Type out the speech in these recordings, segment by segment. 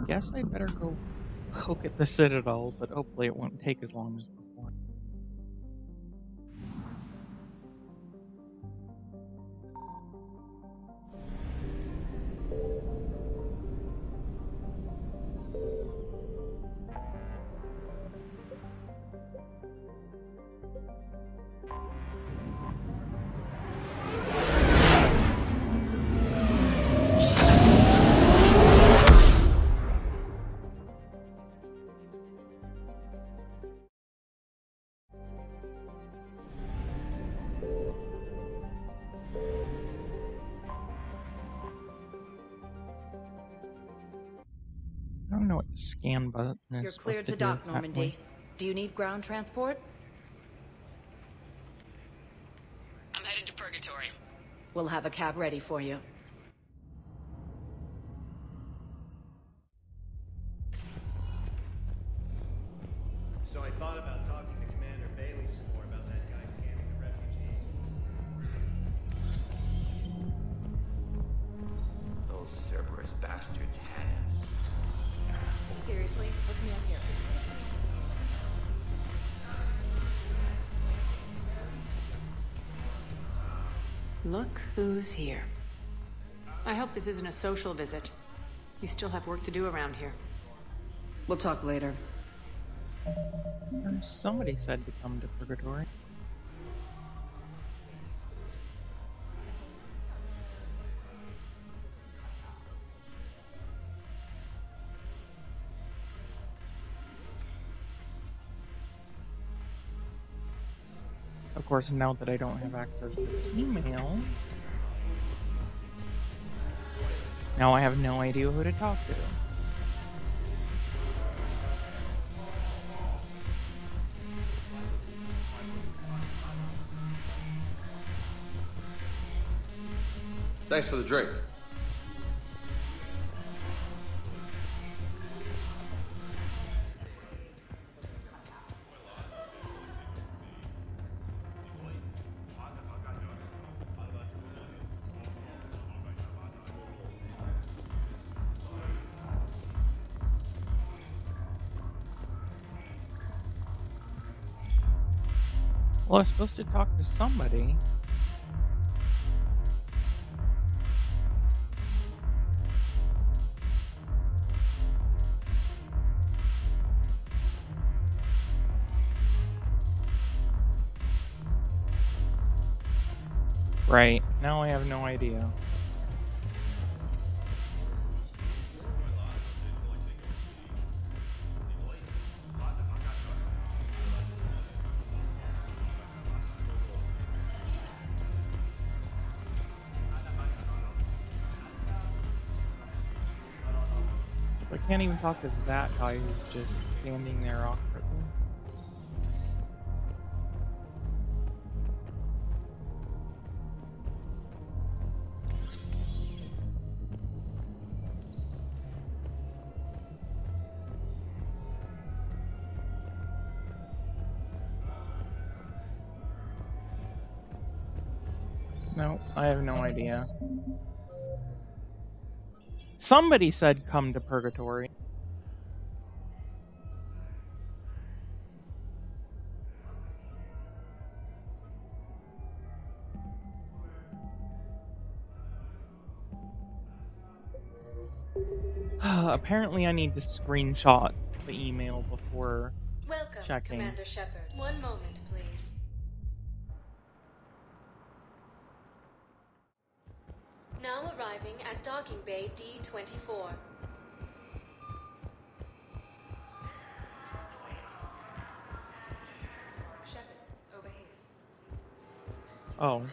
Guess I'd better go poke at the citadels, but hopefully it won't take as long as before. I don't know what the scan button is. You're cleared to do dock, exactly. Normandy. Do you need ground transport? I'm headed to Purgatory. We'll have a cab ready for you. So I thought about talking to Commander Bailey some more about that guy scamming the refugees. Those Cerberus bastards had us. Seriously? Look me up here. Look who's here. I hope this isn't a social visit. You still have work to do around here. We'll talk later. Somebody said to come to Purgatory. Of course, now that I don't have access to email, now I have no idea who to talk to. Thanks for the drink. Well, I was supposed to talk to somebody. Right, now I have no idea. I can't even talk to that guy who's just standing there awkwardly. No, I have no idea. Somebody said come to Purgatory. Apparently I need to screenshot the email before Welcome, checking. Commander Shepard. One moment, please. Now arriving at Docking Bay D-24. Oh. Well,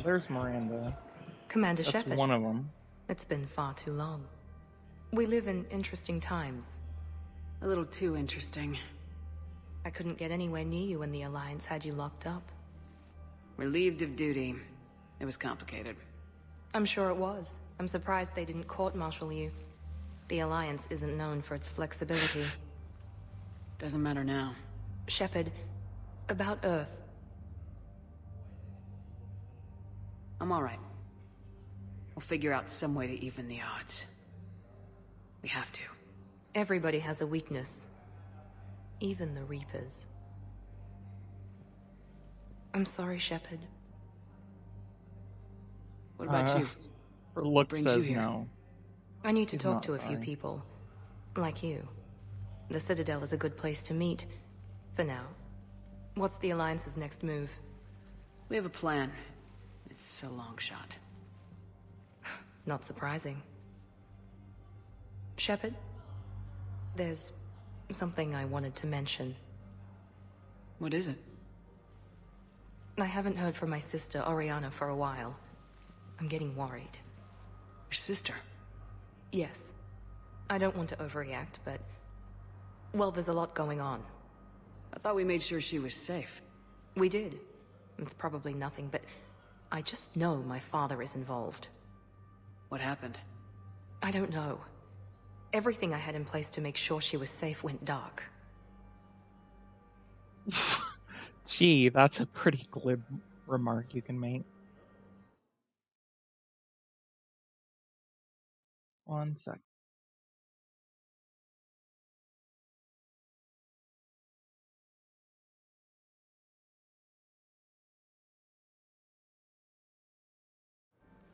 there's Miranda. Commander That's Shepard. one of them. It's been far too long. We live in interesting times. A little too interesting. I couldn't get anywhere near you when the Alliance had you locked up. Relieved of duty. It was complicated. I'm sure it was. I'm surprised they didn't court-martial you. The Alliance isn't known for its flexibility. Doesn't matter now. Shepard, about Earth. I'm alright. We'll figure out some way to even the odds. We have to. Everybody has a weakness. Even the Reapers. I'm sorry, Shepard. What about you? Her look brings you says here? no. I need to He's talk not to a few sorry. people. Like you. The Citadel is a good place to meet. For now. What's the Alliance's next move? We have a plan. It's a long shot. Not surprising. Shepard? There's something I wanted to mention. What is it? I haven't heard from my sister, Oriana, for a while. I'm getting worried. Your sister? Yes. I don't want to overreact, but... well, there's a lot going on. I thought we made sure she was safe. We did. It's probably nothing, but... I just know my father is involved. What happened? I don't know. Everything I had in place to make sure she was safe went dark. Gee, that's a pretty glib remark you can make. One sec.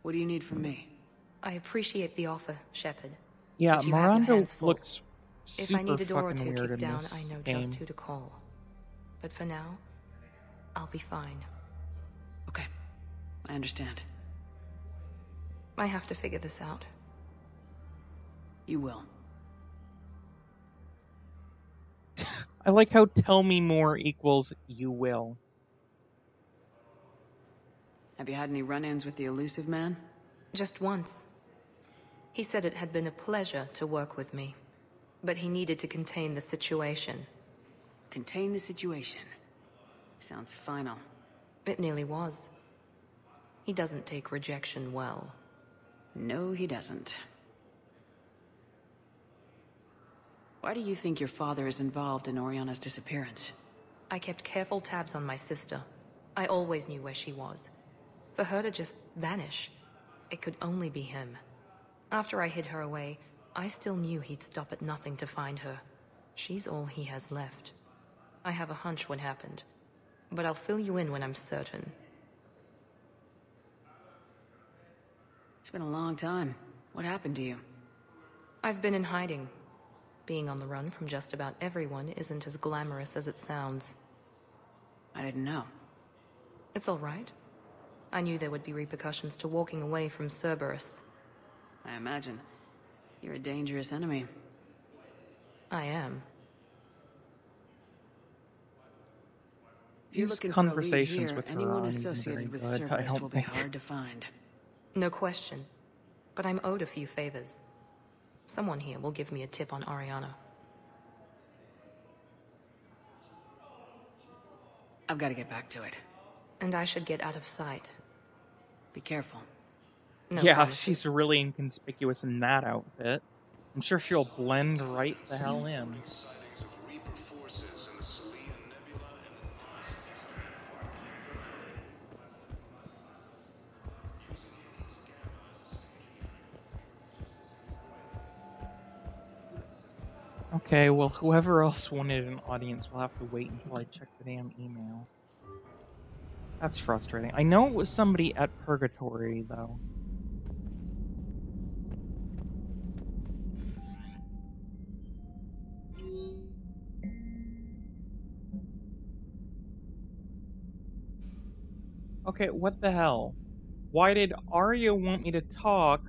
What do you need from me? I appreciate the offer, Shepard. Yeah, But you have your Miranda hands full. looks If super I need a door or fucking two weird kicked in down, this I know game. just who to call. But for now, I'll be fine. Okay. I understand. I have to figure this out. You will. I like how tell me more equals you will. Have you had any run-ins with the elusive man? Just once. He said it had been a pleasure to work with me, but he needed to contain the situation. Contain the situation. Sounds final. It nearly was. He doesn't take rejection well. No, he doesn't. Why do you think your father is involved in Oriana's disappearance? I kept careful tabs on my sister. I always knew where she was. For her to just vanish, it could only be him. After I hid her away, I still knew he'd stop at nothing to find her. She's all he has left. I have a hunch what happened, but I'll fill you in when I'm certain. It's been a long time. What happened to you? I've been in hiding. Being on the run from just about everyone isn't as glamorous as it sounds. I didn't know. It's all right. I knew there would be repercussions to walking away from Cerberus. I imagine. You're a dangerous enemy. I am. If you're These looking for a lead conversations here, with her anyone aren't even associated very with good, I Cerberus don't will be think. hard to find. No question. But I'm owed a few favors. Someone here will give me a tip on Oriana. I've got to get back to it. And I should get out of sight. Be careful. No Yeah, promises. she's really inconspicuous in that outfit. I'm sure she'll blend right the hell in. Okay, well, whoever else wanted an audience will have to wait until I check the damn email. That's frustrating. I know it was somebody at Purgatory, though. Okay, what the hell? Why did Arya want me to talk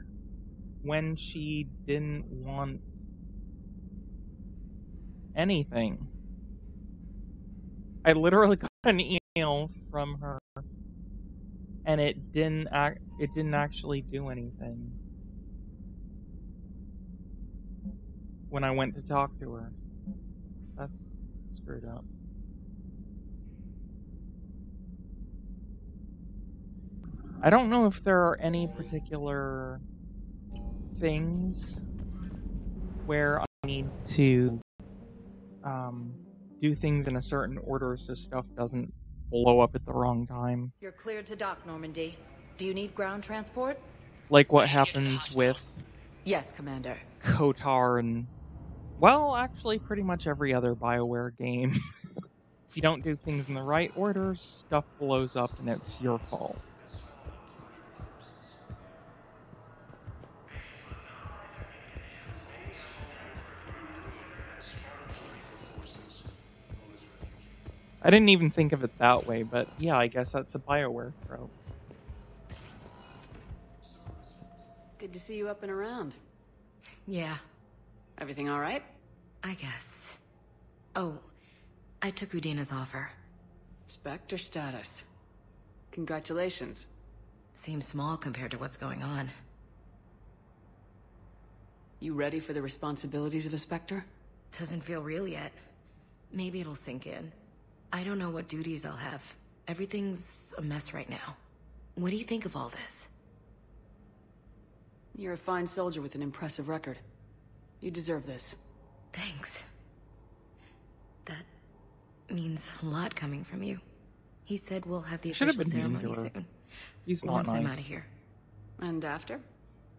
when she didn't want anything? I literally got an email from her, and it didn't actually do anything when I went to talk to her. That's screwed up. I don't know if there are any particular things where I need to do things in a certain order so stuff doesn't blow up at the wrong time. You're cleared to dock, Normandy. Do you need ground transport? Like what I need to get to the happens hospital. with Yes, Commander. KOTOR and, well, actually pretty much every other BioWare game. If you don't do things in the right order, stuff blows up and it's your fault. I didn't even think of it that way, but yeah, I guess that's a BioWare trope. Good to see you up and around. Yeah, Everything all right? I guess. Oh, I took Udina's offer. Spectre status. Congratulations. Seems small compared to what's going on. You ready for the responsibilities of a Spectre? Doesn't feel real yet. Maybe it'll sink in. I don't know what duties I'll have. Everything's a mess right now. What do you think of all this? You're a fine soldier with an impressive record. You deserve this. Thanks. That means a lot coming from you. He said we'll have the Should have official been mean to ceremony her. soon. He's not Once I'm nice. out of here. And after?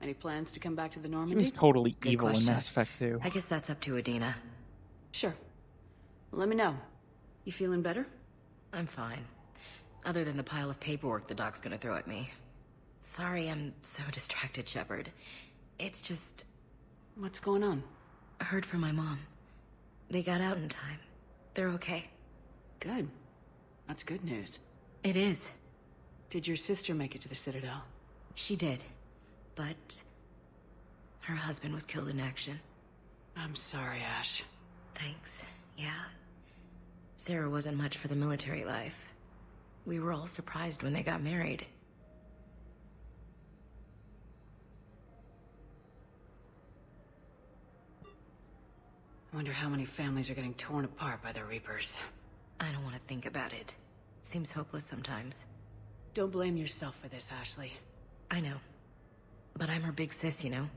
Any plans to come back to the He Normandy? was totally Good evil in question. Mass Effect 2. I guess that's up to Udina. Sure. Let me know. You feeling better? I'm fine. Other than the pile of paperwork the doc's gonna throw at me. Sorry I'm so distracted, Shepard. It's just... What's going on? I heard from my mom. They got out in time. They're okay. Good. That's good news. It is. Did your sister make it to the Citadel? She did. But... her husband was killed in action. I'm sorry, Ash. Thanks. Yeah. Sarah wasn't much for the military life. We were all surprised when they got married. I wonder how many families are getting torn apart by the Reapers. I don't want to think about it. Seems hopeless sometimes. Don't blame yourself for this, Ashley. I know. But I'm her big sis, you know?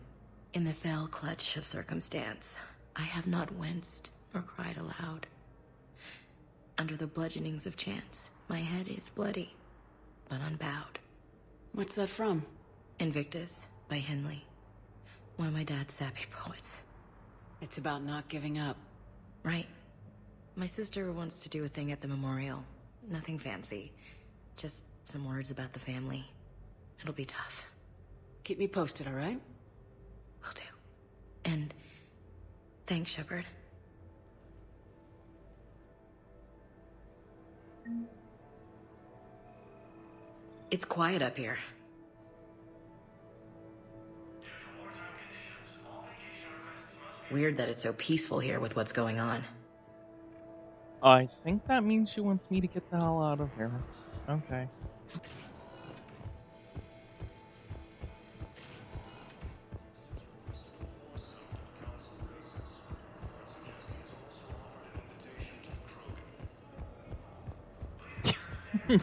In the fell clutch of circumstance, I have not winced or cried aloud. Under the bludgeonings of chance, my head is bloody, but unbowed. What's that from? Invictus by Henley. One of my dad's sappy poets. It's about not giving up. Right. My sister wants to do a thing at the memorial. Nothing fancy. Just some words about the family. It'll be tough. Keep me posted, all right? Will do. And thanks, Shepard. It's quiet up here. Weird that it's so peaceful here with what's going on. I think that means she wants me to get the hell out of here. Okay.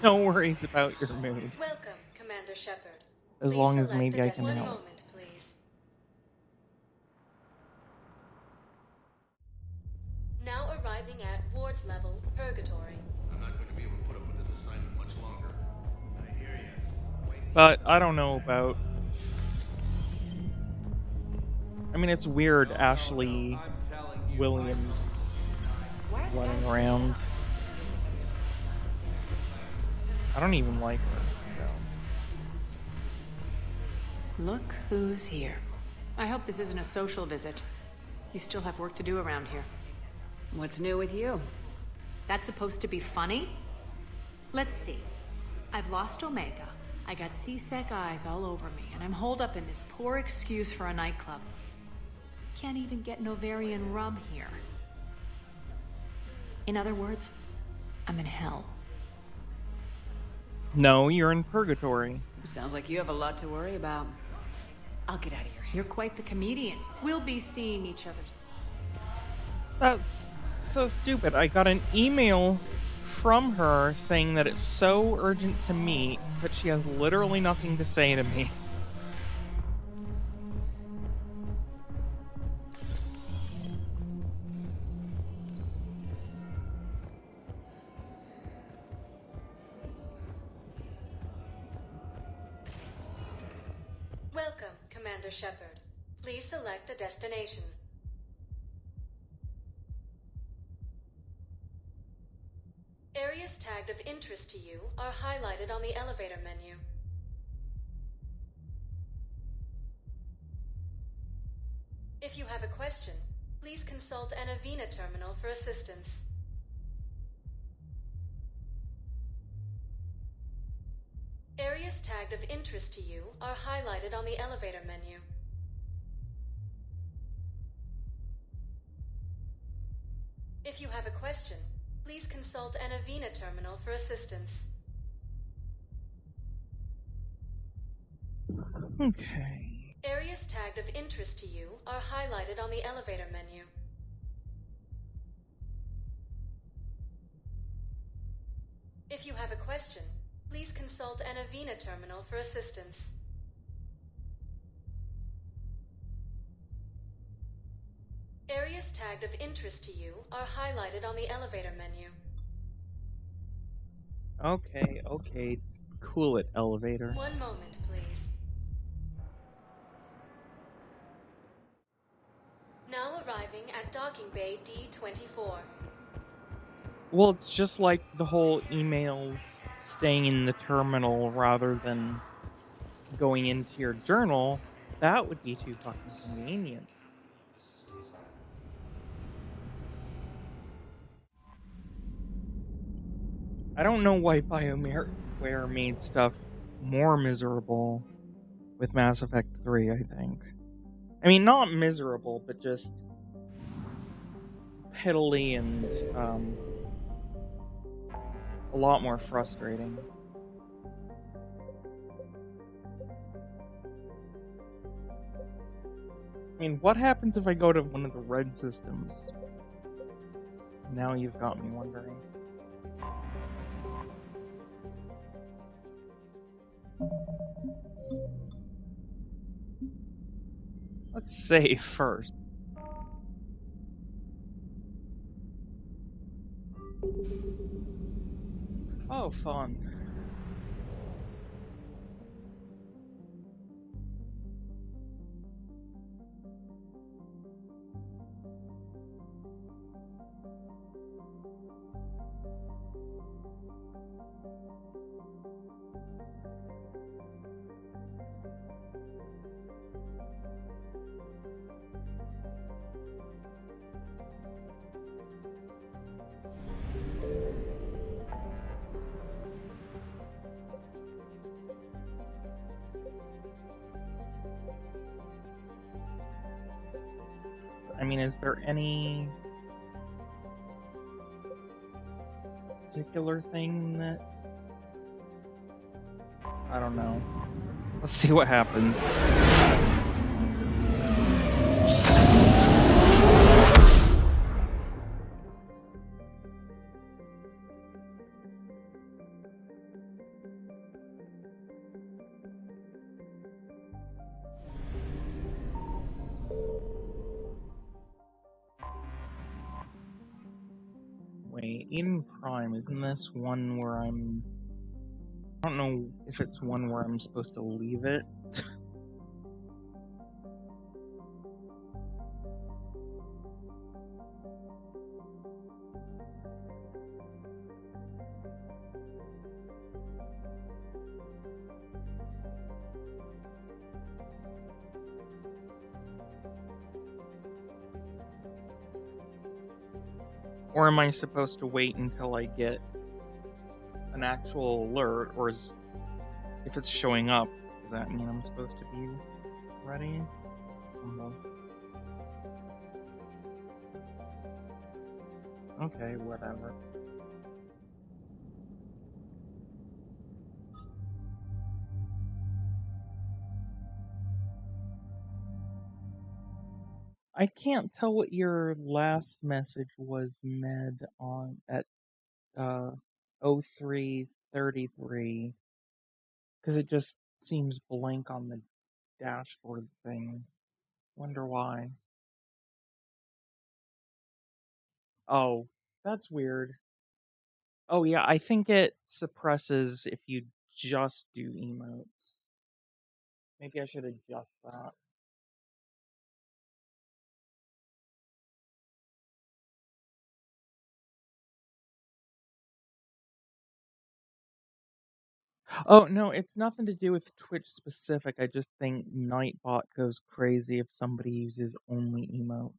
No worries about your mood. Welcome, Commander Shepard. As Please long as select maybe a I can one help. moment, please. Now arriving at ward level Purgatory. I'm not going to be able to put up with this assignment much longer. I hear you. Wait. But I don't know about... I mean, it's weird Ashley Williams running around. I don't even like her, so... Look who's here. I hope this isn't a social visit. You still have work to do around here. What's new with you? That's supposed to be funny? Let's see. I've lost Omega. I got C-Sec eyes all over me, and I'm holed up in this poor excuse for a nightclub. Can't even get Novarian rum here. In other words, I'm in hell. No, you're in purgatory. Sounds like you have a lot to worry about. I'll get out of your hair. You're quite the comedian. We'll be seeing each other's... That's so stupid. I got an email from her saying that it's so urgent to meet, but she has literally nothing to say to me. Welcome, Commander Shepard. Please select a destination. Areas tagged of interest to you are highlighted on the elevator menu. If you have a question, please consult an Avena terminal for assistance. Areas tagged of interest to you are highlighted on the elevator menu. If you have a question, please consult an Avena terminal for assistance. Okay. Areas tagged of interest to you are highlighted on the elevator menu. If you have a question, please consult an Avena terminal for assistance. Areas tagged of interest to you are highlighted on the elevator menu. Okay. Cool it, elevator. One moment, please. Now arriving at docking bay D-24. Well, it's just like the whole emails staying in the terminal rather than going into your journal. That would be too fucking convenient. I don't know why BioWare made stuff more miserable with Mass Effect 3, I think. I mean, not miserable, but just piddly and a lot more frustrating. I mean, what happens if I go to one of the red systems? Now you've got me wondering. Let's save first. Oh, fun. I mean, is there any particular thing that... I don't know. Let's see what happens. Wait, Eden Prime, isn't this one where I'm... I don't know if it's one where I'm supposed to leave it. Or am I supposed to wait until I get an actual alert, or if it's showing up, does that mean I'm supposed to be ready? Okay, whatever. I can't tell what your last message was, Med, on at 0333, because it just seems blank on the dashboard thing. Wonder why. Oh, that's weird. Oh yeah, I think it suppresses if you just do emotes. Maybe I should adjust that. Oh, no, it's nothing to do with Twitch specific. I just think Nightbot goes crazy if somebody uses only emotes.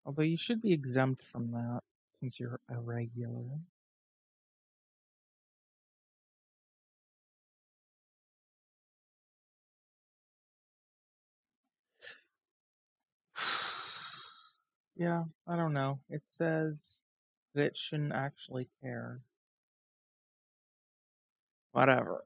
Although you should be exempt from that since you're a regular. Yeah, I don't know. It says that it shouldn't actually care. Whatever.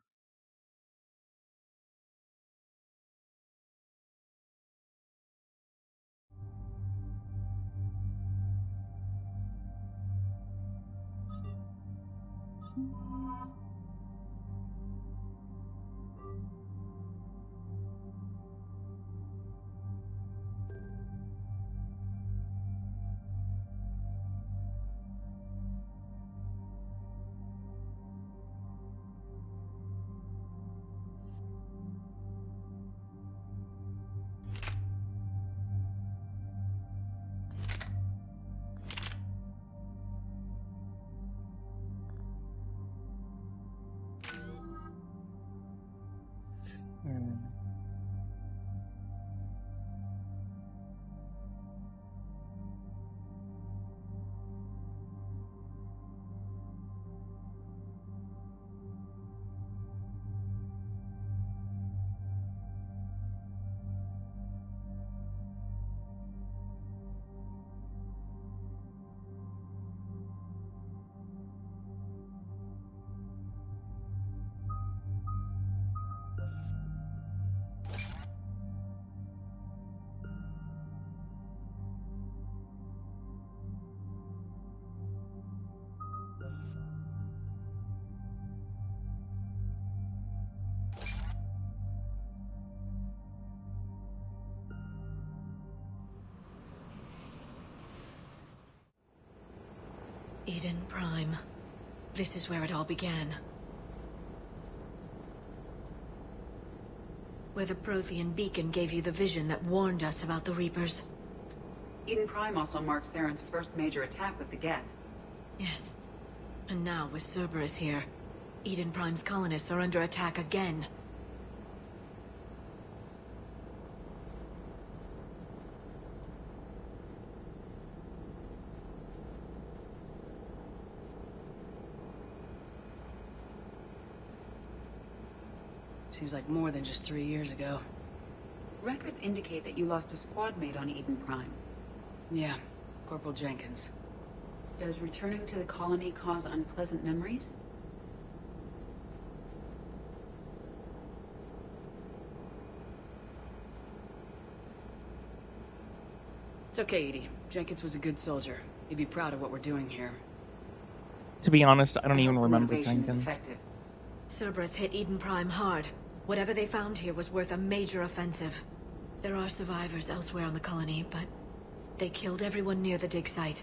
Eden Prime. This is where it all began. Where the Prothean beacon gave you the vision that warned us about the Reapers. Eden Prime also marked Saren's first major attack with the Geth. Yes. And now, with Cerberus here, Eden Prime's colonists are under attack again. Seems like more than just 3 years ago. Records indicate that you lost a squad mate on Eden Prime. Yeah, Corporal Jenkins. Does returning to the colony cause unpleasant memories? It's okay, Edie. Jenkins was a good soldier. He'd be proud of what we're doing here. To be honest, I don't even hope the remember motivation is Jenkins. effective. Cerberus hit Eden Prime hard. Whatever they found here was worth a major offensive. There are survivors elsewhere on the colony, but they killed everyone near the dig site.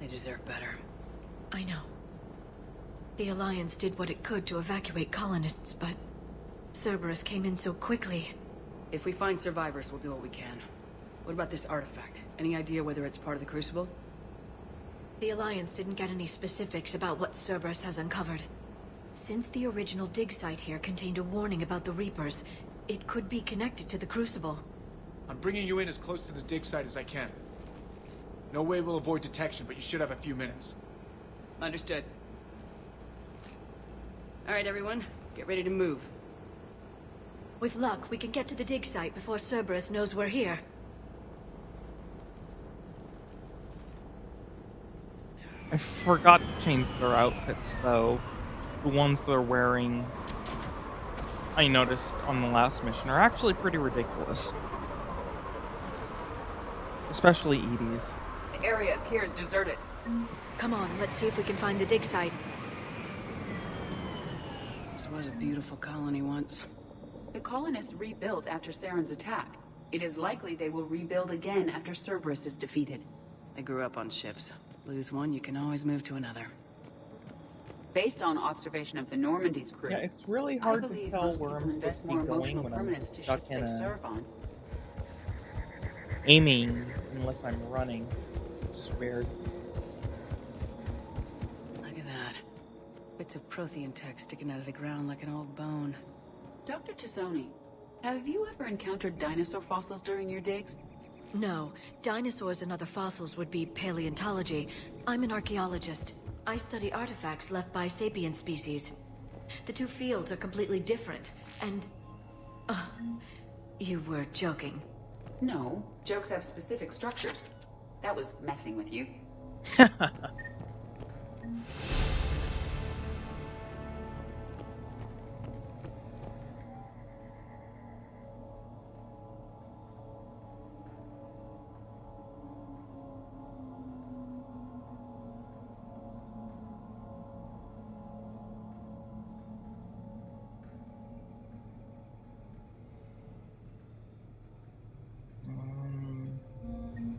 They deserve better. I know. The Alliance did what it could to evacuate colonists, but Cerberus came in so quickly. If we find survivors, we'll do what we can. What about this artifact? Any idea whether it's part of the Crucible? The Alliance didn't get any specifics about what Cerberus has uncovered. Since the original dig site here contained a warning about the Reapers, it could be connected to the Crucible. I'm bringing you in as close to the dig site as I can. No way we'll avoid detection, but you should have a few minutes. Understood. All right, everyone. Get ready to move. With luck, we can get to the dig site before Cerberus knows we're here. I forgot to change their outfits, though. The ones they're wearing, I noticed on the last mission, are actually pretty ridiculous. Especially Edie's. The area appears deserted. Come on, let's see if we can find the dig site. This was a beautiful colony once. The colonists rebuilt after Saren's attack. It is likely they will rebuild again after Cerberus is defeated. I grew up on ships. Lose one, you can always move to another. Based on observation of the Normandy's crew, Yeah, it's really I hard to believe tell most where people I'm supposed invest to be more going emotional when I'm permanence to stuck ships in they a serve on. aiming unless I'm running. Which is weird. Look at that. Bits of Prothean tech sticking out of the ground like an old bone. Dr. Tassoni, have you ever encountered dinosaur fossils during your digs? No. Dinosaurs and other fossils would be paleontology. I'm an archaeologist. I study artifacts left by sapient species. The two fields are completely different, and... you were joking. No, jokes have specific structures. That was messing with you.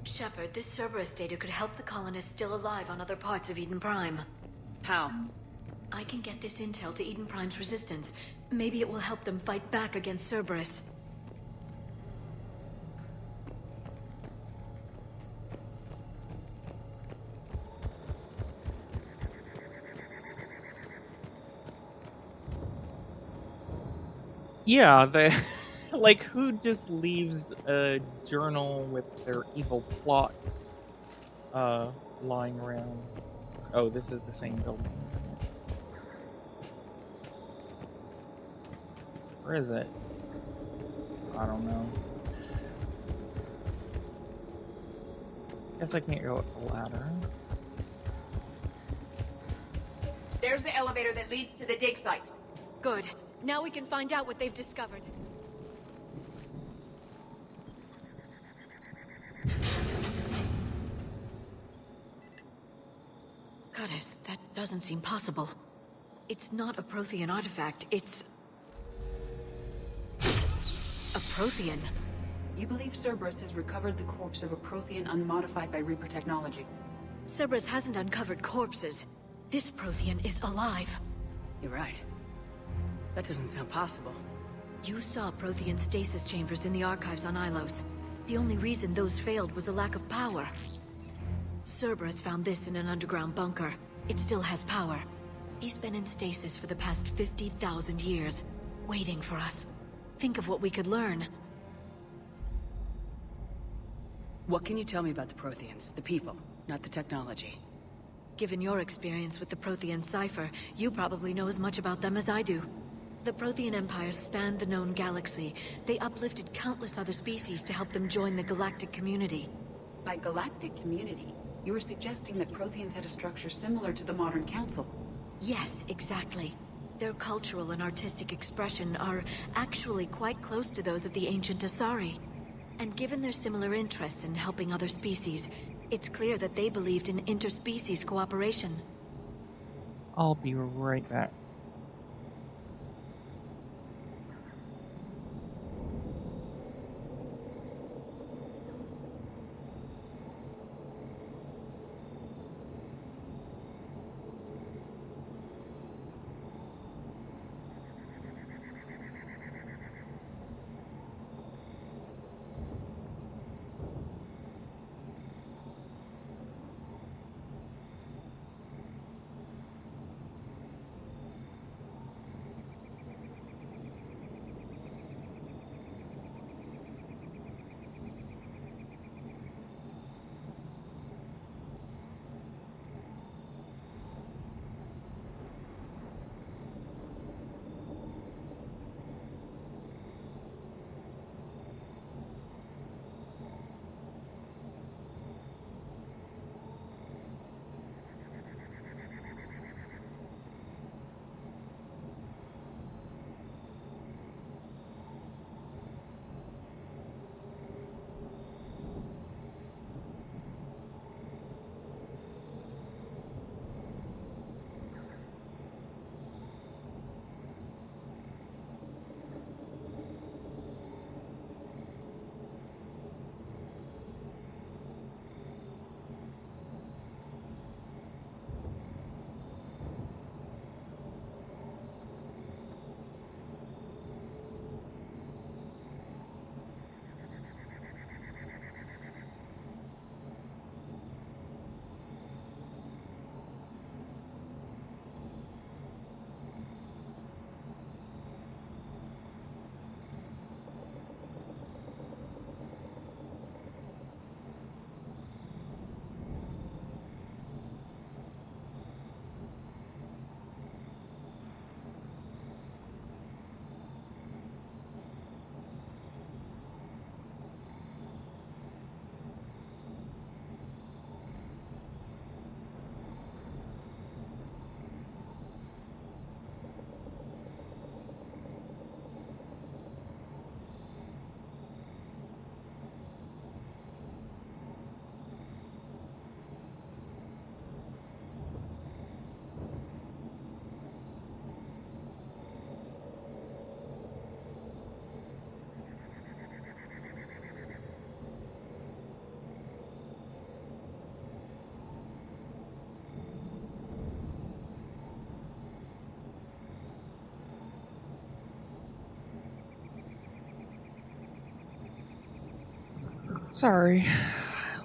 Shepard, this Cerberus data could help the colonists still alive on other parts of Eden Prime. How? I can get this intel to Eden Prime's resistance. Maybe it will help them fight back against Cerberus. Yeah, they like who just leaves a journal with their evil plot lying around? Oh, this is the same building. Where is it? I don't know. Guess I can't go up the ladder. There's the elevator that leads to the dig site. Good. Now we can find out what they've discovered. Goddess, that doesn't seem possible. It's not a Prothean artifact, it's... a Prothean. You believe Cerberus has recovered the corpse of a Prothean unmodified by Reaper technology? Cerberus hasn't uncovered corpses. This Prothean is alive. You're right. That doesn't sound possible. You saw Prothean stasis chambers in the archives on Ilos. The only reason those failed was a lack of power. Cerberus found this in an underground bunker. It still has power. He's been in stasis for the past 50,000 years, waiting for us. Think of what we could learn. What can you tell me about the Protheans, the people, not the technology? Given your experience with the Prothean cipher, you probably know as much about them as I do. The Prothean Empire spanned the known galaxy. They uplifted countless other species to help them join the galactic community. By galactic community, you were suggesting that Protheans had a structure similar to the modern council. Yes, exactly. Their cultural and artistic expression are actually quite close to those of the ancient Asari. And given their similar interests in helping other species, it's clear that they believed in interspecies cooperation. I'll be right back. Sorry.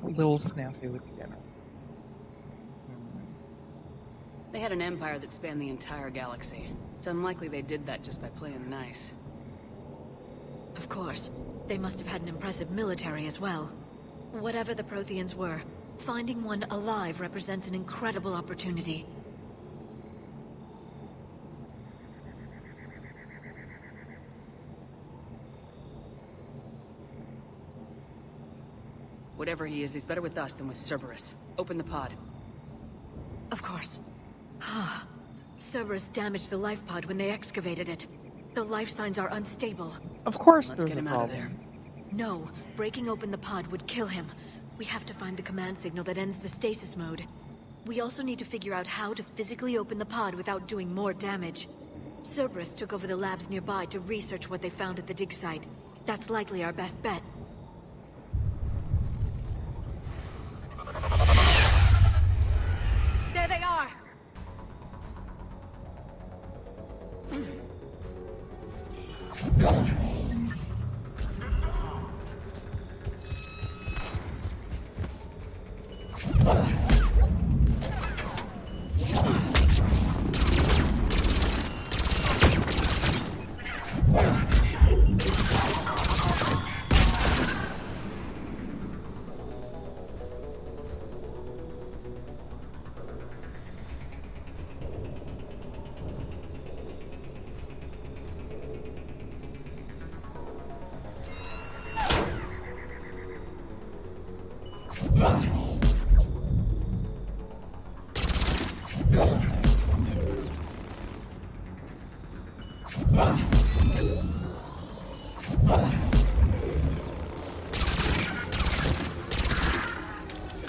A little snappy with dinner. They had an empire that spanned the entire galaxy. It's unlikely they did that just by playing nice. Of course. They must have had an impressive military as well. Whatever the Protheans were, finding one alive represents an incredible opportunity. Whatever he is, he's better with us than with Cerberus. Open the pod. Of course. Cerberus damaged the life pod when they excavated it. The life signs are unstable. Of course Let's there's get a him out of there. problem. No, breaking open the pod would kill him. We have to find the command signal that ends the stasis mode. We also need to figure out how to physically open the pod without doing more damage. Cerberus took over the labs nearby to research what they found at the dig site. That's likely our best bet. There they are!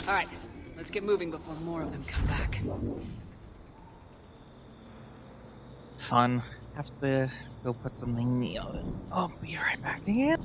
Alright, let's get moving before more of them come back. Fun. Have to go put something in the oven. I'll be right back again.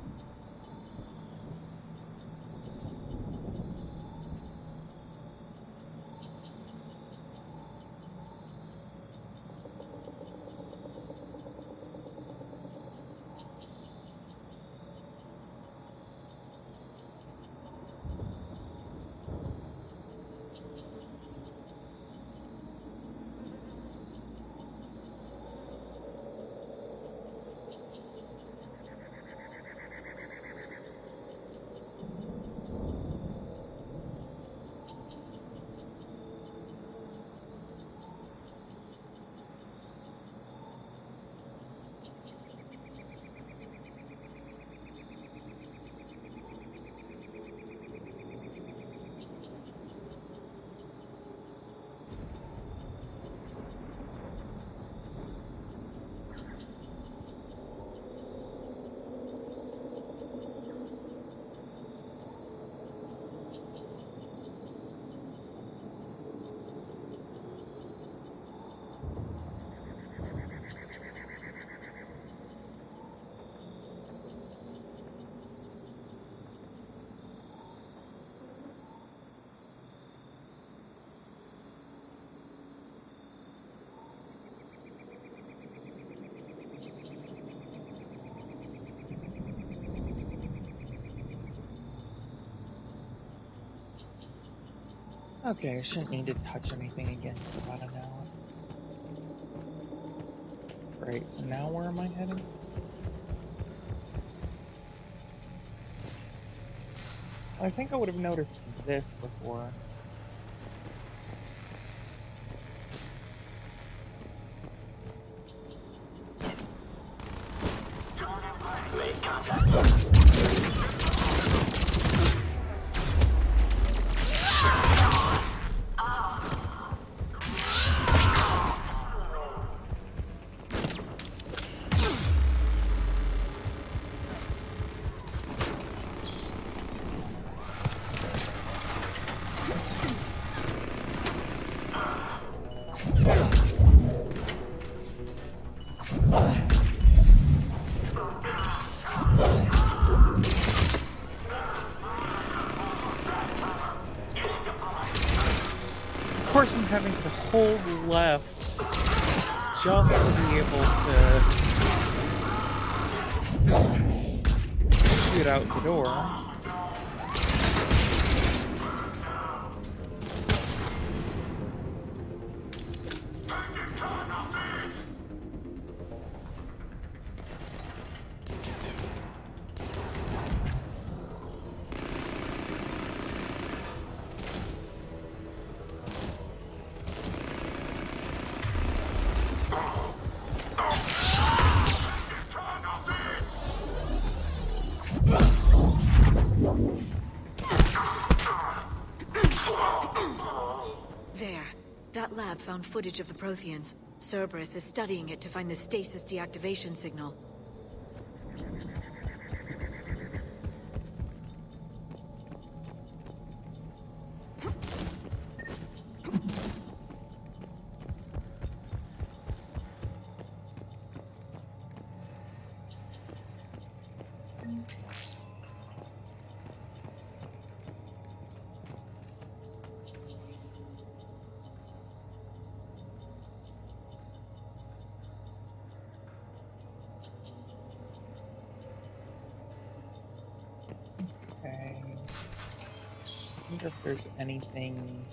Okay, I shouldn't need to touch anything again for about an hour. Right, so now where am I heading? I think I would have noticed this before. Made contact. Of course I'm having to hold left just to be able to shoot out the door. That lab found footage of the Protheans. Cerberus is studying it to find the stasis deactivation signal. Okay. I wonder if there's anything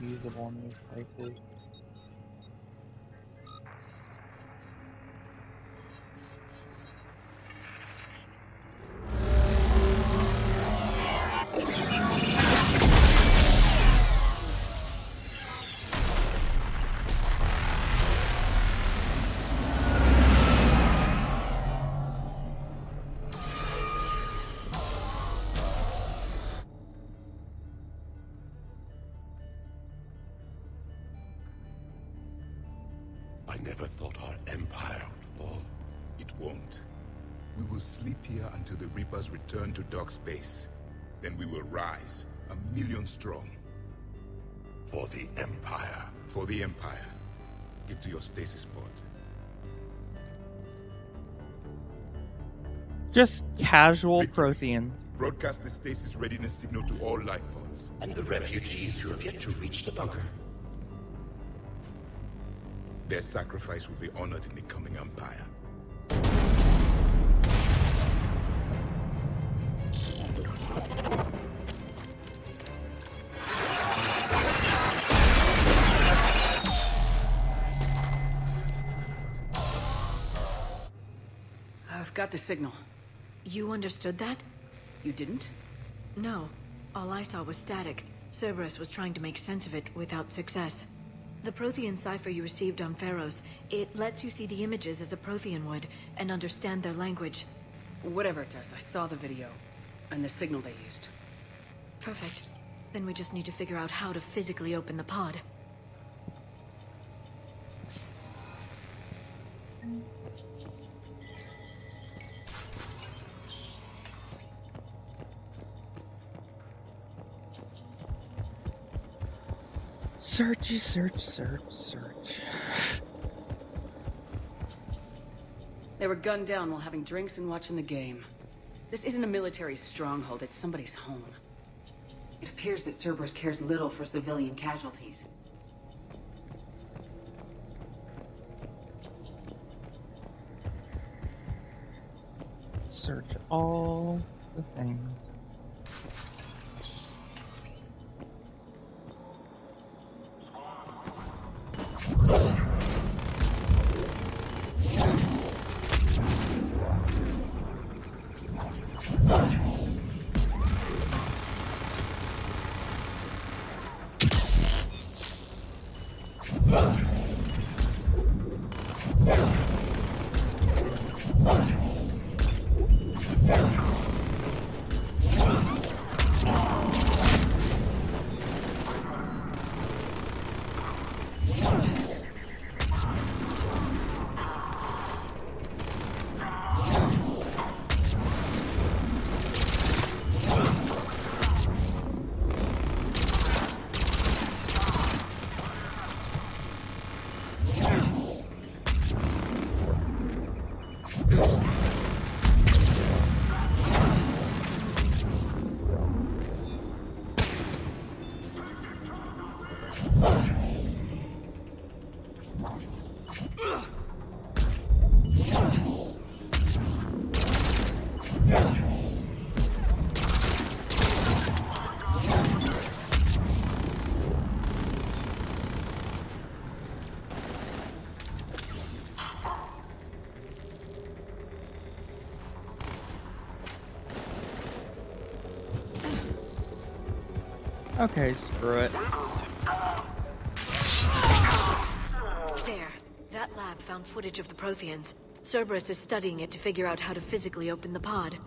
usable in these places. I never thought our empire would fall. It won't. We will sleep here until the Reapers return to Dock Space. Then we will rise, 1,000,000 strong. For the Empire. For the Empire. Get to your stasis pod. Just casual Protheans. Broadcast the stasis readiness signal to all life pods. And the refugees who have yet to reach the bunker. Their sacrifice will be honored in the coming Empire. I've got the signal. You understood that? You didn't? No. All I saw was static. Cerberus was trying to make sense of it without success. The Prothean cipher you received on Pharos, it lets you see the images as a Prothean would, and understand their language. Whatever it does, I saw the video. And the signal they used. Perfect. Then we just need to figure out how to physically open the pod. Searchy, search. They were gunned down while having drinks and watching the game. This isn't a military stronghold, it's somebody's home. It appears that Cerberus cares little for civilian casualties. Search all the things. Okay, screw it. There. That lab found footage of the Protheans. Cerberus is studying it to figure out how to physically open the pod.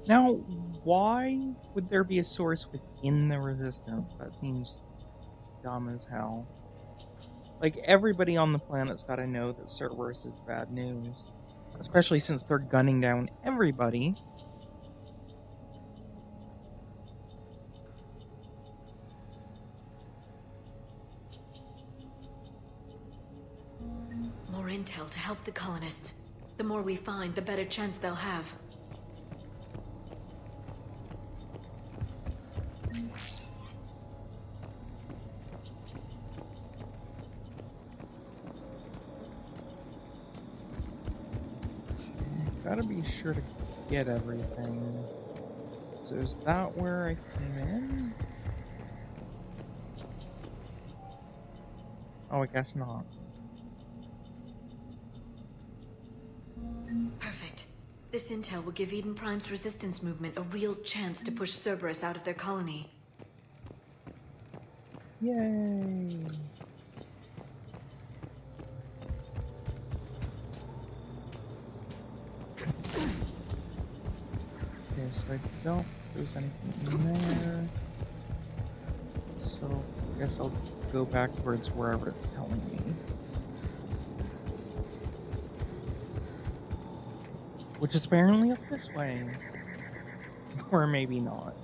Now, why would there be a source within the Resistance? That seems dumb as hell. Like, everybody on the planet's gotta know that Cerberus is bad news. Especially since they're gunning down everybody. More intel to help the colonists. The more we find, the better chance they'll have. Gotta be sure to get everything. So is that where I came in? Oh, I guess not. Perfect. This intel will give Eden Prime's resistance movement a real chance to push Cerberus out of their colony. Yay! Okay, so I don't think there's anything in there. So I guess I'll go back towards wherever it's telling me. Which is apparently up this way. Or maybe not.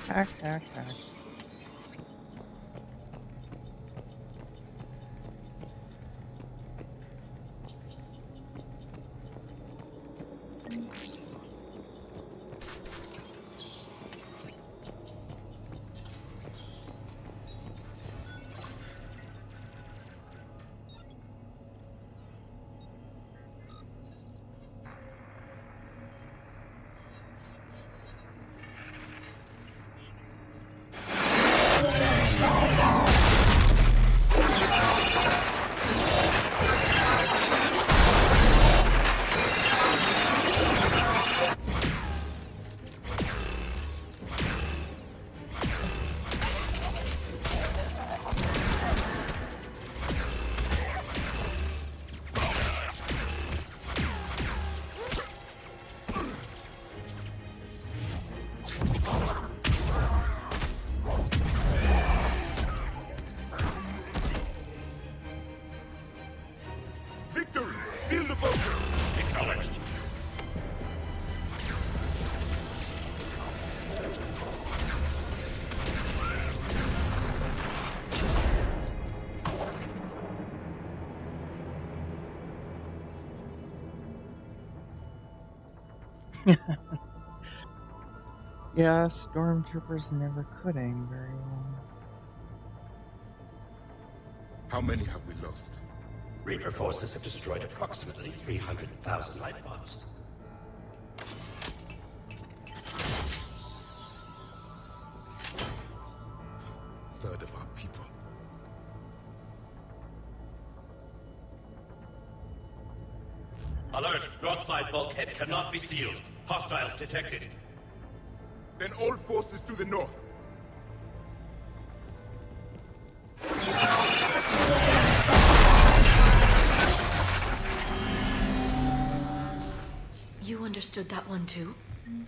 Hack, hack, hack. Yeah, stormtroopers never could aim very well. How many have we lost? Reaper forces have destroyed approximately 300,000 life bots. Third of our people. Alert! North side bulkhead cannot be sealed. Hostiles detected. Then all forces to the north. You understood that one too?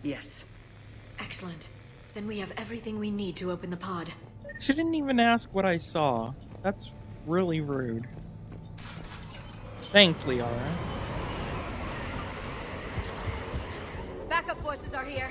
Yes. Excellent. Then we have everything we need to open the pod. She didn't even ask what I saw. That's really rude. Thanks, Liara. Backup forces are here.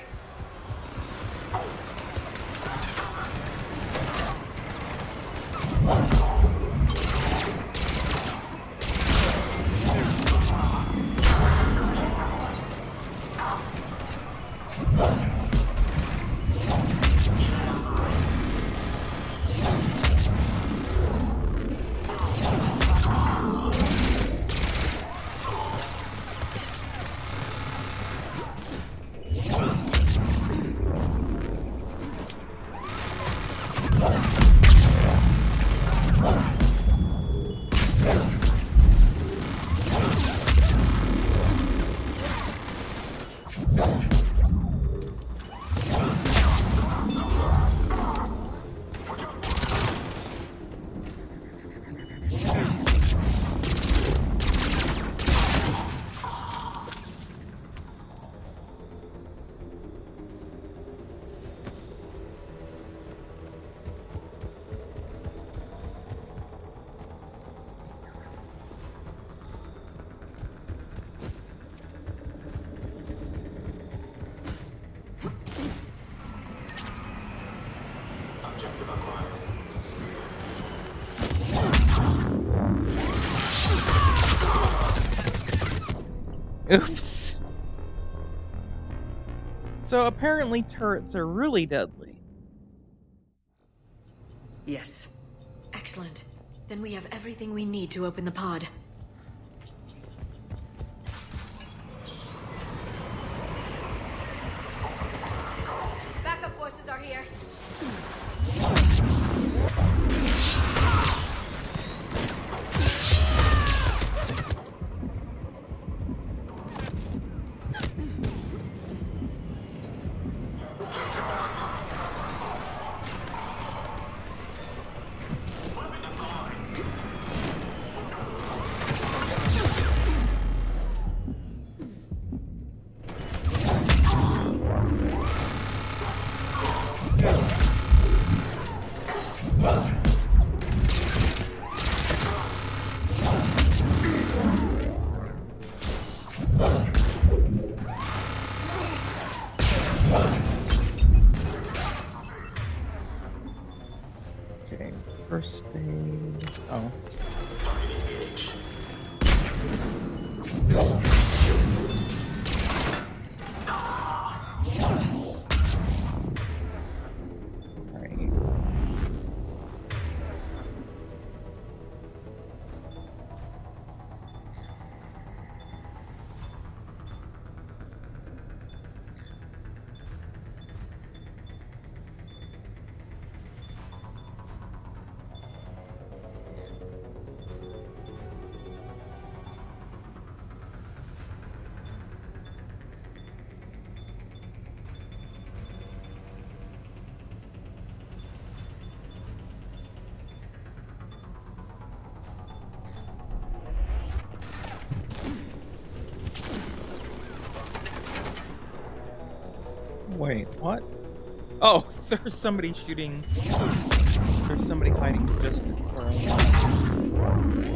Oops. So apparently turrets are really deadly. Yes. Excellent. Then we have everything we need to open the pod. Backup forces are here. Okay, first aid. Oh. Alright. Wait, what? Oh, there's somebody shooting. There's somebody hiding just in front of me.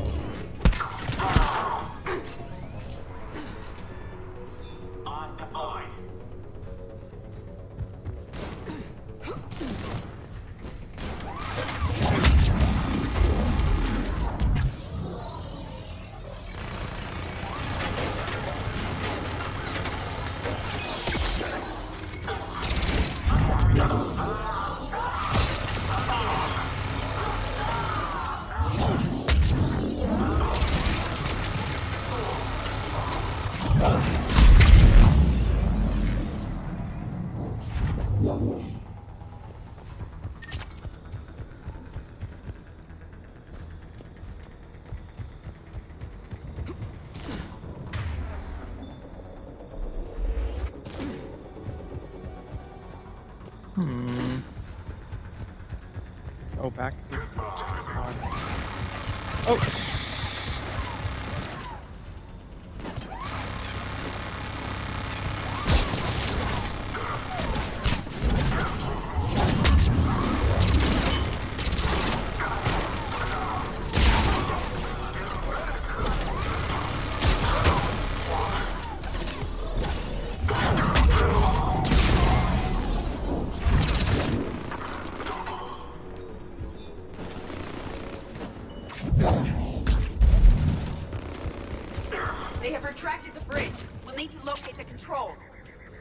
Oh, back to the pod. Oh! They have retracted the bridge. We'll need to locate the controls.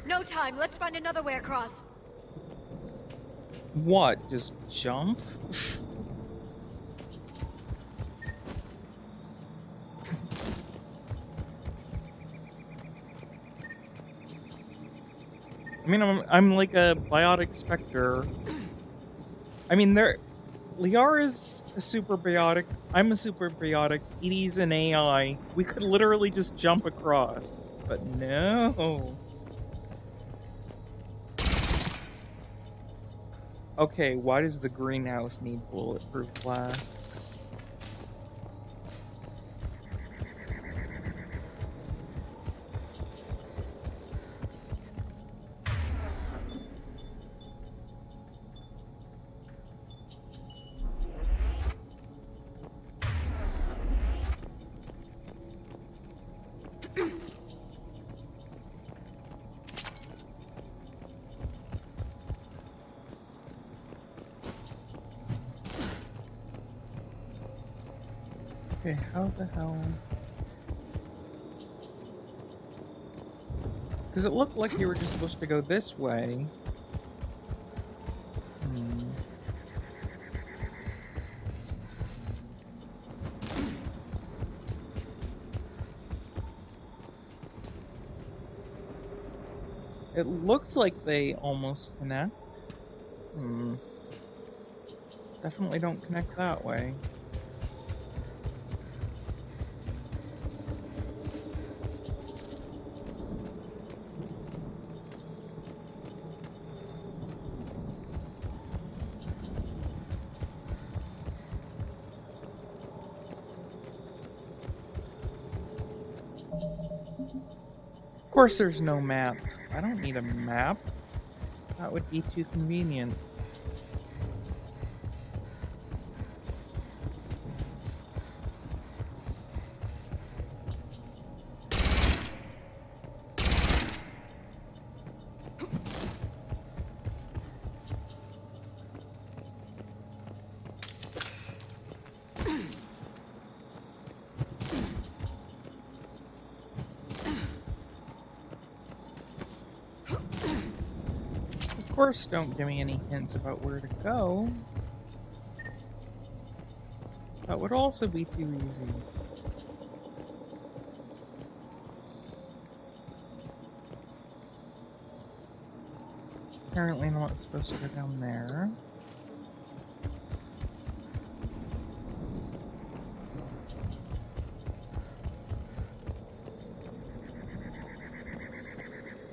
No time. Let's find another way across. What? Just jump? I mean, I'm like a biotic specter. I mean, Liara's a super biotic. I'm a super biotic. Edie's an AI. We could literally just jump across, but no. Okay, why does the greenhouse need bulletproof glass? Okay, how the hell? Because it looked like you were just supposed to go this way. It looks like they almost connect. Definitely don't connect that way. Of course there's no map. I don't need a map. That would be too convenient. Of course, don't give me any hints about where to go. That would also be too easy. Apparently not supposed to go down there.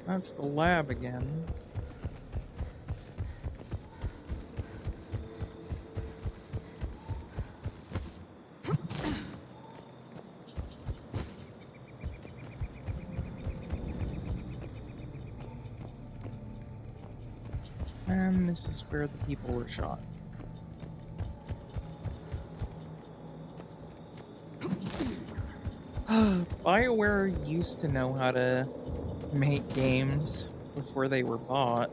That's the lab again. And this is where the people were shot. BioWare used to know how to make games before they were bought.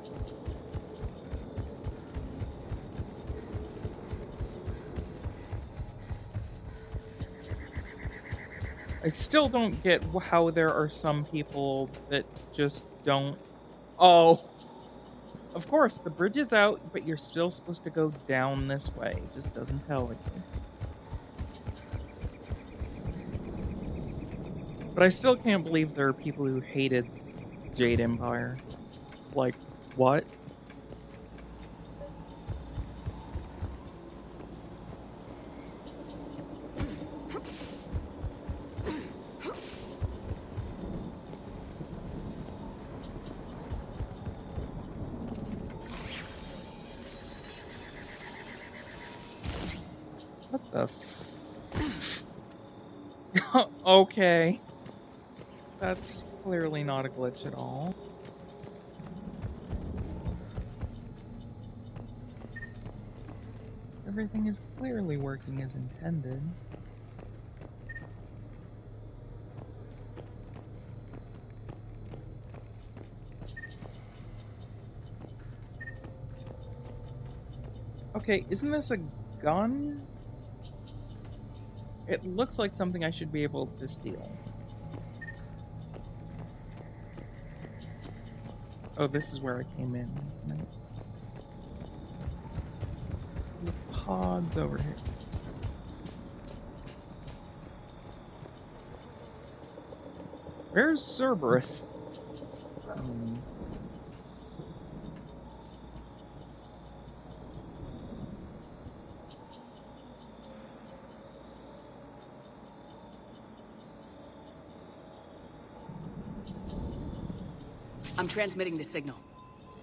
I still don't get how there are some people that just don't... Oh! Of course, the bridge is out, but you're still supposed to go down this way. It just doesn't tell you. But I still can't believe there are people who hated Jade Empire. Like, what? What the f... Okay. That's clearly not a glitch at all. Everything is clearly working as intended. Okay, isn't this a gun? It looks like something I should be able to steal. Oh, this is where I came in. The pod's over here. Where's Cerberus? I'm transmitting the signal.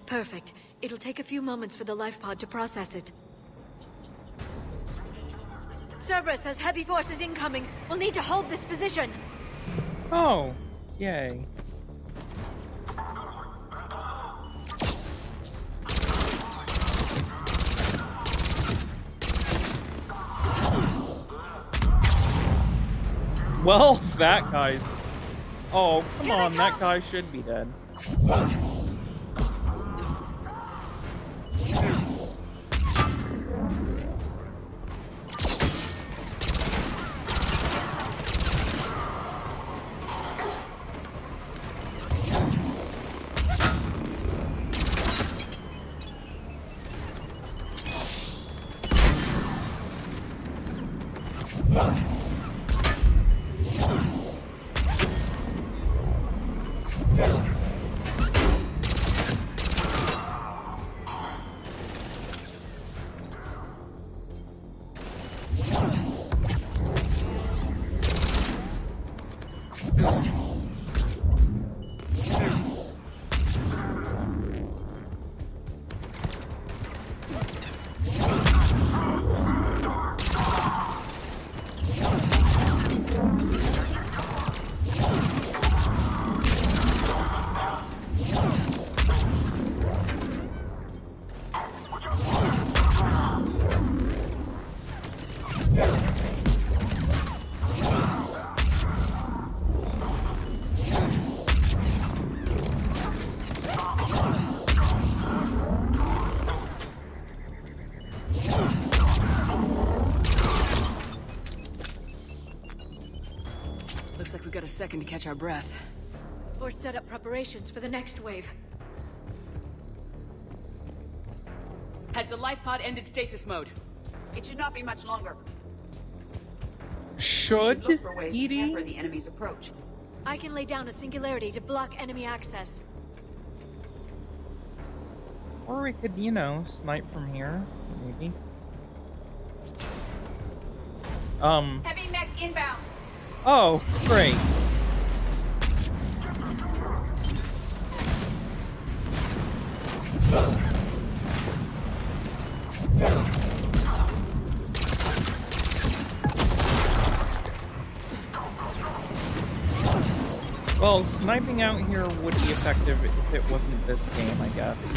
Perfect. It'll take a few moments for the life pod to process it. Cerberus has heavy forces incoming. We'll need to hold this position. Oh, yay. Well, that guy's... Oh, come on, that guy should be dead. Looks like we've got a second to catch our breath. Or set up preparations for the next wave. Has the life pod ended stasis mode? It should not be much longer. Should look for ways to Edie? hamper the enemy's approach. I can lay down a singularity to block enemy access. Or we could, you know, snipe from here, maybe. Heavy mech inbound. Oh, great. Well, sniping out here would be effective if it wasn't this game, I guess.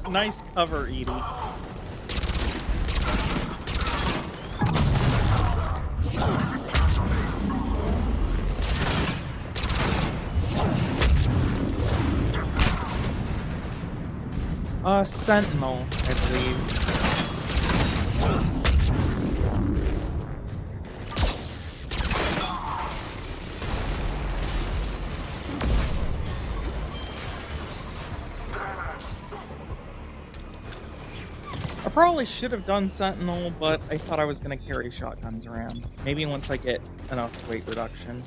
Nice cover, Edie. Sentinel, I believe. I probably should have done Sentinel, but I thought I was going to carry shotguns around. Maybe once I get enough weight reduction.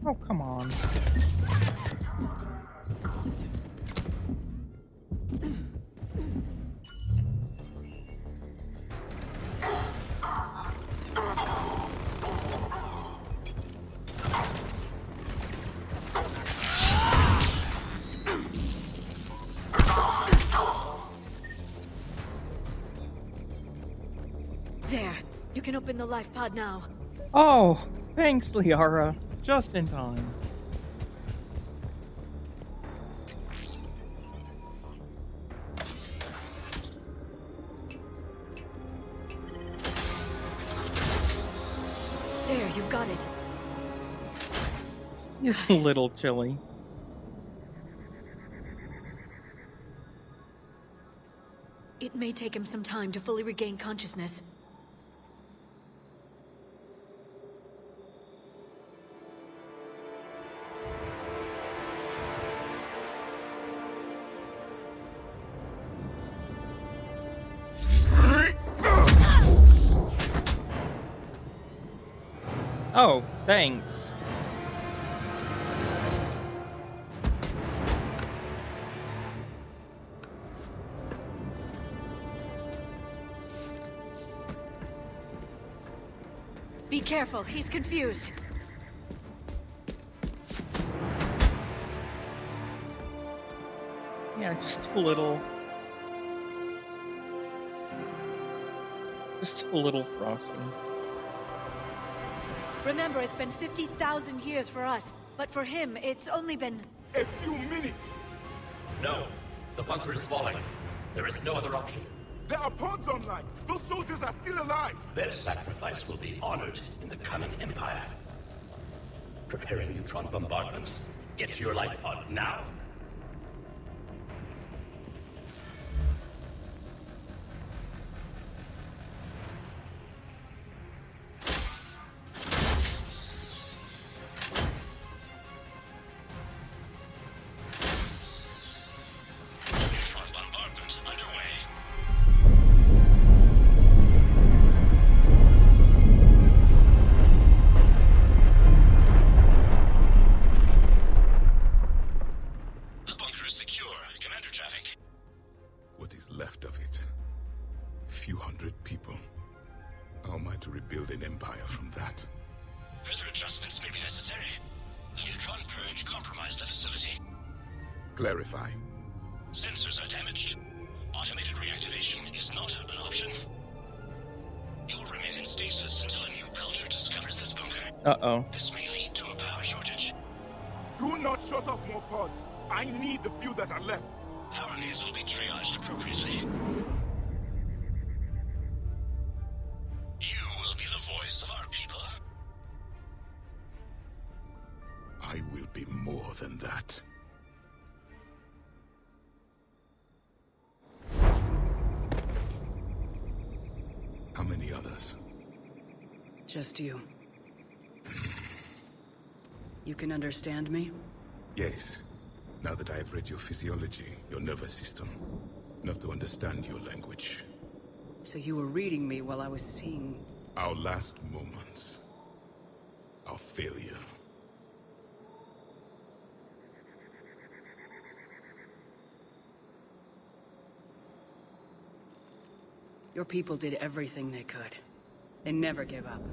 Oh, come on. There. You can open the life pod now. Oh, thanks, Liara. Just in time. There, you've got it. He's a little chilly. It may take him some time to fully regain consciousness. Oh, thanks. Be careful, he's confused. Yeah, just a little. Just a little frosty. Remember, it's been 50,000 years for us, but for him, it's only been... A few minutes! No, the bunker is falling. There is no other option. There are pods online! Those soldiers are still alive! Their sacrifice will be honored in the coming Empire. preparing neutron bombardment. Get to your life pod now. Clarify. Sensors are damaged. Automated reactivation is not an option. You will remain in stasis until a new culture discovers this bunker. Uh-oh. This may lead to a power shortage. Do not shut off more pods. I need the few that are left. Power needs will be triaged appropriately. You will be the voice of our people. I will be more than that. How many others? Just you. You can understand me? Yes. Now that I have read your physiology, your nervous system, enough to understand your language. So you were reading me while I was seeing... Our last moments. Our failure. Your people did everything they could. They never gave up.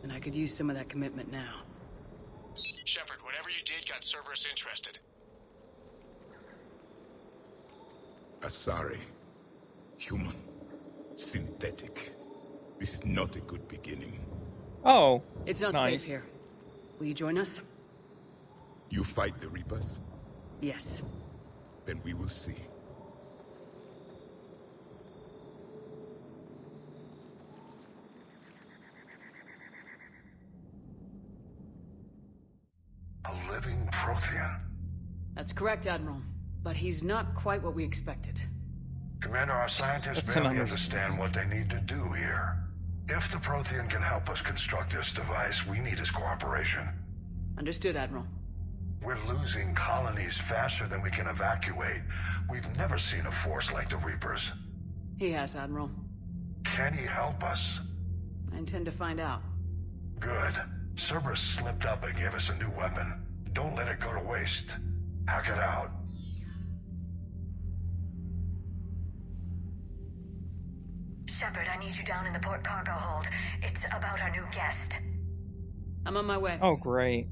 And I could use some of that commitment now. Shepard, whatever you did got Cerberus interested. Asari. Human. Synthetic. This is not a good beginning. Oh, it's not nice. safe here. Will you join us? You fight the Reapers? Yes. Then we will see. A living Prothean. That's correct, Admiral. But he's not quite what we expected. Commander, our scientists barely understand what they need to do here. If the Prothean can help us construct this device, we need his cooperation. Understood, Admiral. We're losing colonies faster than we can evacuate. We've never seen a force like the Reapers. He has, Admiral. Can he help us? I intend to find out. Good. Cerberus slipped up and gave us a new weapon. Don't let it go to waste. Hack it out. Shepard, I need you down in the port cargo hold. It's about our new guest. I'm on my way. Oh, great.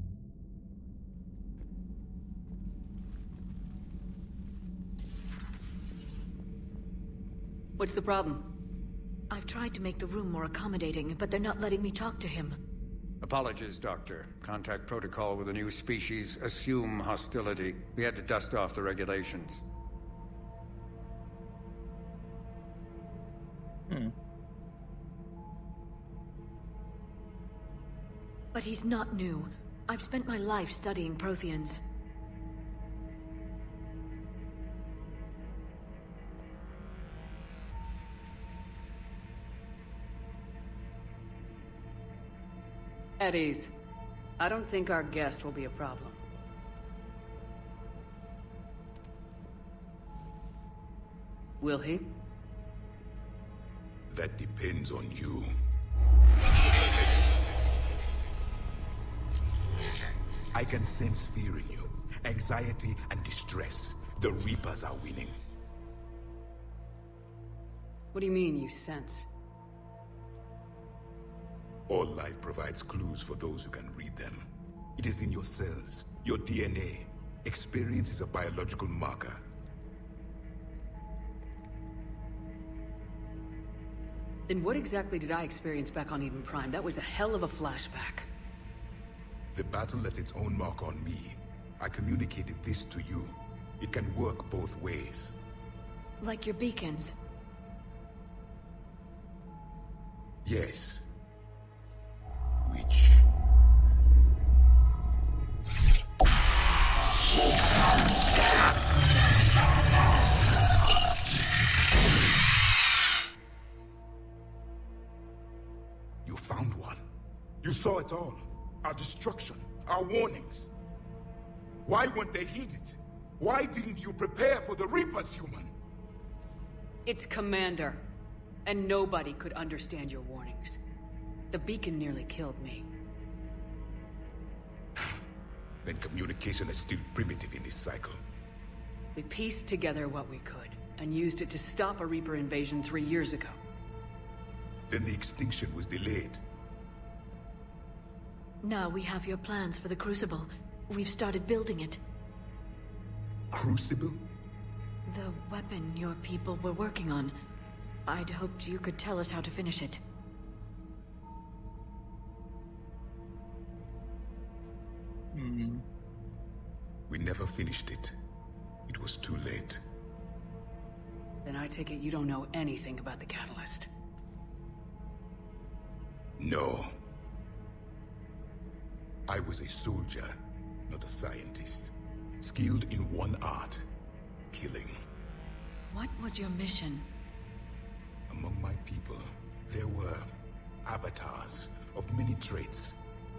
What's the problem? I've tried to make the room more accommodating, but they're not letting me talk to him. Apologies, Doctor. Contact protocol with a new species. Assume hostility. We had to dust off the regulations. But he's not new. I've spent my life studying Protheans. At ease. I don't think our guest will be a problem. Will he? That depends on you. I can sense fear in you, anxiety and distress. The Reapers are winning. What do you mean, you sense? All life provides clues for those who can read them. It is in your cells, your DNA. Experience is a biological marker. Then what exactly did I experience back on Eden Prime? That was a hell of a flashback. The battle left its own mark on me. I communicated this to you. It can work both ways. Like your beacons? Yes. Which it all. Our destruction, our warnings. Why weren't they heeded? Why didn't you prepare for the Reapers, human? It's Commander. And nobody could understand your warnings. The beacon nearly killed me. Then communication is still primitive in this cycle. We pieced together what we could, and used it to stop a Reaper invasion 3 years ago. Then the extinction was delayed. Now we have your plans for the Crucible. We've started building it. Crucible? The weapon your people were working on. I'd hoped you could tell us how to finish it. We never finished it. It was too late. Then I take it you don't know anything about the catalyst. No. I was a soldier, not a scientist. Skilled in one art: killing. What was your mission? Among my people, there were avatars of many traits.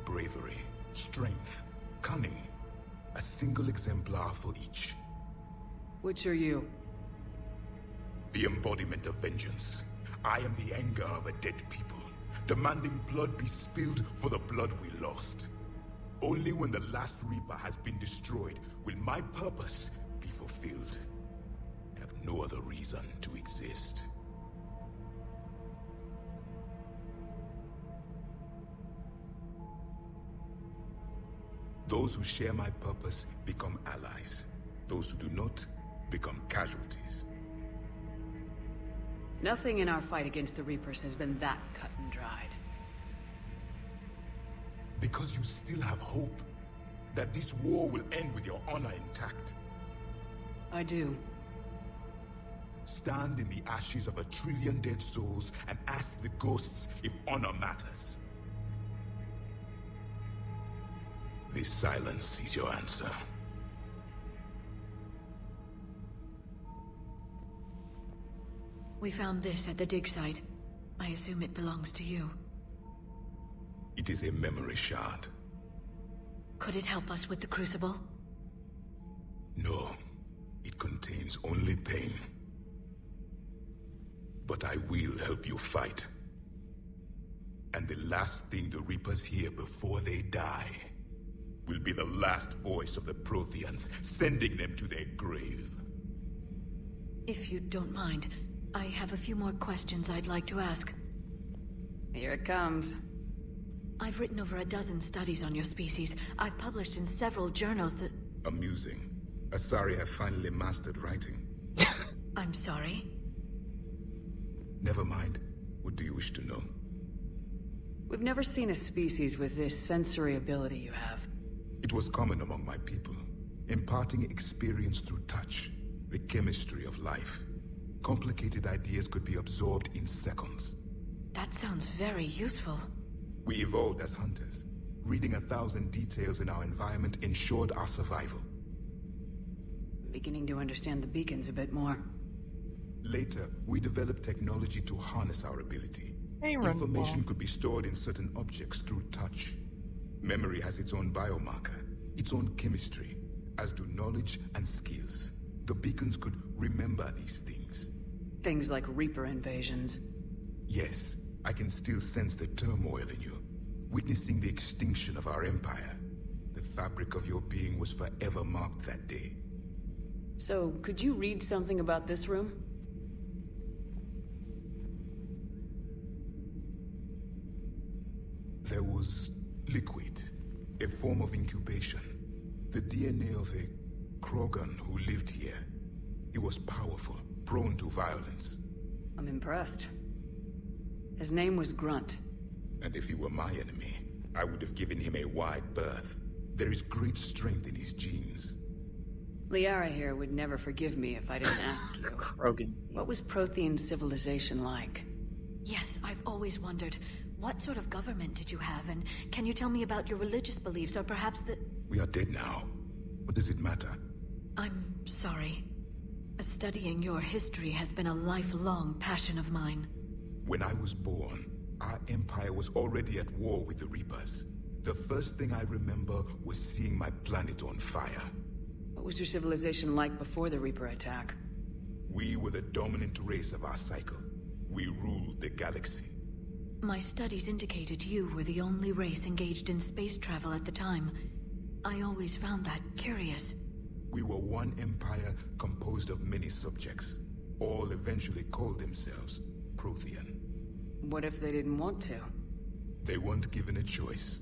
Bravery, strength, cunning. A single exemplar for each. Which are you? The embodiment of vengeance. I am the anger of a dead people, demanding blood be spilled for the blood we lost. Only when the last Reaper has been destroyed will my purpose be fulfilled. I have no other reason to exist. Those who share my purpose become allies. Those who do not become casualties. Nothing in our fight against the Reapers has been that cut and dried. Because you still have hope that this war will end with your honor intact. I do. Stand in the ashes of 1 trillion dead souls and ask the ghosts if honor matters. This silence is your answer. We found this at the dig site. I assume it belongs to you. It is a memory shard. Could it help us with the Crucible? No. It contains only pain. But I will help you fight. And the last thing the Reapers hear before they die will be the last voice of the Protheans, sending them to their grave. If you don't mind, I have a few more questions I'd like to ask. Here it comes. I've written over a dozen studies on your species. I've published in several journals that... Amusing. Asari have finally mastered writing. I'm sorry? Never mind. What do you wish to know? We've never seen a species with this sensory ability you have. It was common among my people, imparting experience through touch, the chemistry of life. Complicated ideas could be absorbed in seconds. That sounds very useful. We evolved as hunters. Reading 1,000 details in our environment ensured our survival. I'm beginning to understand the beacons a bit more. Later, we developed technology to harness our ability. Hey, Information could be stored in certain objects through touch. Memory has its own biomarker, its own chemistry, as do knowledge and skills. The beacons could remember these things. Things like Reaper invasions. Yes, I can still sense the turmoil in you, witnessing the extinction of our empire. The fabric of your being was forever marked that day. So, could you read something about this room? There was liquid, a form of incubation. The DNA of a Krogan who lived here. He was powerful, prone to violence. I'm impressed. His name was Grunt. And if he were my enemy, I would have given him a wide berth. There is great strength in his genes. Liara here would never forgive me if I didn't ask you. Krogan. What was Prothean civilization like? Yes, I've always wondered. What sort of government did you have, and can you tell me about your religious beliefs, or perhaps the... We are dead now. What does it matter? I'm sorry. Studying your history has been a lifelong passion of mine. When I was born, our empire was already at war with the Reapers. The first thing I remember was seeing my planet on fire. What was your civilization like before the Reaper attack? We were the dominant race of our cycle. We ruled the galaxy. My studies indicated you were the only race engaged in space travel at the time. I always found that curious. We were one empire composed of many subjects. All eventually called themselves Prothean. What if they didn't want to? They weren't given a choice.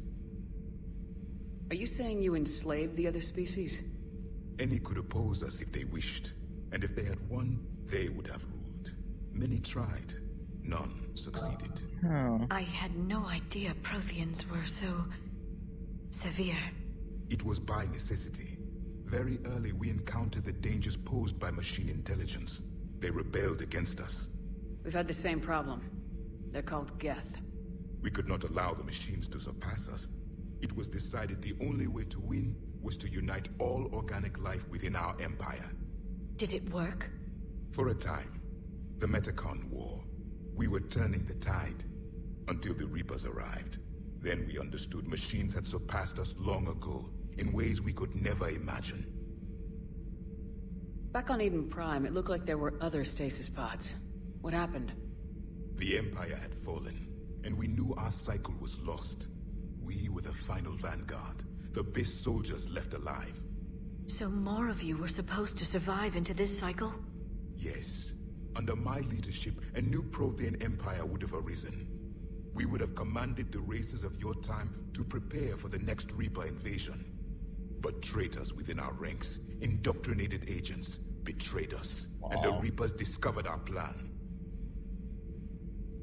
Are you saying you enslaved the other species? Any could oppose us if they wished. And if they had won, they would have ruled. Many tried. None succeeded. I had no idea Protheans were so... severe. It was by necessity. Very early we encountered the dangers posed by machine intelligence. They rebelled against us. We've had the same problem. They're called Geth. We could not allow the machines to surpass us. It was decided the only way to win was to unite all organic life within our empire. Did it work? For a time. The Metacon War. We were turning the tide. Until the Reapers arrived. Then we understood machines had surpassed us long ago, in ways we could never imagine. Back on Eden Prime, it looked like there were other stasis pods. What happened? The Empire had fallen, and we knew our cycle was lost. We were the final vanguard, the best soldiers left alive. So more of you were supposed to survive into this cycle? Yes. Under my leadership, a new Prothean empire would have arisen. We would have commanded the races of your time to prepare for the next Reaper invasion. But traitors within our ranks, indoctrinated agents, betrayed us, and the Reapers discovered our plan.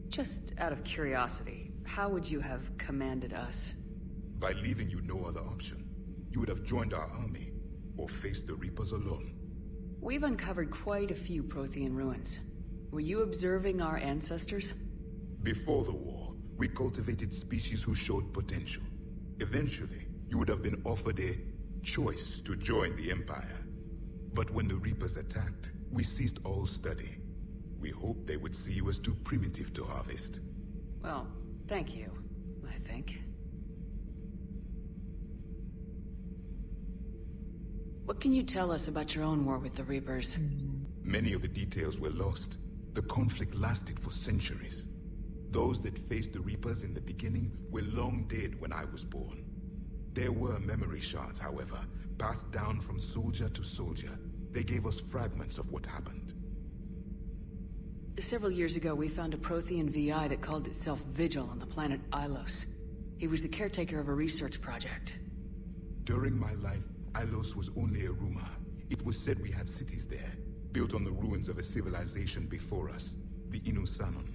Just out of curiosity, how would you have commanded us? By leaving you no other option. You would have joined our army, or faced the Reapers alone. We've uncovered quite a few Prothean ruins. Were you observing our ancestors? Before the war, we cultivated species who showed potential. Eventually, you would have been offered a choice to join the Empire. But when the Reapers attacked, we ceased all study. We hoped they would see you as too primitive to harvest. Well, thank you, I think. What can you tell us about your own war with the Reapers? Many of the details were lost. The conflict lasted for centuries. Those that faced the Reapers in the beginning were long dead when I was born. There were memory shards, however, passed down from soldier to soldier. They gave us fragments of what happened. Several years ago, we found a Prothean VI that called itself Vigil on the planet Ilos. He was the caretaker of a research project. During my life, Ilos was only a rumor. It was said we had cities there, built on the ruins of a civilization before us, the Inusanon.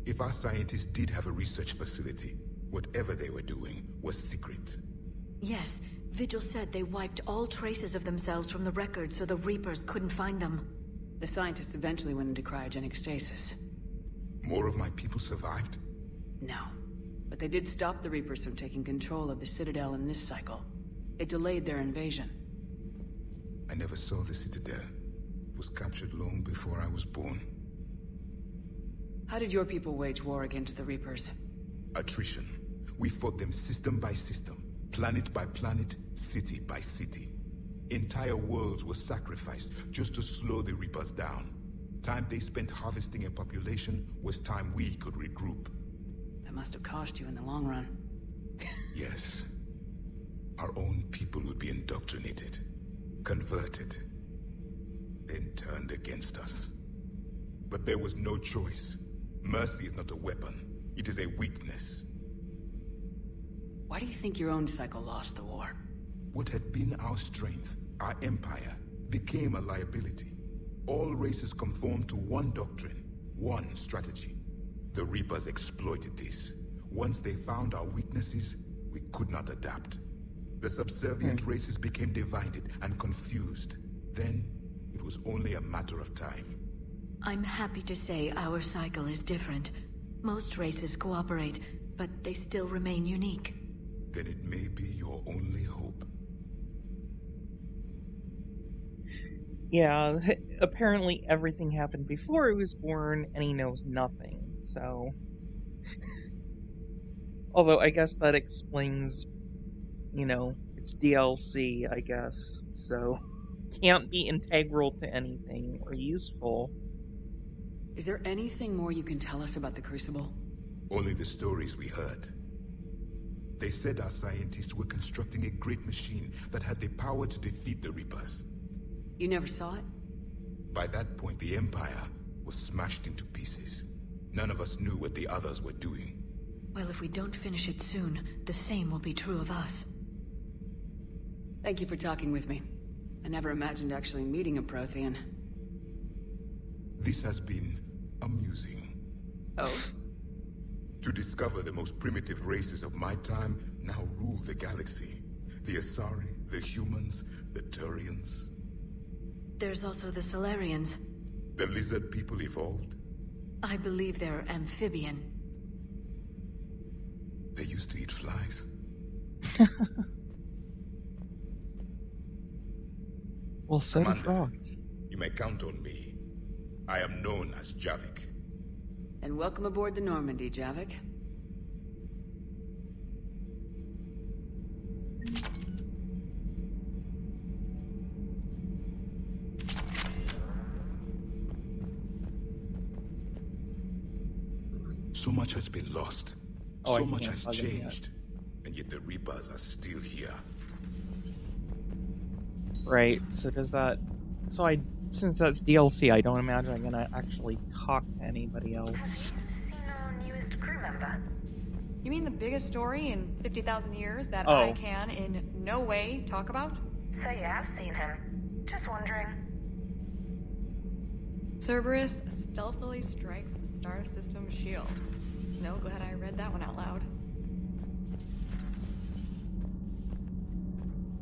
If our scientists did have a research facility, whatever they were doing was secret. Yes, Vigil said they wiped all traces of themselves from the records so the Reapers couldn't find them. The scientists eventually went into cryogenic stasis. More of my people survived? No. But they did stop the Reapers from taking control of the Citadel in this cycle. It delayed their invasion. I never saw the Citadel. It was captured long before I was born. How did your people wage war against the Reapers? Attrition. We fought them system by system, planet by planet, city by city. Entire worlds were sacrificed just to slow the Reapers down. Time they spent harvesting a population was time we could regroup. That must have cost you in the long run. Yes. Our own people would be indoctrinated, converted, then turned against us. But there was no choice. Mercy is not a weapon. It is a weakness. Why do you think your own cycle lost the war? What had been our strength, our empire, became a liability. All races conformed to one doctrine, one strategy. The Reapers exploited this. Once they found our weaknesses, we could not adapt. The subservient races became divided and confused. Then, it was only a matter of time. I'm happy to say our cycle is different. Most races cooperate, but they still remain unique. Then it may be your only hope. Yeah, apparently everything happened before he was born, and he knows nothing, so... Although, I guess that explains you know, it's DLC, I guess, so can't be integral to anything or useful. Is there anything more you can tell us about the Crucible? Only the stories we heard. They said our scientists were constructing a great machine that had the power to defeat the Reapers. You never saw it? By that point, the Empire was smashed into pieces. None of us knew what the others were doing. Well, if we don't finish it soon, the same will be true of us. Thank you for talking with me. I never imagined actually meeting a Prothean. This has been amusing. Oh? To discover the most primitive races of my time now rule the galaxy. The Asari, the humans, the Turians. There's also the Solarians. The lizard people evolved? I believe they're amphibian. They used to eat flies. Well, so do Commander, frogs. you may count on me. I am known as Javik. And welcome aboard the Normandy, Javik. So much has been lost. Oh, So I much can't has plug it yet. changed. And yet the Reapers are still here. Right, so does that... So since that's DLC, I don't imagine I'm gonna actually talk to anybody else. Seen our newest crew member? You mean the biggest story in 50,000 years that Oh. I can in no way talk about? So you have seen him. Just wondering. Cerberus stealthily strikes the star system shield. No, glad I read that one out loud.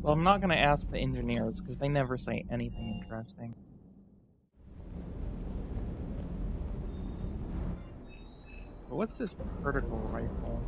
Well, I'm not gonna ask the engineers, because they never say anything interesting. But what's this vertical rifle?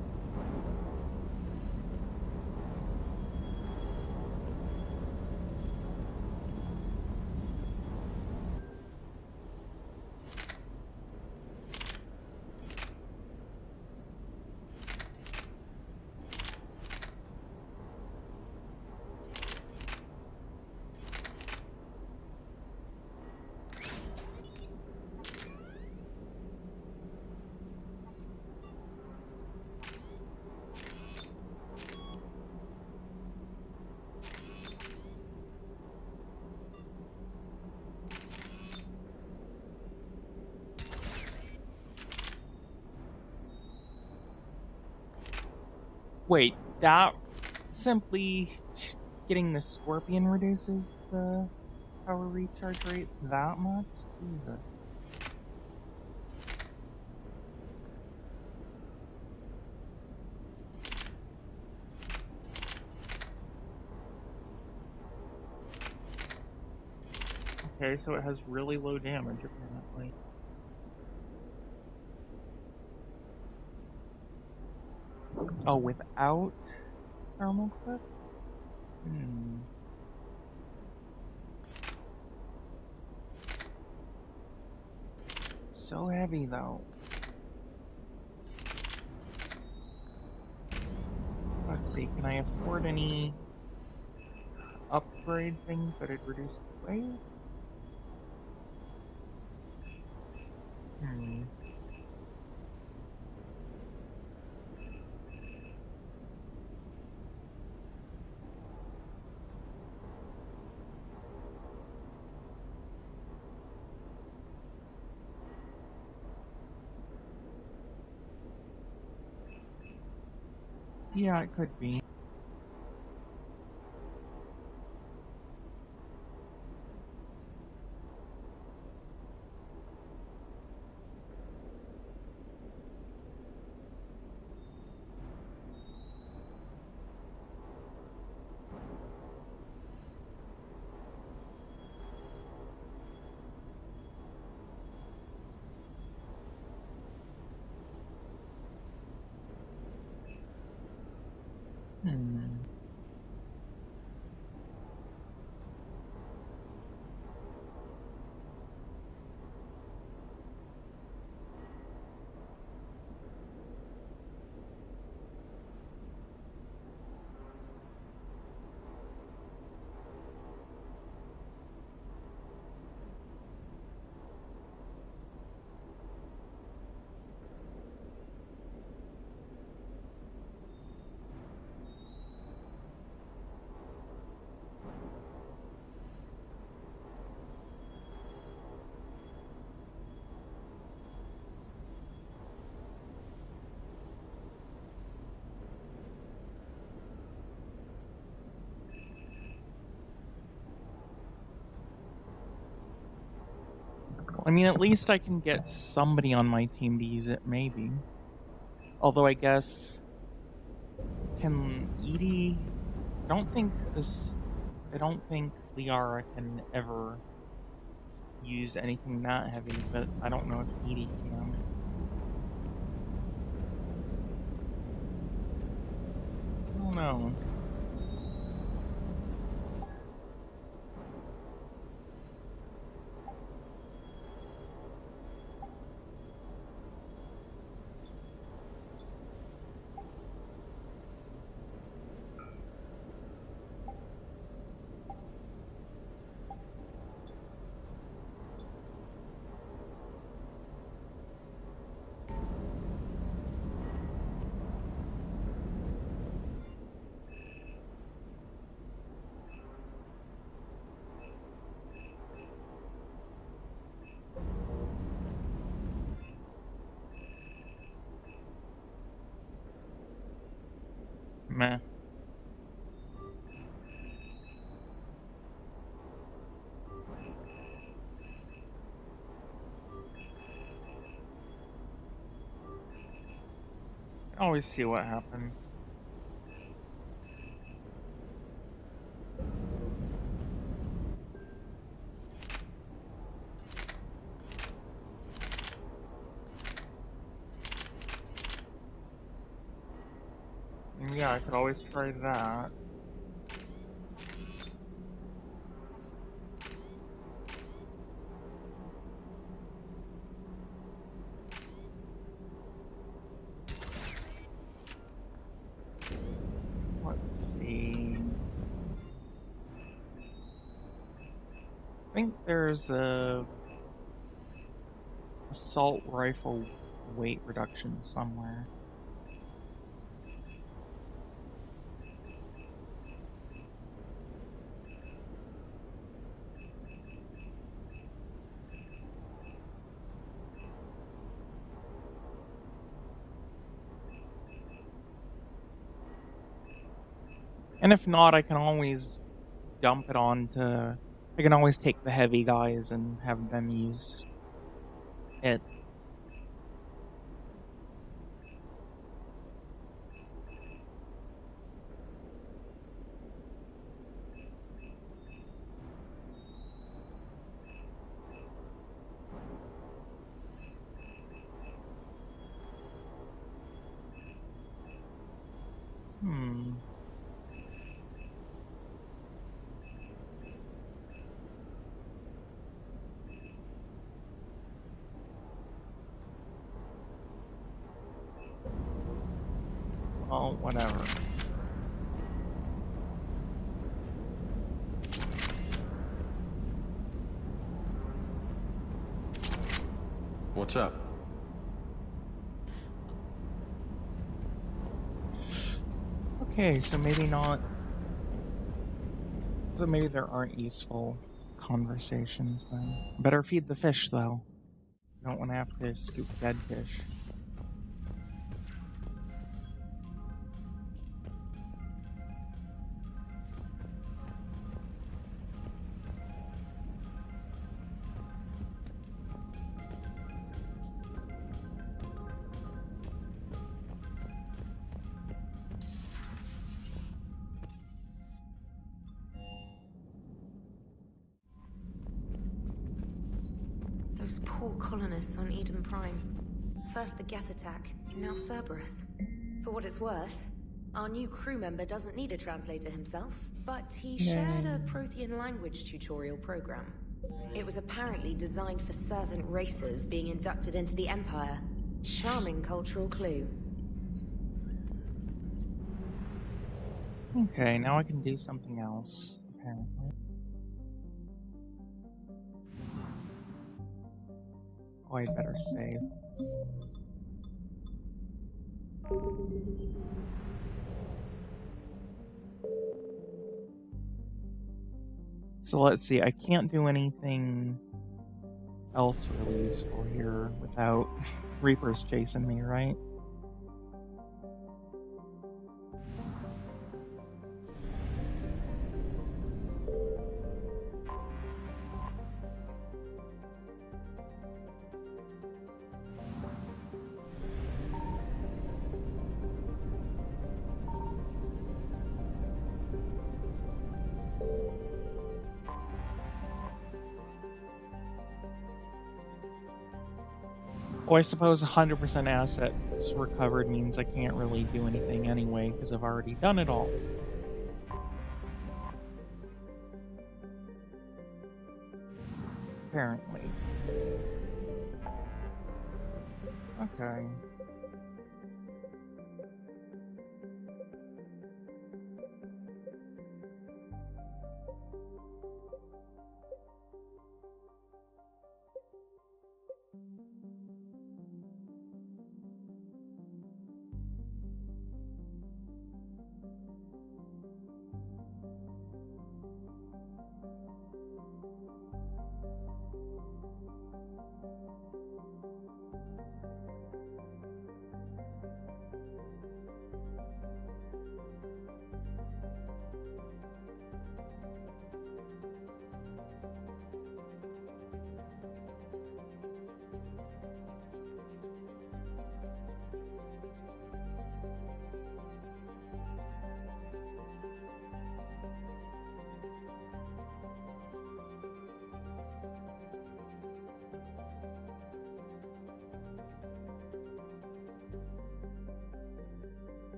Wait, that simply getting the Scorpion reduces the power recharge rate that much? Jesus. Okay, so it has really low damage apparently. Oh, without thermal clip? So heavy though. Let's see, can I afford any upgrade things that would reduce the weight? Yeah, it could be. I mean, at least I can get somebody on my team to use it, maybe. Although I guess... Can EDI... I don't think Liara can ever use anything that heavy, but I don't know if EDI can. I don't know. Meh. Always see what happens. Yeah, I could always try that. Let's see. I think there's a assault rifle weight reduction somewhere. And if not, I can always dump it onto... I can always take the heavy guys and have them use it. Well, whatever. What's up? Okay, so maybe not... So maybe there aren't useful conversations then. Better feed the fish, though. Don't want to have to scoop dead fish. Those poor colonists on Eden Prime. First the Geth attack, now Cerberus. For what it's worth, our new crew member doesn't need a translator himself, but he shared a Prothean language tutorial program. It was apparently designed for servant races being inducted into the Empire. Charming cultural clue. Okay, now I can do something else, apparently. Oh, I'd better save. So let's see, I can't do anything else really useful here without Reapers chasing me, right? Well, I suppose 100% assets recovered means I can't really do anything anyway, because I've already done it all. Apparently. Okay.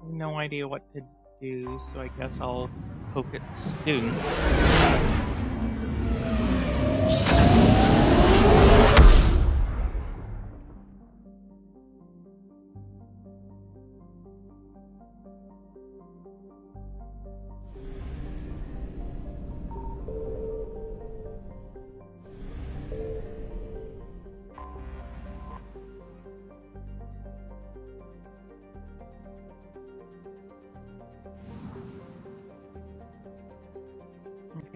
No idea what to do, so I guess I'll poke at students.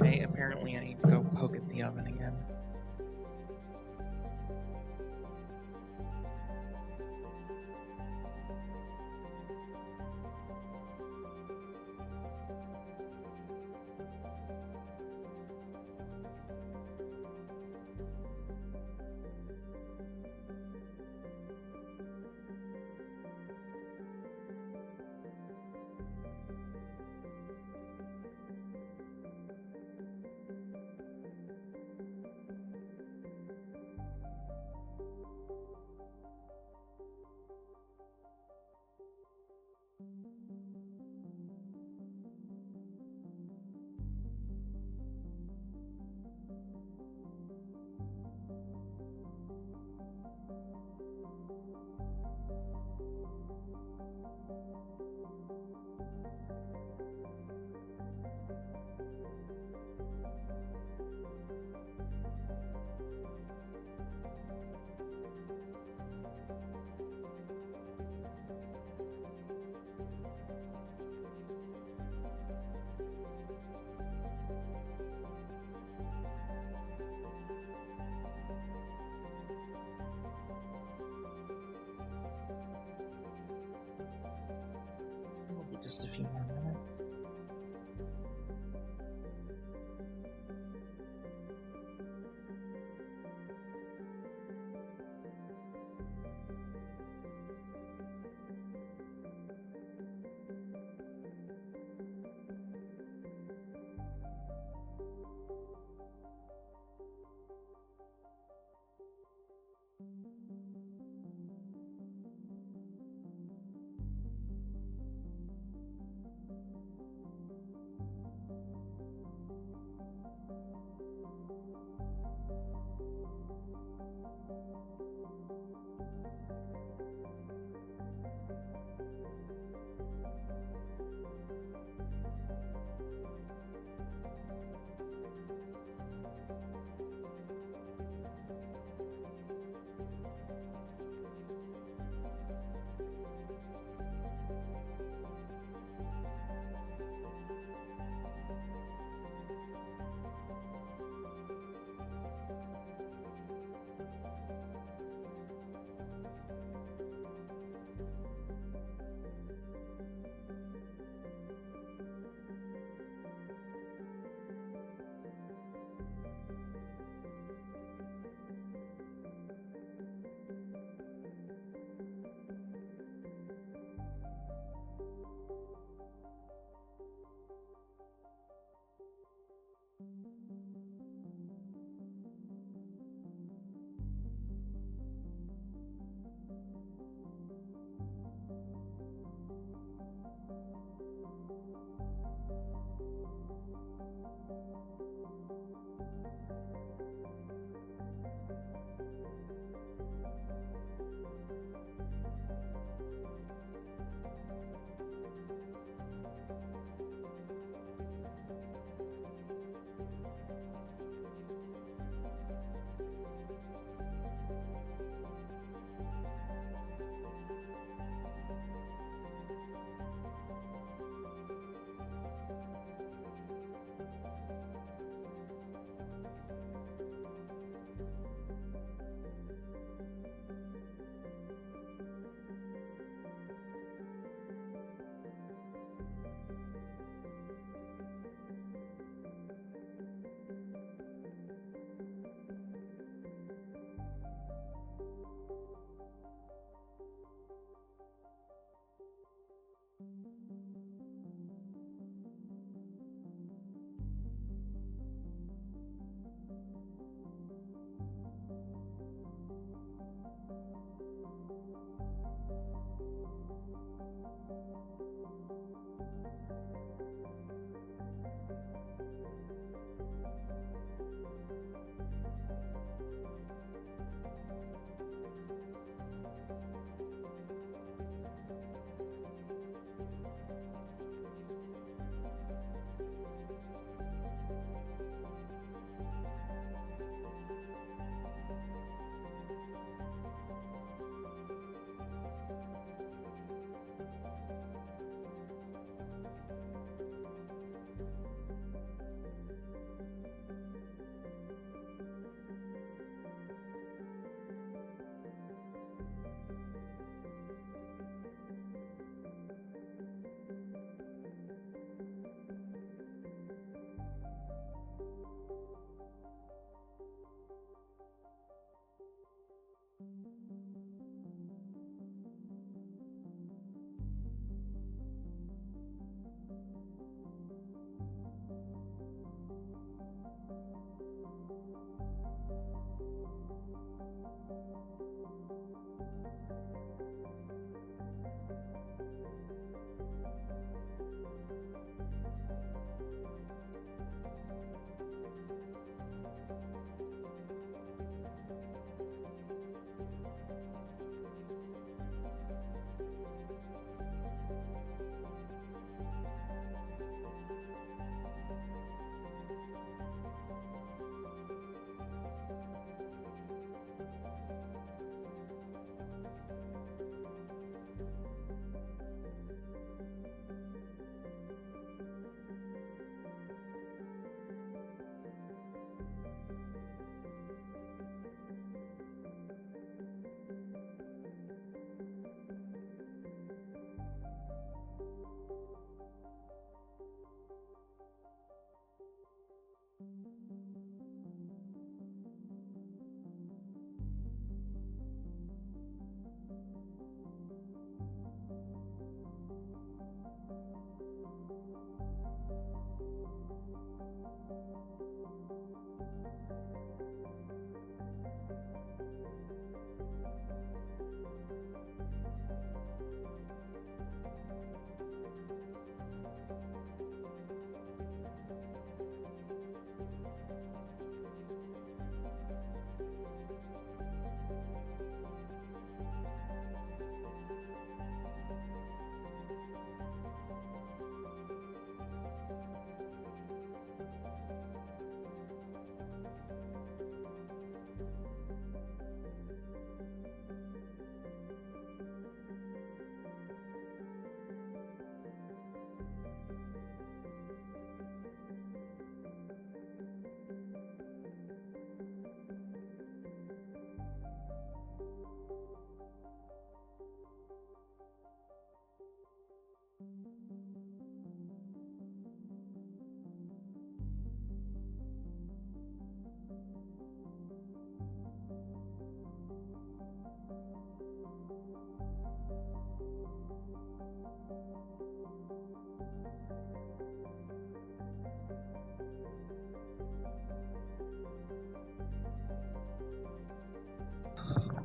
Okay, apparently I need to go poke at the oven again. Just a few more minutes.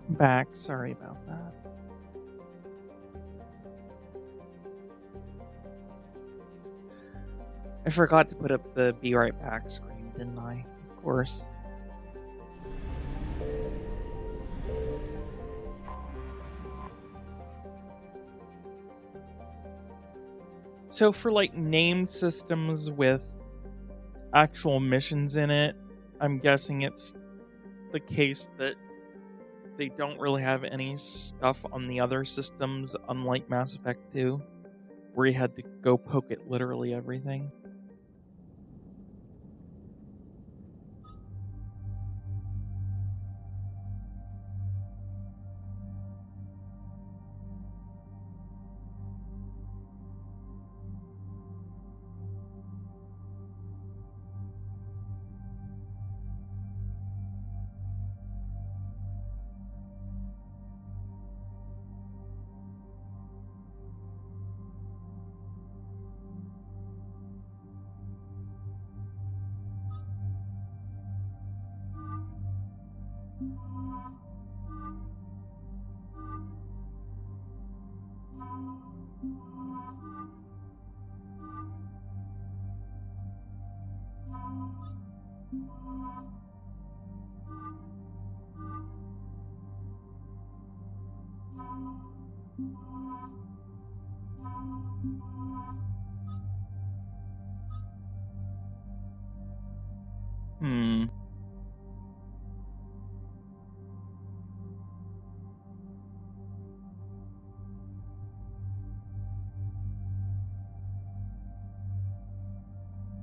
Back. Sorry about that. I forgot to put up the be right back screen, didn't I? Of course. So for like named systems with actual missions in it, I'm guessing it's the case that they don't really have any stuff on the other systems, unlike Mass Effect 2, where you had to go poke at literally everything.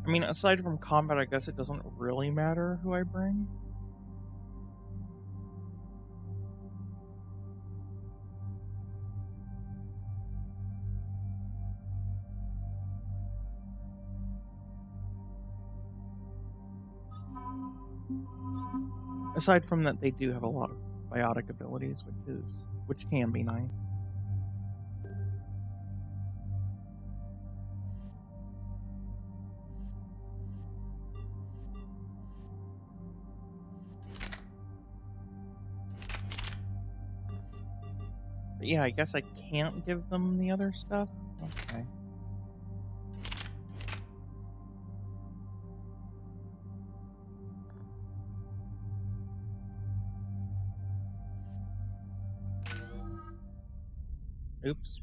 I mean, aside from combat, I guess it doesn't really matter who I bring. Aside from that, they do have a lot of biotic abilities, which can be nice. But yeah, I guess I can't give them the other stuff. Okay. Oops.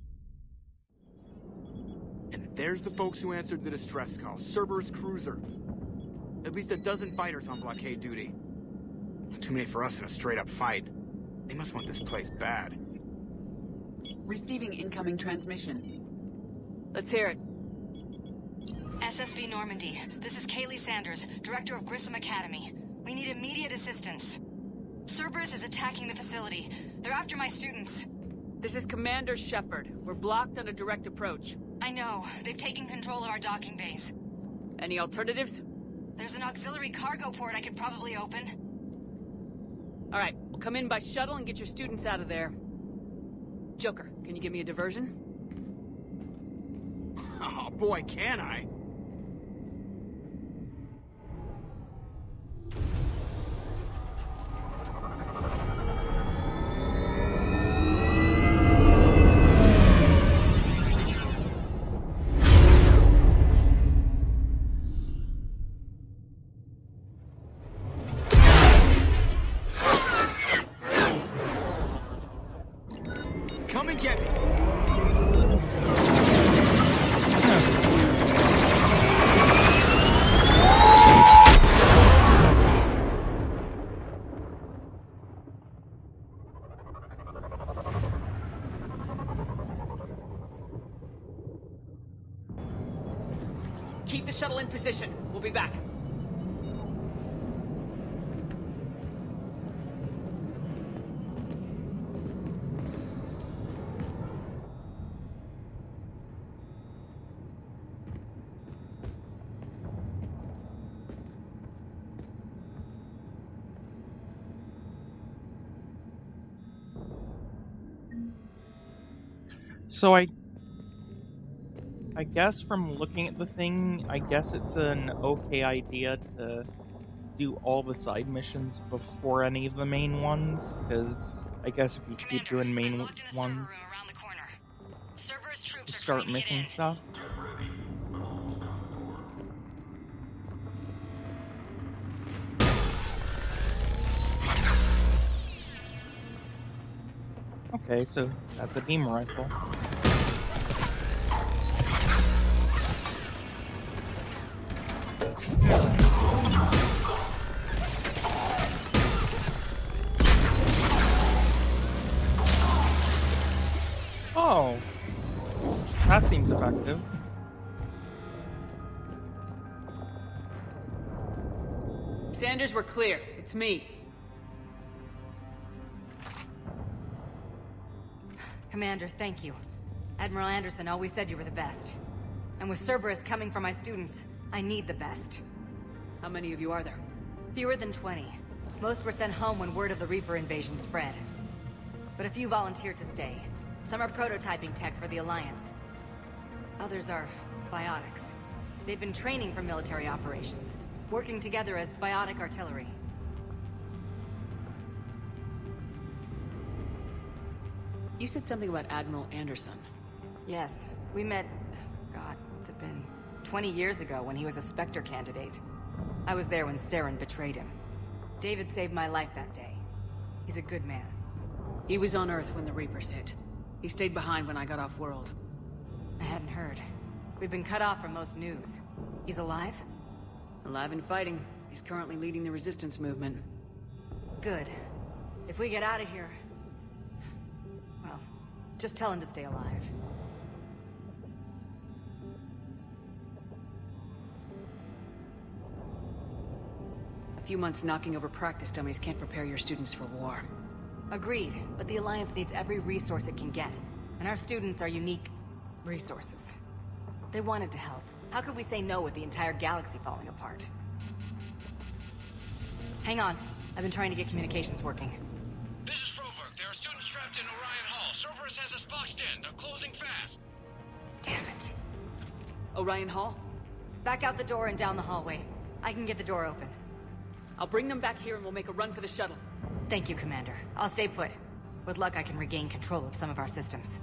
And there's the folks who answered the distress call. Cerberus cruiser. At least a dozen fighters on blockade duty. Not too many for us in a straight-up fight. They must want this place bad. Receiving incoming transmission. Let's hear it. SSV Normandy, this is Kaylee Sanders, Director of Grissom Academy. We need immediate assistance. Cerberus is attacking the facility. They're after my students. This is Commander Shepard. We're blocked on a direct approach. I know. They've taken control of our docking base. Any alternatives? There's an auxiliary cargo port I could probably open. All right, we'll come in by shuttle and get your students out of there. Joker, can you give me a diversion? Oh boy, can I? Come and get me. Keep the shuttle in position. We'll be back. So I guess from looking at the thing, I guess it's an okay idea to do all the side missions before any of the main ones, because I guess if you keep doing main ones, you start missing stuff. Okay, so that's a beam rifle. Oh, that seems effective. Sanders, we're clear. It's me. Commander, thank you. Admiral Anderson always said you were the best. And with Cerberus coming for my students, I need the best. How many of you are there? Fewer than 20. Most were sent home when word of the Reaper invasion spread. But a few volunteered to stay. Some are prototyping tech for the Alliance. Others are biotics. They've been training for military operations, working together as biotic artillery. You said something about Admiral Anderson. Yes, we met, God, what's it been? 20 years ago when he was a Spectre candidate. I was there when Saren betrayed him. David saved my life that day. He's a good man. He was on Earth when the Reapers hit. He stayed behind when I got off-world. I hadn't heard. We've been cut off from most news. He's alive? Alive and fighting. He's currently leading the resistance movement. Good. If we get out of here... well, just tell him to stay alive. A few months knocking over practice dummies can't prepare your students for war. Agreed, but the Alliance needs every resource it can get. And our students are unique resources. They wanted to help. How could we say no with the entire galaxy falling apart? Hang on. I've been trying to get communications working. This is Froberg. There are students trapped in Orion Hall. Cerberus has us boxed in. They're closing fast. Damn it. Orion Hall? Back out the door and down the hallway. I can get the door open. I'll bring them back here and we'll make a run for the shuttle. Thank you, Commander. I'll stay put. With luck, I can regain control of some of our systems.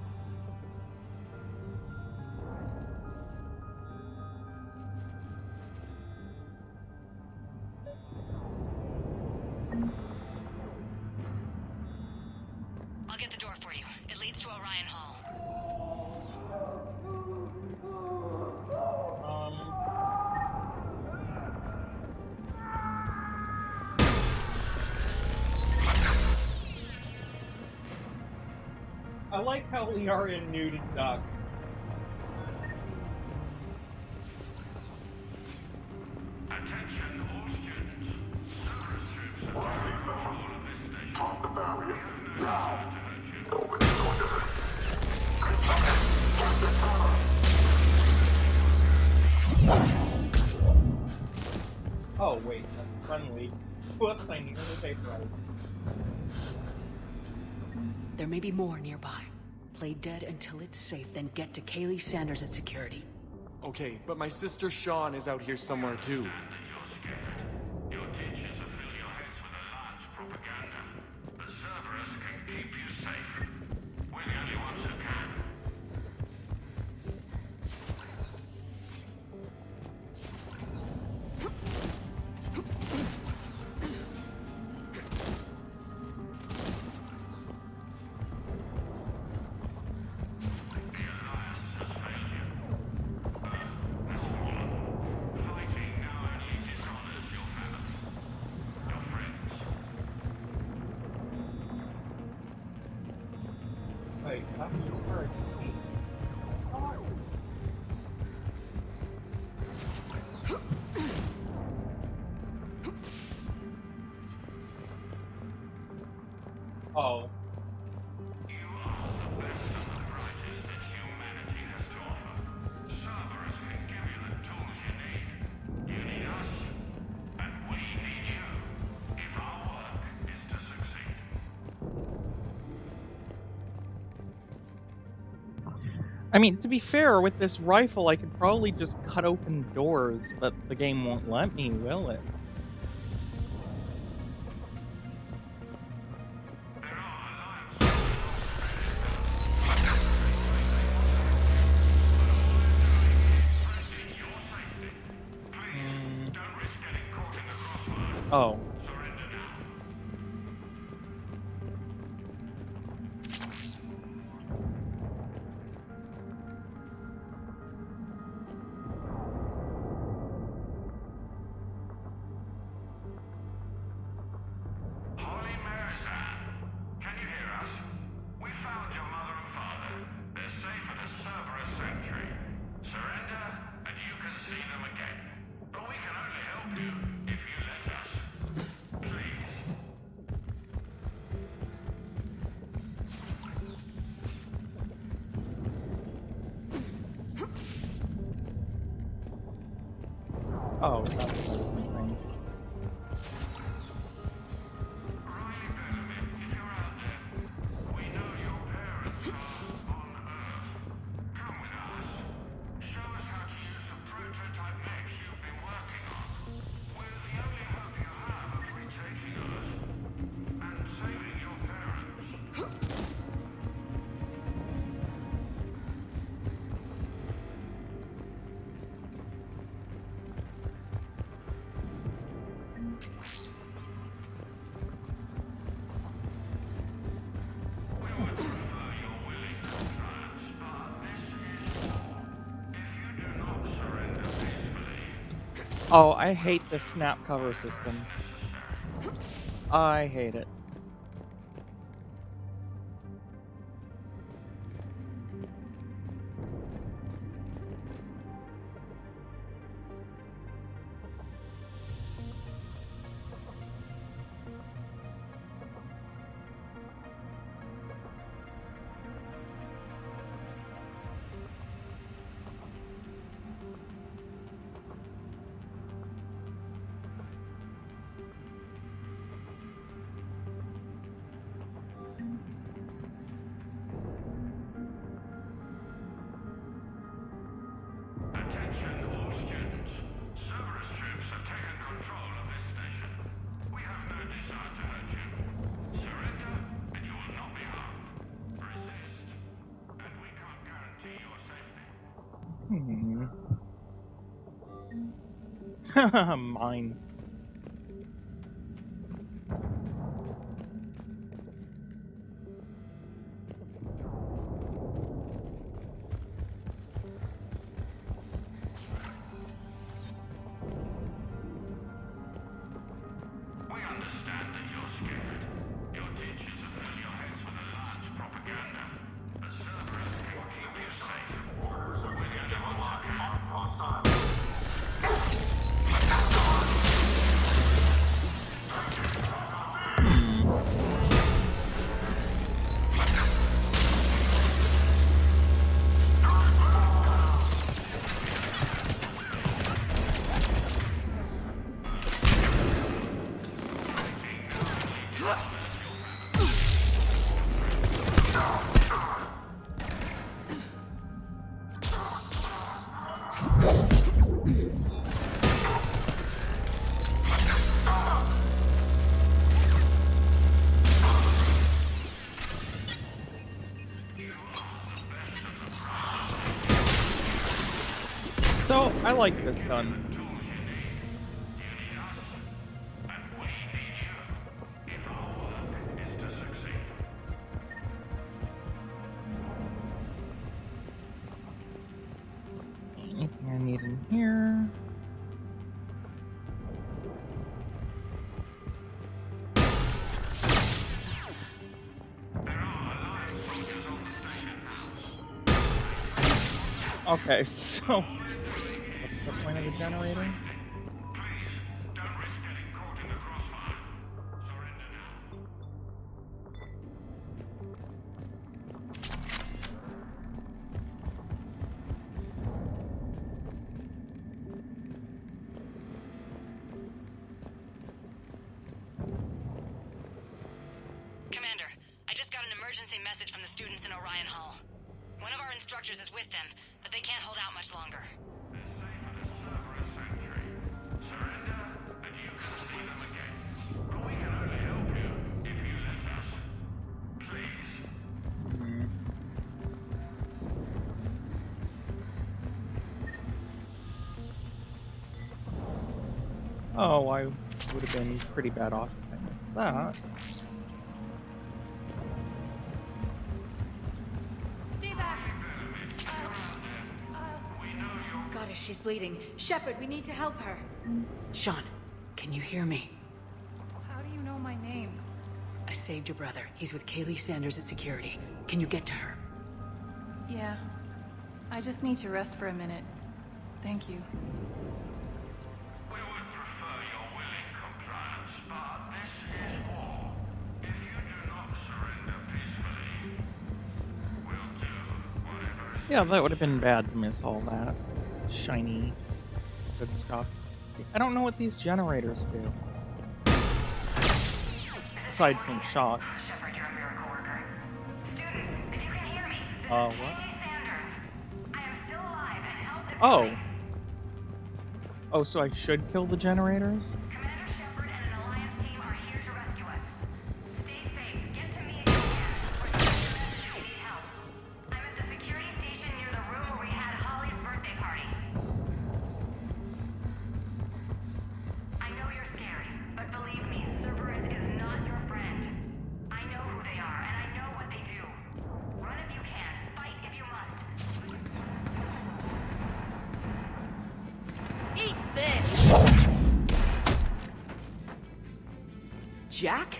I'll get the door for you. It leads to Orion Hall. I like how Liara knew to duck. Attention all students. Cerberus troops are taking control of this station. On the barrier. Now. Open the door. Oh wait, that's friendly. Whoops, I nearly vaporized. There may be more nearby. Play dead until it's safe, then get to Kaylee Sanders at security. Okay, but my sister Sean is out here somewhere too. Your teachers will fill your heads with a large propaganda. But Cerberus can keep you safe. We're the only ones who can. Wait, that's just hurt. Oh. You are the best of the brightest that humanity has to offer. Cerberus can give you the tools you need. You need us, and we need you. If our work is to succeed. I mean, to be fair, with this rifle, I could probably just cut open doors, but the game won't let me, will it? Oh. Holy Marizan, can you hear us? We found your mother and father. They're safe at the Cerberus Sanctuary. Surrender, and you can see them again. But we can only help you if you let us. Please. Oh, that's what I was saying. Oh, I hate the snap cover system. I hate it. Mine. So, I like this gun. Anything I need in here? Okay, so what's the point of the generator? Commander, I just got an emergency message from the students in Orion Hall. One of our instructors is with them, but they can't hold out much longer. Oh, I would have been pretty bad off if I missed that. Stay back! Goddess, she's bleeding. Shepard, we need to help her. Sean, can you hear me? How do you know my name? I saved your brother. He's with Kaylee Sanders at security. Can you get to her? Yeah. I just need to rest for a minute. Thank you. Yeah, that would have been bad to miss all that shiny good stuff. I don't know what these generators do. Aside from shock. Shepard, you're a miracle worker. Students, if you can hear me, this is What? Kaylee Sanders. I am still alive and held this Oh. place. Oh, so I should kill the generators? Commander Shepard and an Alliance team are here to rescue us. Stay safe. Get to me if you can. Or send your message if you need help. I'm at the security station near the room where we had Holly's birthday party. I know you're scared, but believe me, Cerberus is not your friend. I know who they are, and I know what they do. Run if you can. Fight if you must. Eat this! Jack?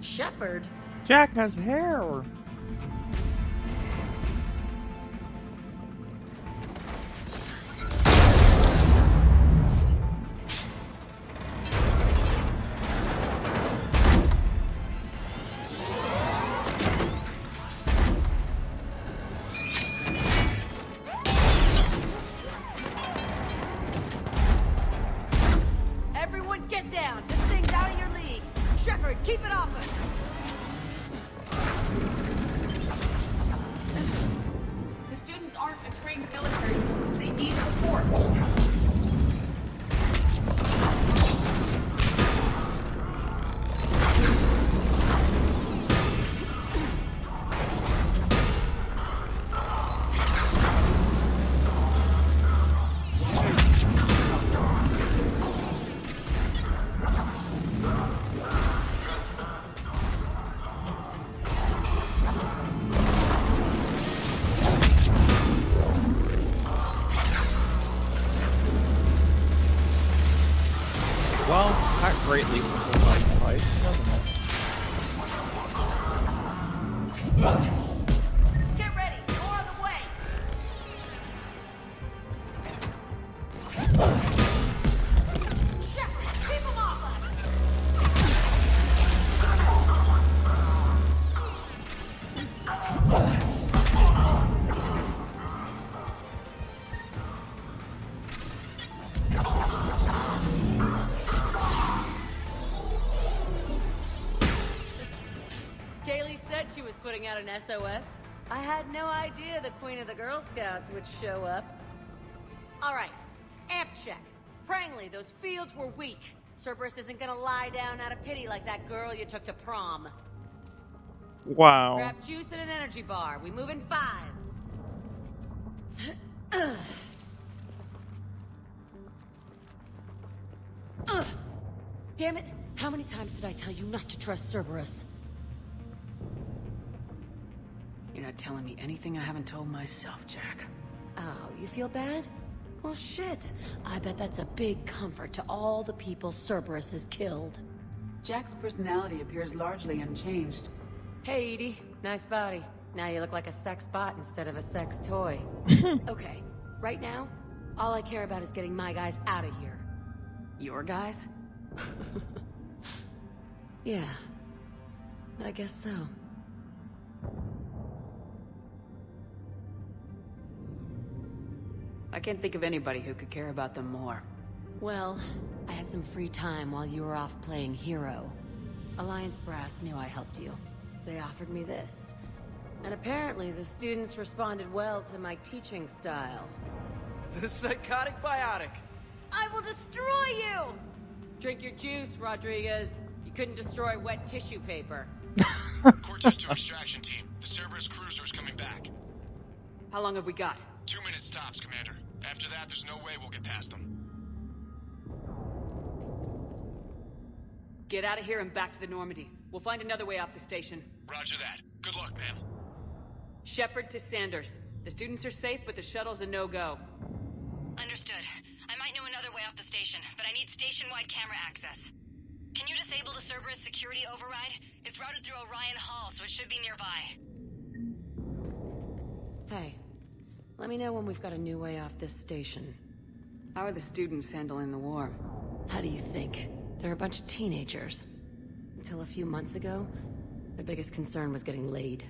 Shepard? Jack has hair. Everyone get down! This thing's out of your league! Shepard, keep it off us! The students aren't a trained military force. They need support. Well, that greatly simplifies the fight, doesn't it? Get ready! More on the way! Shepard, keep them off us! Kaylee said she was putting out an SOS. I had no idea the Queen of the Girl Scouts would show up. All right, amp check. Prangley, those fields were weak. Cerberus isn't gonna lie down out of pity like that girl you took to prom. Wow. Grab juice and an energy bar. We move in 5. Damn it! How many times did I tell you not to trust Cerberus? You're not telling me anything I haven't told myself, Jack. Oh, you feel bad? Well, shit. I bet that's a big comfort to all the people Cerberus has killed. Jack's personality appears largely unchanged. Hey, Edie. Nice body. Now you look like a sex bot instead of a sex toy. Okay, right now, all I care about is getting my guys out of here. Your guys? Yeah. I guess so. I can't think of anybody who could care about them more. Well, I had some free time while you were off playing hero. Alliance Brass knew I helped you. They offered me this. And apparently the students responded well to my teaching style. The psychotic biotic. I will destroy you! Drink your juice, Rodriguez. You couldn't destroy wet tissue paper. Cortez to extraction team. The Cerberus cruiser's coming back. How long have we got? 2 minutes tops, Commander. After that, there's no way we'll get past them. Get out of here and back to the Normandy. We'll find another way off the station. Roger that. Good luck, ma'am. Shepard to Sanders. The students are safe, but the shuttle's a no-go. Understood. I might know another way off the station, but I need station-wide camera access. Can you disable the Cerberus security override? It's routed through Orion Hall, so it should be nearby. Hey, let me know when we've got a new way off this station. How are the students handling the war? How do you think? They're a bunch of teenagers. Until a few months ago, their biggest concern was getting laid.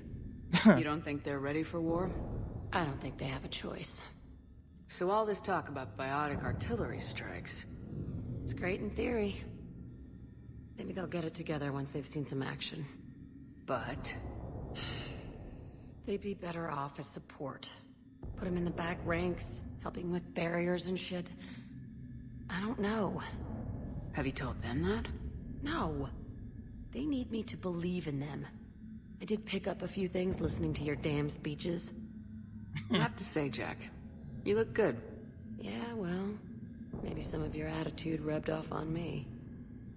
You don't think they're ready for war? I don't think they have a choice. So all this talk about biotic artillery strikes... It's great in theory. Maybe they'll get it together once they've seen some action. But... they'd be better off as support. Put them in the back ranks, helping with barriers and shit. I don't know. Have you told them that? No. They need me to believe in them. I did pick up a few things listening to your damn speeches. I have to say, Jack, you look good. Yeah, well, maybe some of your attitude rubbed off on me.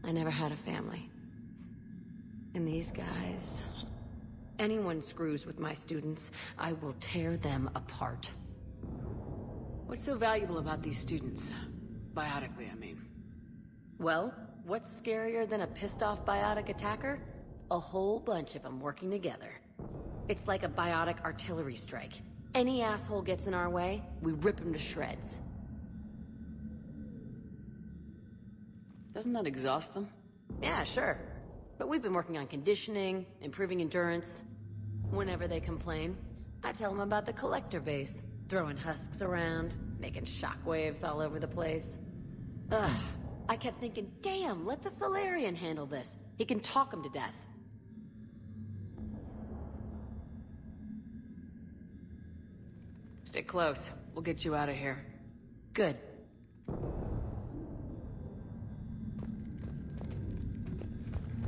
I never had a family. And these guys... anyone screws with my students, I will tear them apart. What's so valuable about these students? Biotically, I mean. Well, what's scarier than a pissed-off biotic attacker? A whole bunch of them working together. It's like a biotic artillery strike. Any asshole gets in our way, we rip him to shreds. Doesn't that exhaust them? Yeah, sure. But we've been working on conditioning, improving endurance. Whenever they complain, I tell them about the collector base, throwing husks around, making shockwaves all over the place. Ugh, I kept thinking, damn, let the Solarian handle this. He can talk them to death. Stick close. We'll get you out of here. Good.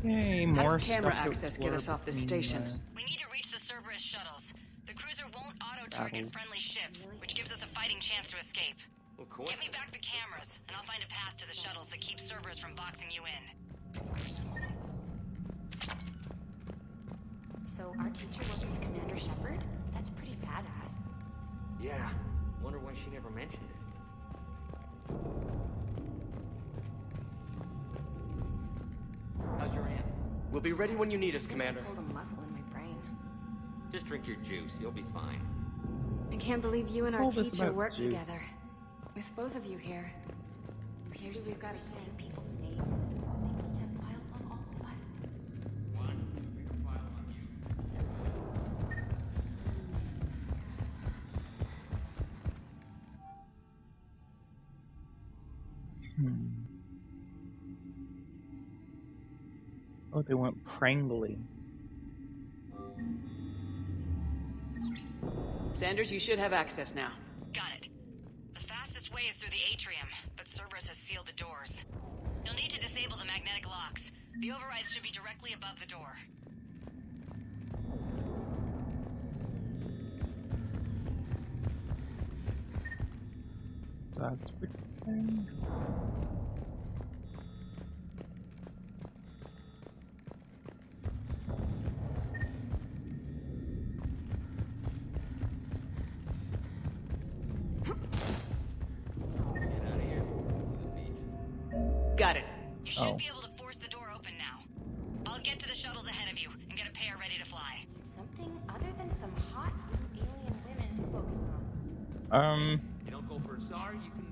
Yay, How more does camera stuff to access get explore us off this between, station? We need to reach the Cerberus shuttles. The cruiser won't auto-target Battles. friendly ships, which gives us a fighting chance to escape. Get me back the cameras, and I'll find a path to the shuttles that keep Cerberus from boxing you in. So our teacher worked with Commander Shepard? That's pretty badass. Yeah. Wonder why she never mentioned it. How's your aunt? We'll be ready when you need us, Commander. Hold a muscle in my brain. Just drink your juice. You'll be fine. I can't believe you and our Told us teacher about worked juice. together. With both of you here. Here's we've got to say people's names. They must have files on all of us. Oh, they went Prangly. Sanders, you should have access now. Got it. The fastest way is through the atrium, but Cerberus has sealed the doors. You'll need to disable the magnetic locks. The overrides should be directly above the door. That's pretty thing. Got it. You should be able to force the door open now. I'll get to the shuttles ahead of you and get a pair ready to fly. Something other than some hot new alien women to focus on. You don't go for a SAR, you can,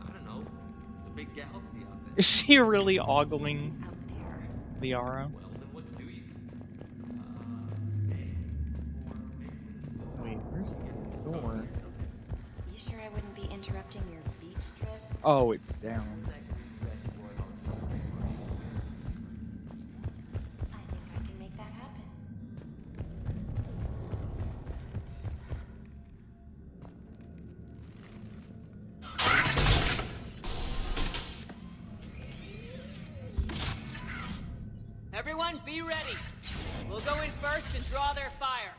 I don't know, it's a big galaxy out there. Is she really ogling Liara? Well, then what do you? Wait, where's the door? You sure I wouldn't be interrupting your beach trip? Oh, it's down. I think I can make that happen. Everyone, be ready. We'll go in first and draw their fire.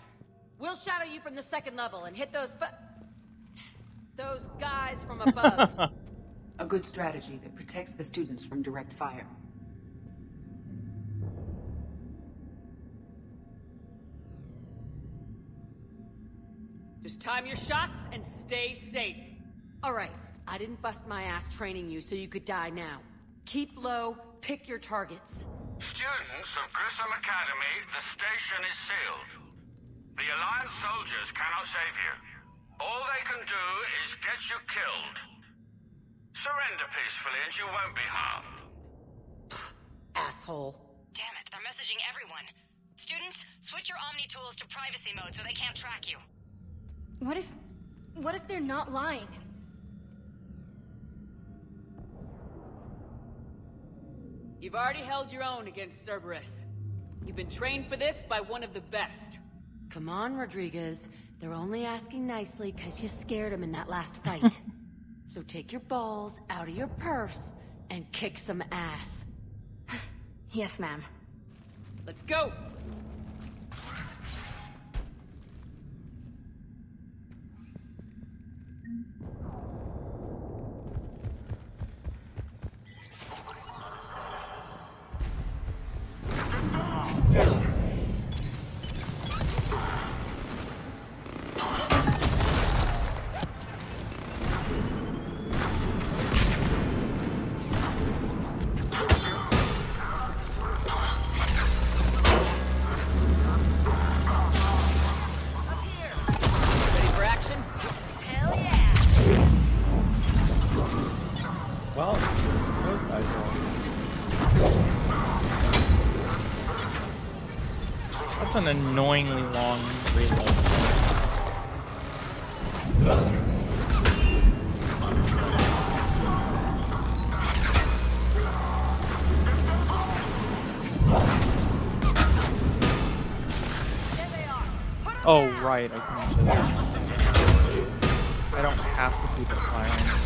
We'll shadow you from the second level and hit those guys from above. A good strategy that protects the students from direct fire. Just time your shots and stay safe. All right, I didn't bust my ass training you so you could die now. Keep low, pick your targets. Students of Grissom Academy, the station is sealed. The Alliance soldiers cannot save you. All they can do is get you killed. Surrender peacefully and you won't be harmed. Asshole. Damn it, they're messaging everyone. Students, switch your Omni tools to privacy mode so they can't track you. What if they're not lying? You've already held your own against Cerberus. You've been trained for this by one of the best. Come on, Rodriguez. They're only asking nicely because you scared them in that last fight. So take your balls out of your purse and kick some ass. Yes, ma'am. Let's go! Well, those guys are. That's an annoyingly long reload. Oh, right, I can just... I don't have to keep it firing.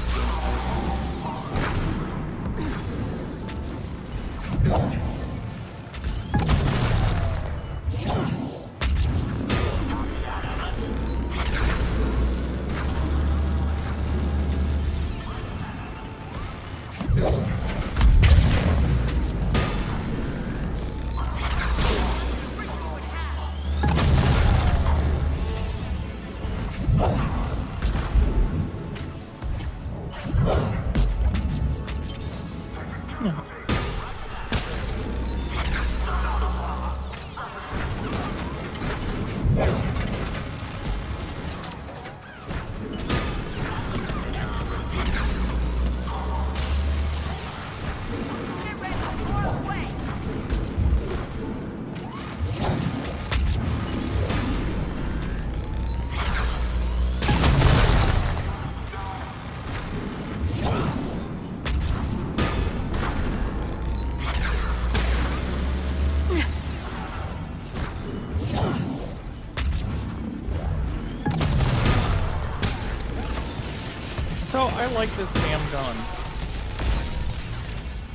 So, I like this damn gun.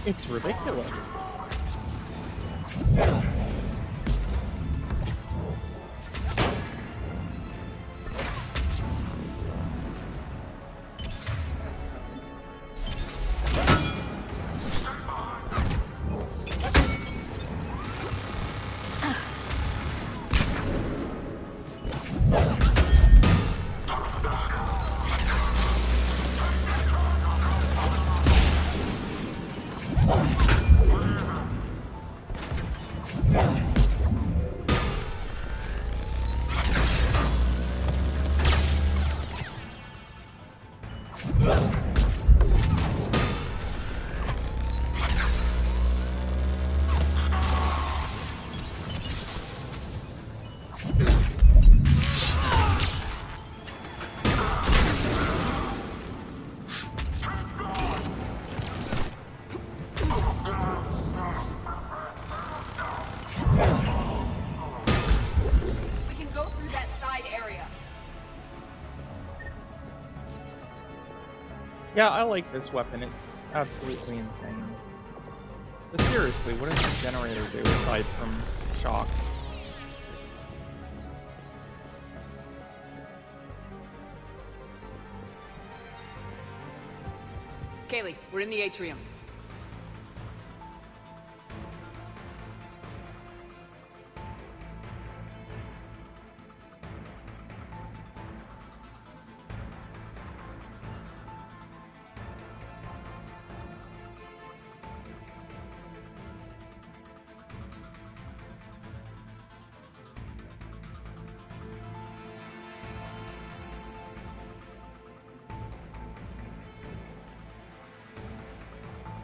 It's ridiculous. Yeah, I like this weapon. It's absolutely insane. But seriously, what does the generator do aside from shock? Kaylee, we're in the atrium.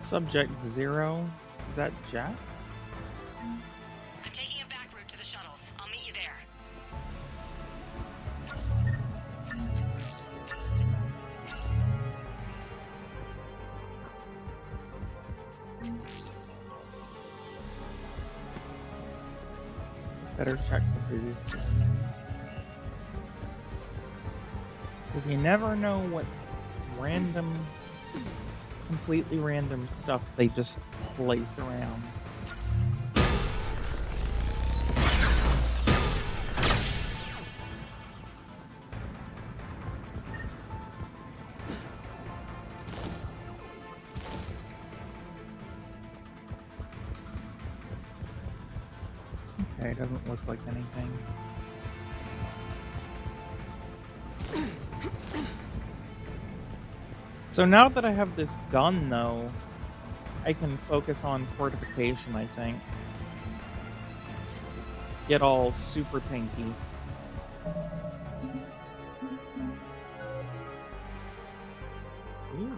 Subject 0, is that Jack? I'm taking a back route to the shuttles. I'll meet you there. Better check the previous one. Because you never know what completely random stuff they just place around. Okay, it doesn't look like anything. So now that I have this gun, though, I can focus on fortification, I think. Get all super tanky. Ooh.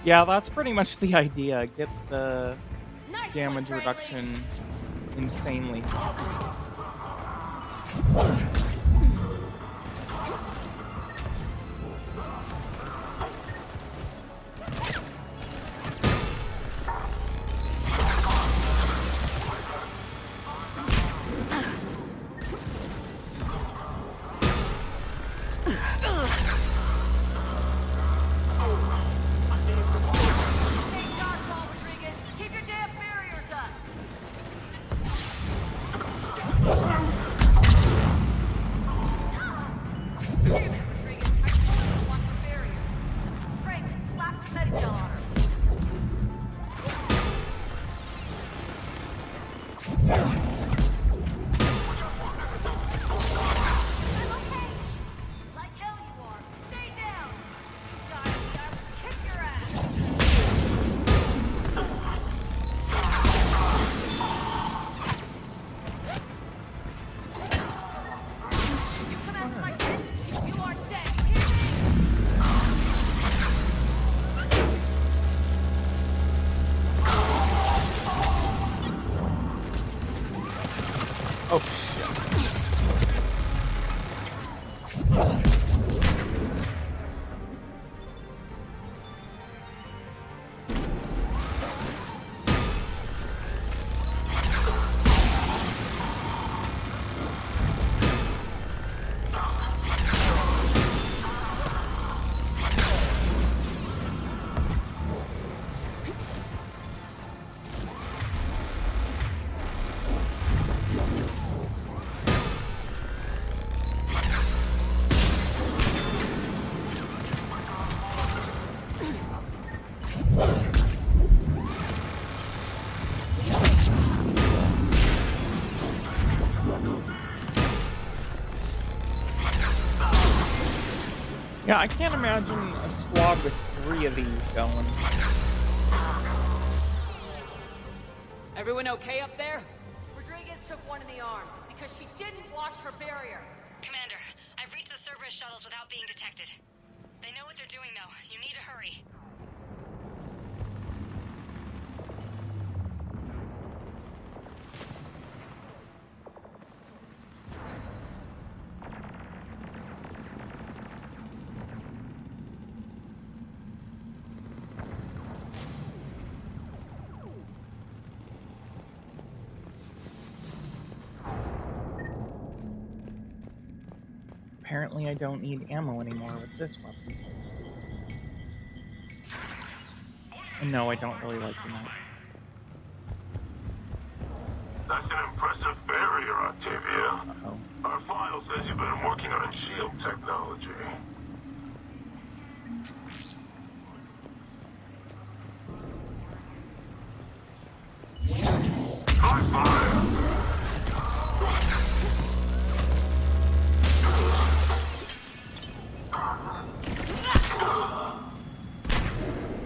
Yeah, that's pretty much the idea. Get the damage reduction insanely high. Yeah, I can't imagine a squad with 3 of these going. Everyone okay up there? Rodriguez took one in the arm because she didn't watch her barrier. Commander, I've reached the Cerberus shuttles without being detected. They know what they're doing, though. You need to hurry. Apparently I don't need ammo anymore with this weapon. And no, I don't really like the knife. That's an impressive barrier, Octavia. Uh-oh. Our file says you've been working on shield technology. Try fire!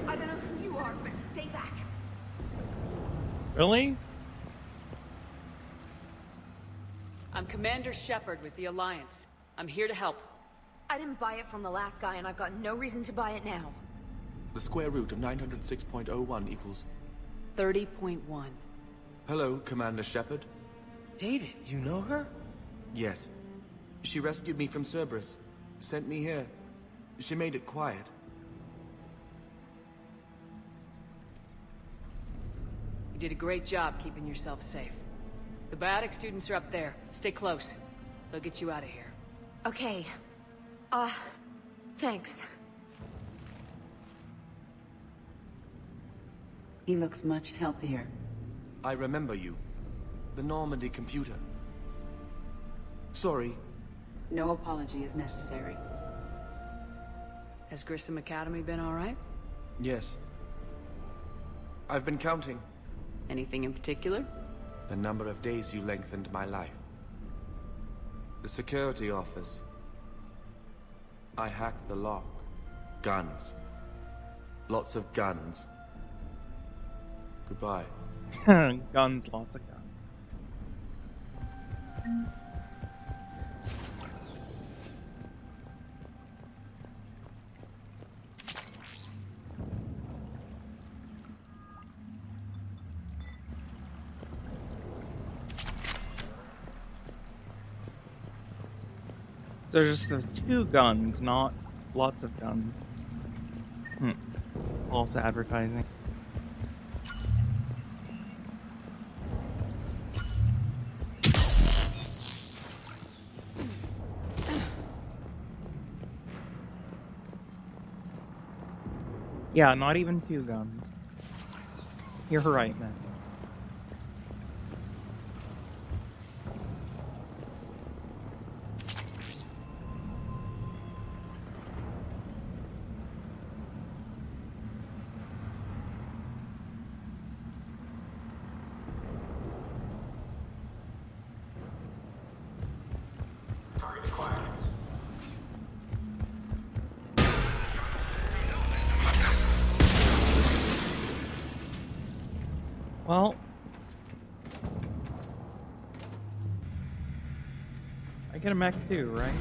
I don't know who you are, but stay back. Really? I'm Commander Shepard with the Alliance. I'm here to help. I didn't buy it from the last guy, and I've got no reason to buy it now. The square root of 906.01 equals... 30.1. Hello, Commander Shepard. David, you know her? Yes. She rescued me from Cerberus. Sent me here. She made it quiet. You did a great job keeping yourself safe. The biotic students are up there. Stay close. They'll get you out of here. Okay. Thanks. He looks much healthier. I remember you. The Normandy computer. Sorry. No apology is necessary. Has Grissom Academy been all right? Yes. I've been counting. Anything in particular? The number of days you lengthened my life. The security office. I hacked the lock. Guns. Lots of guns. Goodbye. Guns, lots of guns. There's just the 2 guns, not lots of guns. False advertising. Yeah, not even 2 guns. You're right, man. Well, I get a mech too, right?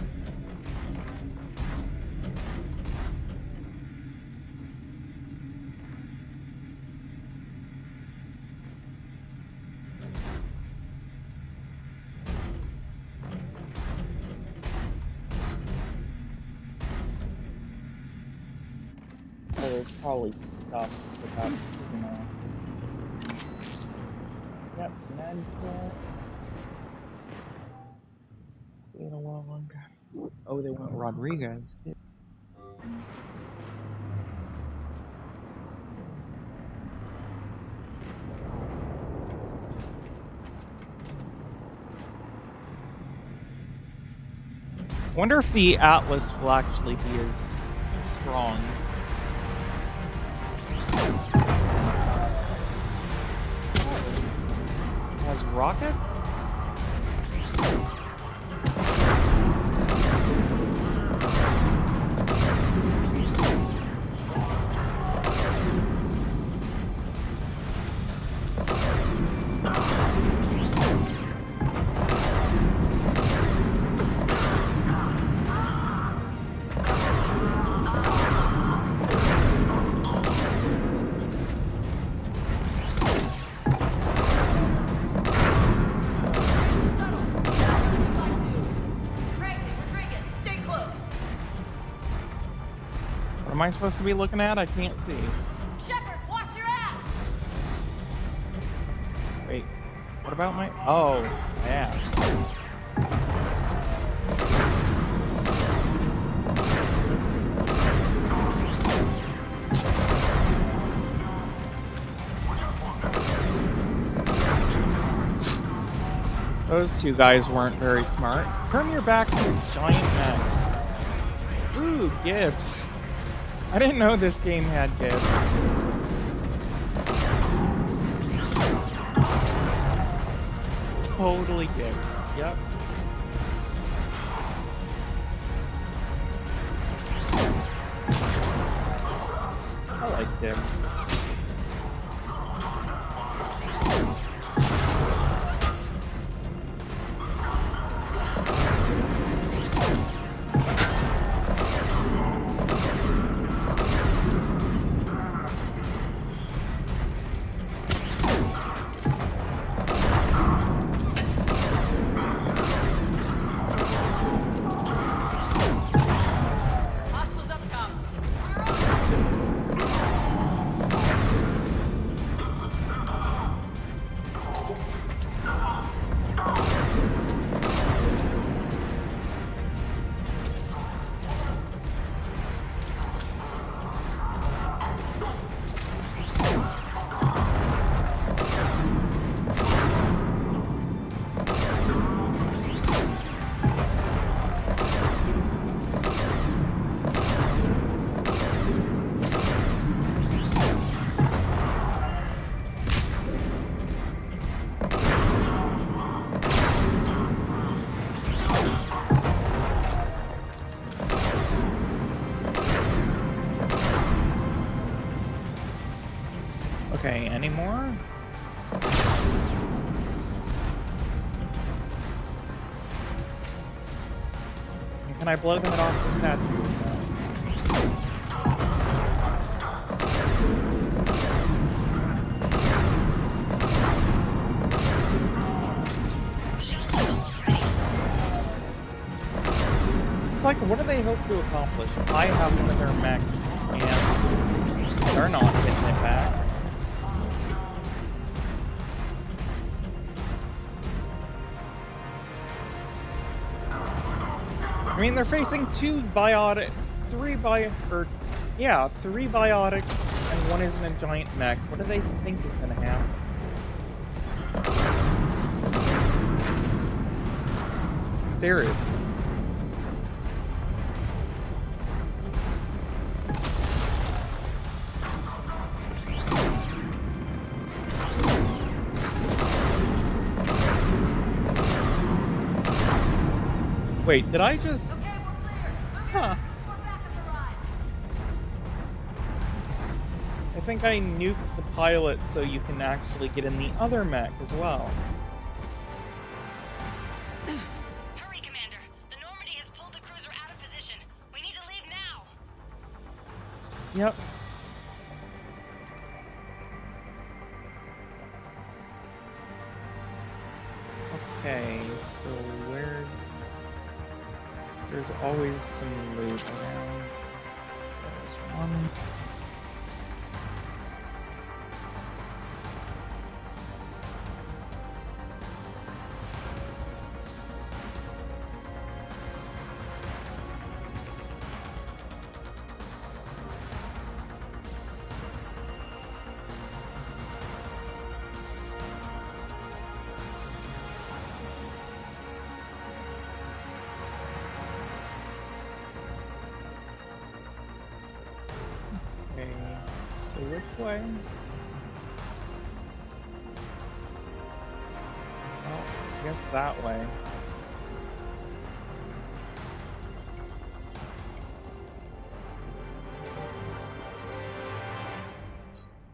Oh, there's probably stuff with that, isn't there? Yep, Medkit. Wait a while longer. Oh, they went Rodriguez. Wonder if the Atlas will actually be as strong. Has rockets? What am I supposed to be looking at? I can't see. Shepard, watch your ass! Wait, what about my... Oh, yeah. Those 2 guys weren't very smart. Turn your back to the giant mech. Ooh, Gibbs. I didn't know this game had Gibbs. Totally Gibbs. Yep. I like Gibbs. Okay, any more? Can I blow them off the statue? like, what do they hope to accomplish? I have one of their mechs, and they're not getting it back. I mean, they're facing three biotics, and one isn't a giant mech. What do they think is gonna happen? Seriously. Wait, did I just... Huh. I think I nuked the pilot so you can actually get in the other mech as well. Hurry, Commander. The Normandy has pulled the cruiser out of position. We need to leave now. Yep. Okay, so there's always some loot around. There's one. So which way? Well, I guess that way.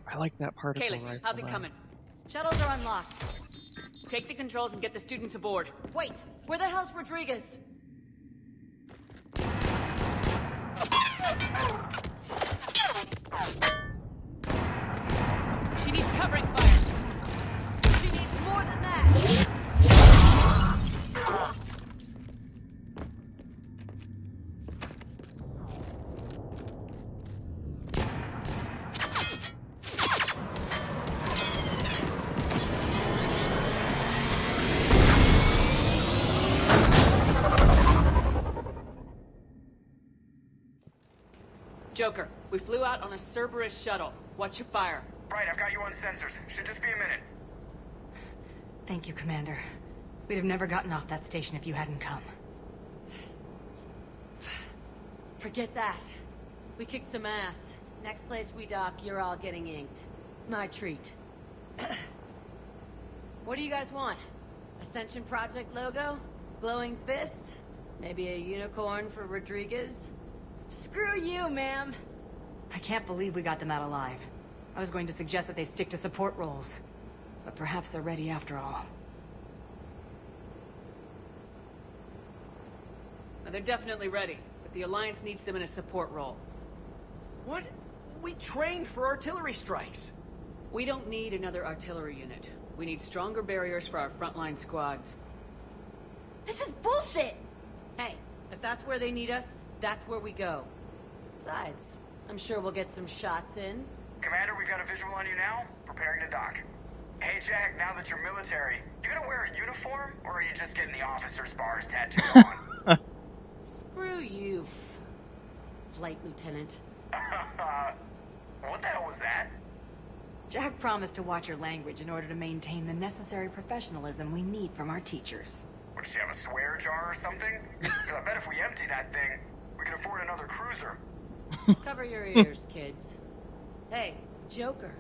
I like that particle Kaylee, rifle. how's it coming? Shuttles are unlocked. Take the controls and get the students aboard. Wait, where the hell's Rodriguez? She needs covering fire. She needs more than that. Joker, we flew out on a Cerberus shuttle. What's your fire? Right, I've got you on sensors. Should just be a minute. Thank you, Commander. We'd have never gotten off that station if you hadn't come. Forget that. We kicked some ass. Next place we dock, you're all getting inked. My treat. What do you guys want? Ascension Project logo? Glowing fist? Maybe a unicorn for Rodriguez? Screw you, ma'am! I can't believe we got them out alive. I was going to suggest that they stick to support roles. But perhaps they're ready after all. Well, they're definitely ready, but the Alliance needs them in a support role. What? We trained for artillery strikes. We don't need another artillery unit. We need stronger barriers for our frontline squads. This is bullshit! Hey, if that's where they need us, that's where we go. Besides, I'm sure we'll get some shots in. Commander, we've got a visual on you now. Preparing to dock. Hey, Jack, now that you're military, you gonna wear a uniform, or are you just getting the officer's bars tattooed on? Screw you, Flight Lieutenant. What the hell was that? Jack promised to watch your language in order to maintain the necessary professionalism we need from our teachers. What, does she have a swear jar or something? Because I bet if we empty that thing, we can afford another cruiser. Cover your ears, kids. Hey, Joker.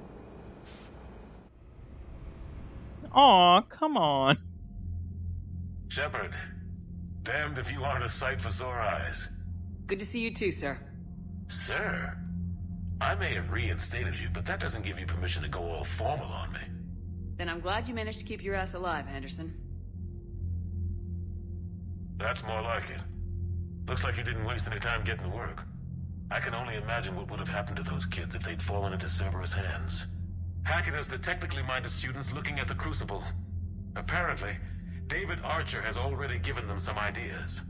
Aw, come on. Shepard, damned if you aren't a sight for sore eyes. Good to see you too, sir. Sir? I may have reinstated you, but that doesn't give you permission to go all formal on me. Then I'm glad you managed to keep your ass alive, Anderson. That's more like it. Looks like you didn't waste any time getting to work. I can only imagine what would have happened to those kids if they'd fallen into Cerberus' hands. Hackett has the technically minded students looking at the Crucible. Apparently, David Archer has already given them some ideas.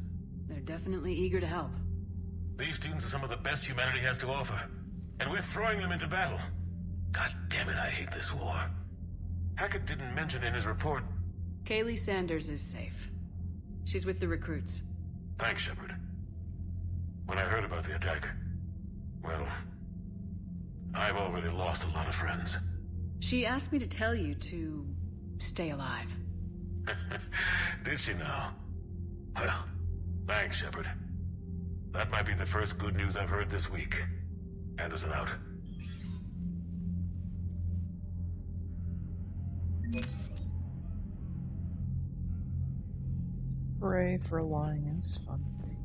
They're definitely eager to help. These students are some of the best humanity has to offer, and we're throwing them into battle. God damn it, I hate this war. Hackett didn't mention in his report... Kaylee Sanders is safe. She's with the recruits. Thanks, Shepard. When I heard about the attack, well, I've already lost a lot of friends. She asked me to tell you to stay alive. Did she now? Well, thanks, Shepard. That might be the first good news I've heard this week. Anderson out. Hooray for Alliance funding.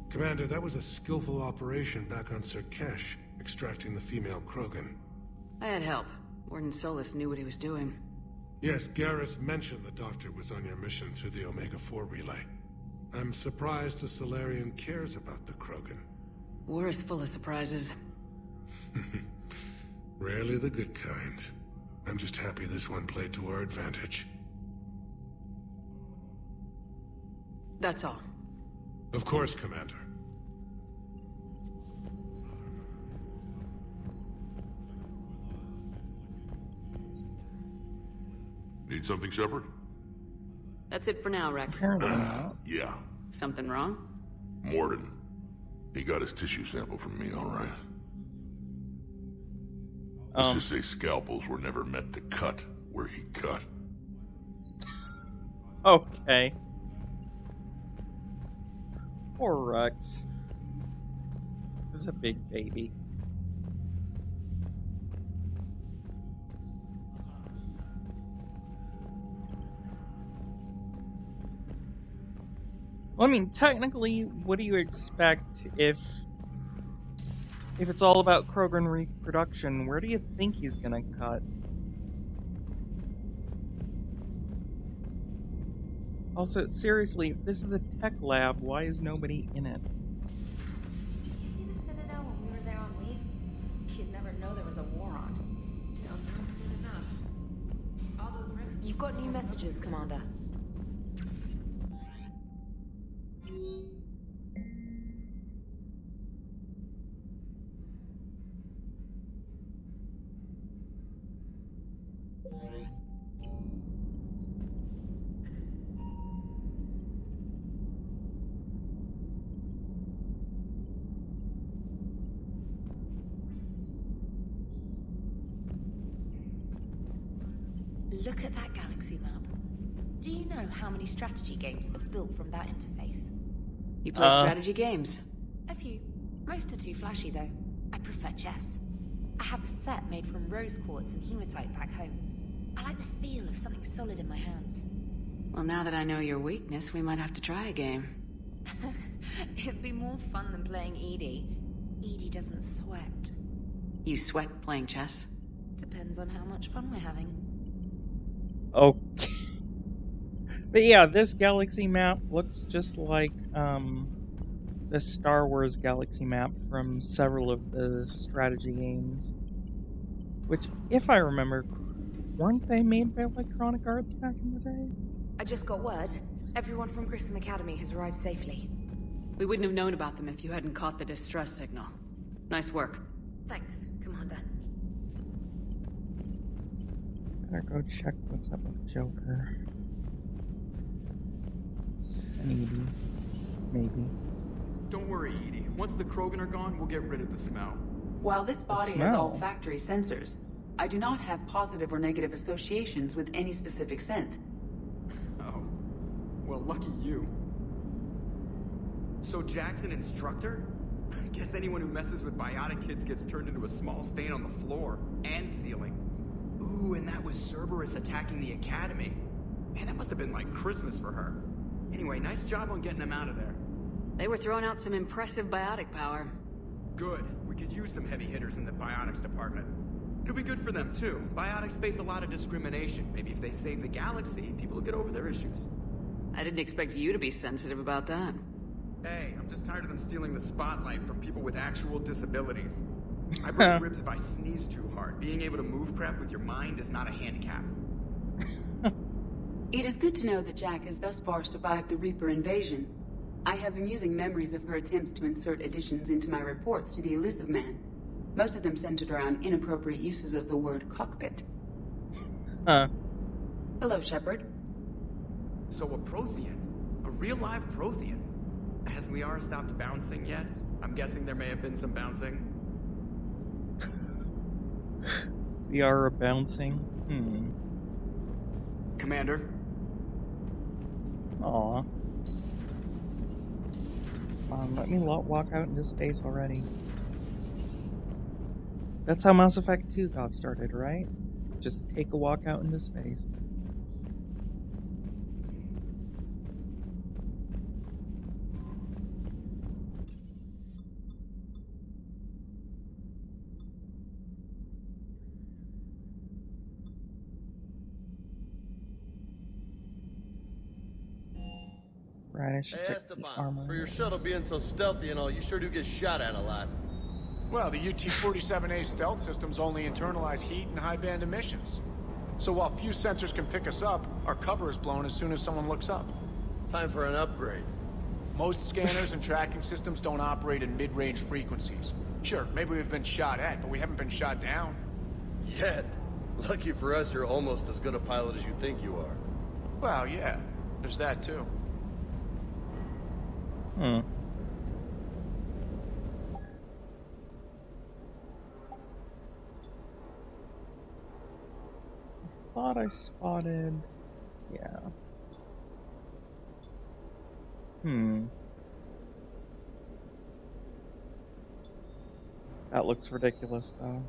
Commander, that was a skillful operation back on Surkesh, extracting the female Krogan. I had help. Warden Solis knew what he was doing. Yes, Garrus mentioned the Doctor was on your mission through the Omega-4 relay. I'm surprised the Salarian cares about the Krogan. War is full of surprises. Rarely the good kind. I'm just happy this one played to our advantage. That's all. Of course, Commander. Need something, Shepard? That's it for now, Rex. Yeah. Something wrong? Mordin. He got his tissue sample from me, all right. Let's just say scalpels were never meant to cut where he cut. Okay. Poor Rex. This is a big baby. Well, I mean, technically, what do you expect if it's all about Krogan reproduction? Where do you think he's gonna cut? Also, seriously, if this is a tech lab, why is nobody in it? See the Citadel when we were there on leave? You'd never know there was a war on. They'll know soon enough. All those ribbons. You've got new messages, Commander. Look at that galaxy map. Do you know how many strategy games are built from that interface? You play strategy games? A few. Most are too flashy, though. I prefer chess. I have a set made from rose quartz and hematite back home. I like the feel of something solid in my hands. Well, now that I know your weakness, we might have to try a game. It'd be more fun than playing EDI. EDI doesn't sweat. You sweat playing chess? Depends on how much fun we're having. Okay. But yeah, this galaxy map looks just like the Star Wars galaxy map from several of the strategy games. Which, if I remember, weren't they made by Electronic Arts back in the day? I just got word. Everyone from Grissom Academy has arrived safely. We wouldn't have known about them if you hadn't caught the distress signal. Nice work. Thanks, Commander. Better go check what's up with Joker. Maybe. Don't worry, Edie. Once the Krogan are gone, we'll get rid of the smell. While this body has all factory sensors, I do not have positive or negative associations with any specific scent. Oh. Well, lucky you. So Jack's an instructor? I guess anyone who messes with biotic kids gets turned into a small stain on the floor and ceiling. Ooh, and that was Cerberus attacking the Academy. Man, that must have been like Christmas for her. Anyway, nice job on getting them out of there. They were throwing out some impressive biotic power. Good. We could use some heavy hitters in the biotics department. It'll be good for them, too. Biotics face a lot of discrimination. Maybe if they save the galaxy, people will get over their issues. I didn't expect you to be sensitive about that. Hey, I'm just tired of them stealing the spotlight from people with actual disabilities. I break ribs if I sneeze too hard. Being able to move crap with your mind is not a handicap. It is good to know that Jack has thus far survived the Reaper invasion. I have amusing memories of her attempts to insert additions into my reports to the Elusive Man. Most of them centered around inappropriate uses of the word cockpit. Hello, Shepard. So a Prothean? A real live Prothean? Has Liara stopped bouncing yet? I'm guessing there may have been some bouncing. Liara bouncing? Commander? Aw. Come on, let me walk out into space already. That's how Mass Effect 2 got started, right? Just take a walk out into space. Right, I should Hey check the Esteban, armor. for your shuttle being so stealthy and all, you sure do get shot at a lot. Well, the UT-47A stealth systems only internalize heat and high-band emissions. So while few sensors can pick us up, our cover is blown as soon as someone looks up. Time for an upgrade. Most scanners and tracking systems don't operate in mid-range frequencies. Sure, maybe we've been shot at, but we haven't been shot down. Yet. Lucky for us, you're almost as good a pilot as you think you are. Well, yeah. There's that, too. Thought I spotted... Yeah. That looks ridiculous, though.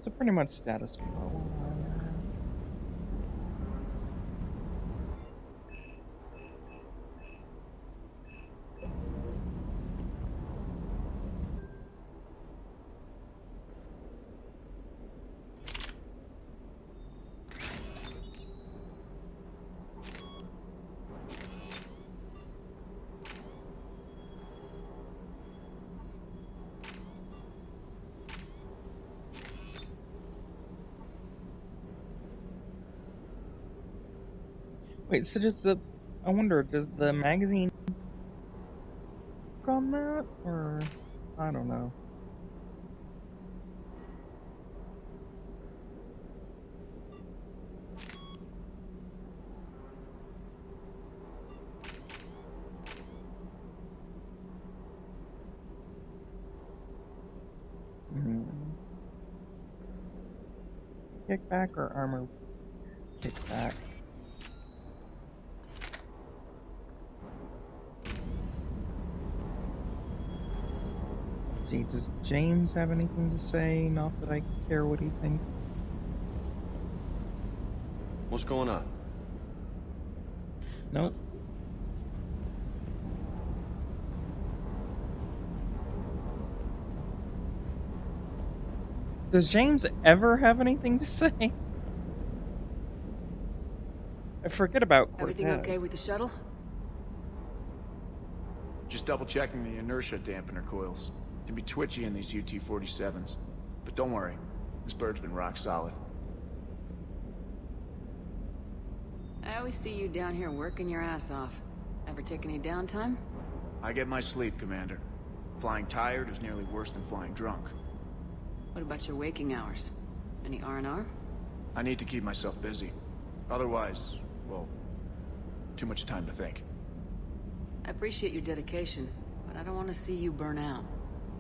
So pretty much status quo. Wait, so does the... I wonder, does the magazine... on that? Or... I don't know. Kickback or armor kickback? See, does James have anything to say? Not that I care what he thinks. What's going on? Nope. Does James ever have anything to say? I forget about Cortez. Everything okay with the shuttle? Just double-checking the inertia dampener coils. Can be twitchy in these UT-47s. But don't worry, this bird's been rock solid. I always see you down here working your ass off. Ever take any downtime? I get my sleep, Commander. Flying tired is nearly worse than flying drunk. What about your waking hours? Any R&R? I need to keep myself busy. Otherwise, well, too much time to think. I appreciate your dedication, but I don't want to see you burn out.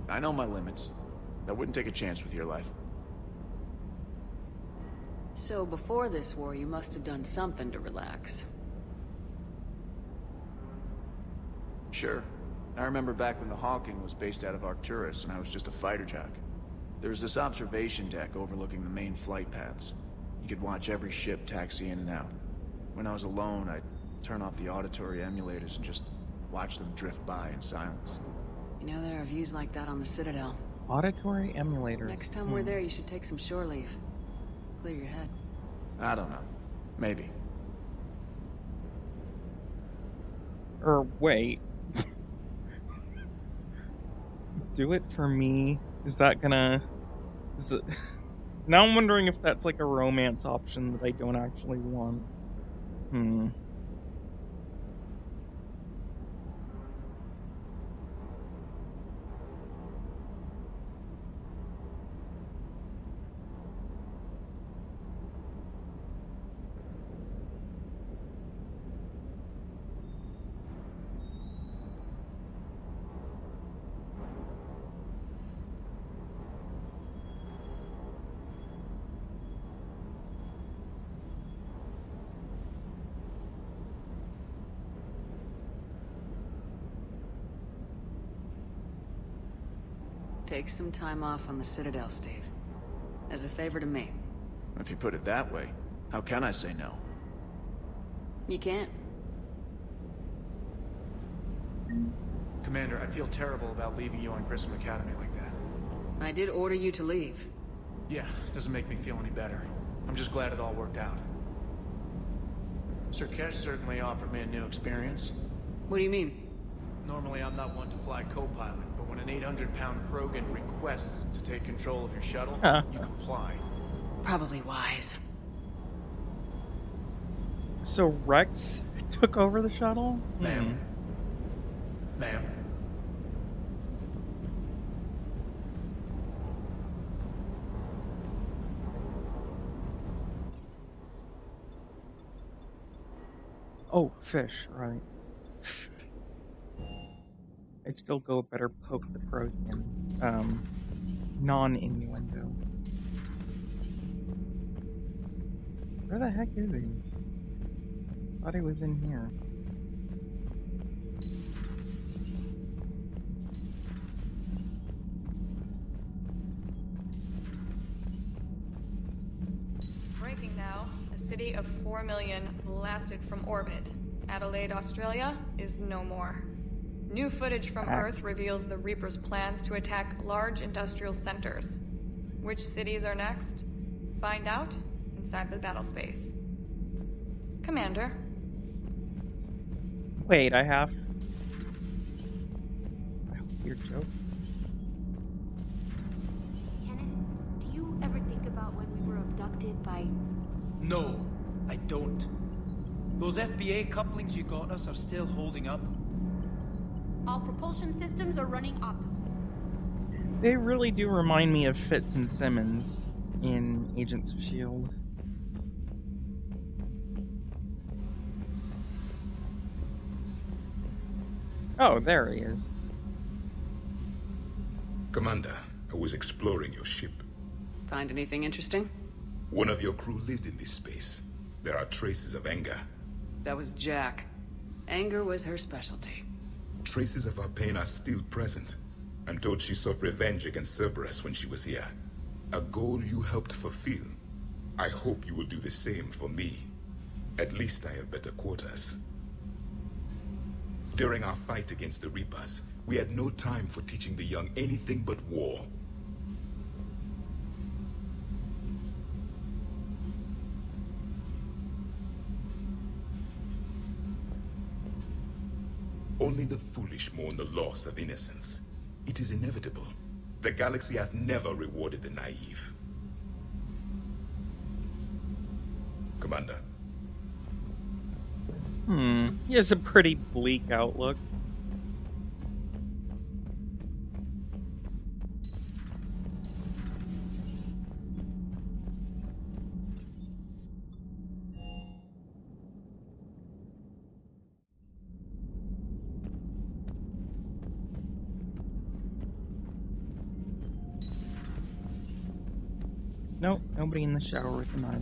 I know my limits. I wouldn't take a chance with your life. So before this war, you must have done something to relax. Sure. I remember back when the Hawking was based out of Arcturus and I was just a fighter jock. There was this observation deck overlooking the main flight paths. You could watch every ship taxi in and out. When I was alone, I'd turn off the auditory emulators and just watch them drift by in silence. You know, there are views like that on the Citadel. Auditory emulators. Next time we're there, you should take some shore leave. Clear your head. I don't know. Maybe. Or wait. Do it for me? Is that gonna... Is it... Now I'm wondering if that's like a romance option that I don't actually want. Take some time off on the Citadel, Steve. As a favor to me. If you put it that way, how can I say no? You can't. Commander, I feel terrible about leaving you on Grissom Academy like that. I did order you to leave. Yeah, doesn't make me feel any better. I'm just glad it all worked out. Sir Kesh certainly offered me a new experience. What do you mean? Normally I'm not one to fly co-pilot, but when an 800-pound Krogan requests to take control of your shuttle, you comply. Probably wise. So Rex took over the shuttle? Ma'am. Ma'am. Oh, fish, right. I'd still go better poke the Prothean. Non-innuendo. Where the heck is he? Thought he was in here. Breaking now. A city of 4 million blasted from orbit. Adelaide, Australia is no more. New footage from Earth reveals the Reaper's plans to attack large industrial centers. Which cities are next? Find out inside the battle space. Commander. Wait, I have... Weird joke. Kenneth, do you ever think about when we were abducted by... No, I don't. Those FBA couplings you got us are still holding up. All propulsion systems are running optimally. They really do remind me of Fitz and Simmons in Agents of S.H.I.E.L.D. Oh, there he is. Commander, I was exploring your ship. Find anything interesting? One of your crew lived in this space. There are traces of anger. That was Jack. Anger was her specialty. Traces of her pain are still present. I'm told she sought revenge against Cerberus when she was here. A goal you helped fulfill. I hope you will do the same for me. At least I have better quarters. During our fight against the Reapers, we had no time for teaching the young anything but war. Only the foolish mourn the loss of innocence. It is inevitable. The galaxy has never rewarded the naive. Commander. He has a pretty bleak outlook. Nope, nobody in the shower with a knife.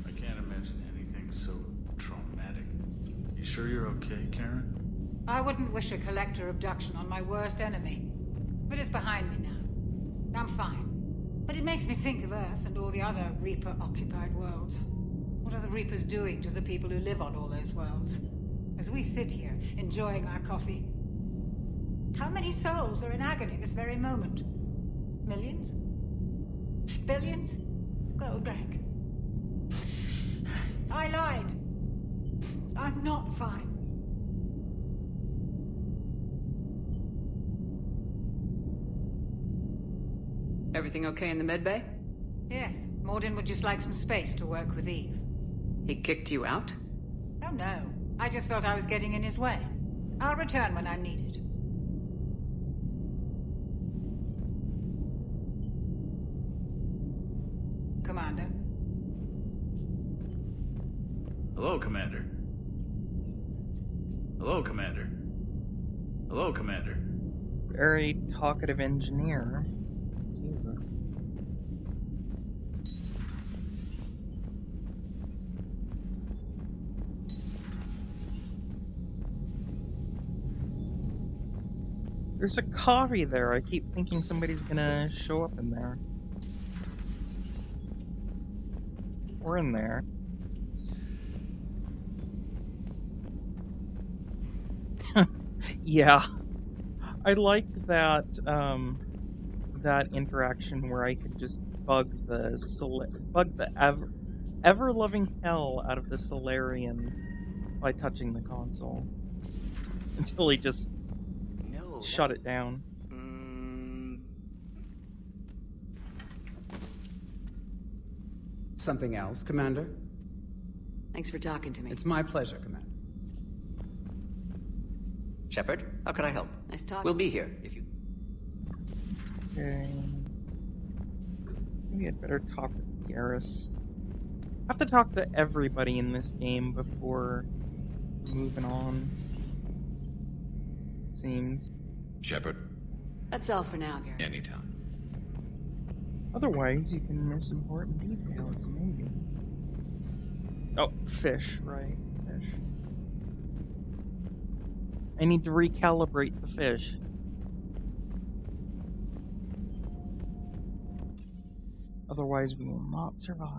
I can't imagine anything so traumatic. You sure you're okay, Karen? I wouldn't wish a collector abduction on my worst enemy. But it's behind me now. I'm fine. But it makes me think of Earth and all the other Reaper-occupied worlds. What What are the Reapers doing to the people who live on all those worlds? As we sit here, enjoying our coffee. How many souls are in agony this very moment? Millions? Billions? Oh, Greg. I lied. I'm not fine. Everything okay in the medbay? Yes, Mordin would just like some space to work with Eve. He kicked you out? Oh no, I just felt I was getting in his way. I'll return when I'm needed. Commander. Hello, Commander. Hello, Commander. Hello, Commander. Very talkative engineer. Jesus. There's a coffee there. I keep thinking somebody's gonna show up in there. Or in there. Yeah. I liked that, that interaction where I could just bug the ever-loving hell out of the Salarian by touching the console. Until he just shut it down. Something else, Commander? Thanks for talking to me. It's my pleasure, Commander. Shepard, how can I help? Nice talking. We'll be here if you... Okay. Maybe I'd better talk with Garrus. I have to talk to everybody in this game before moving on. It seems. Shepard? That's all for now, Garrus. Anytime. Otherwise, you can miss important details, maybe. Oh, fish, right. Fish. I need to recalibrate the fish. Otherwise, we will not survive.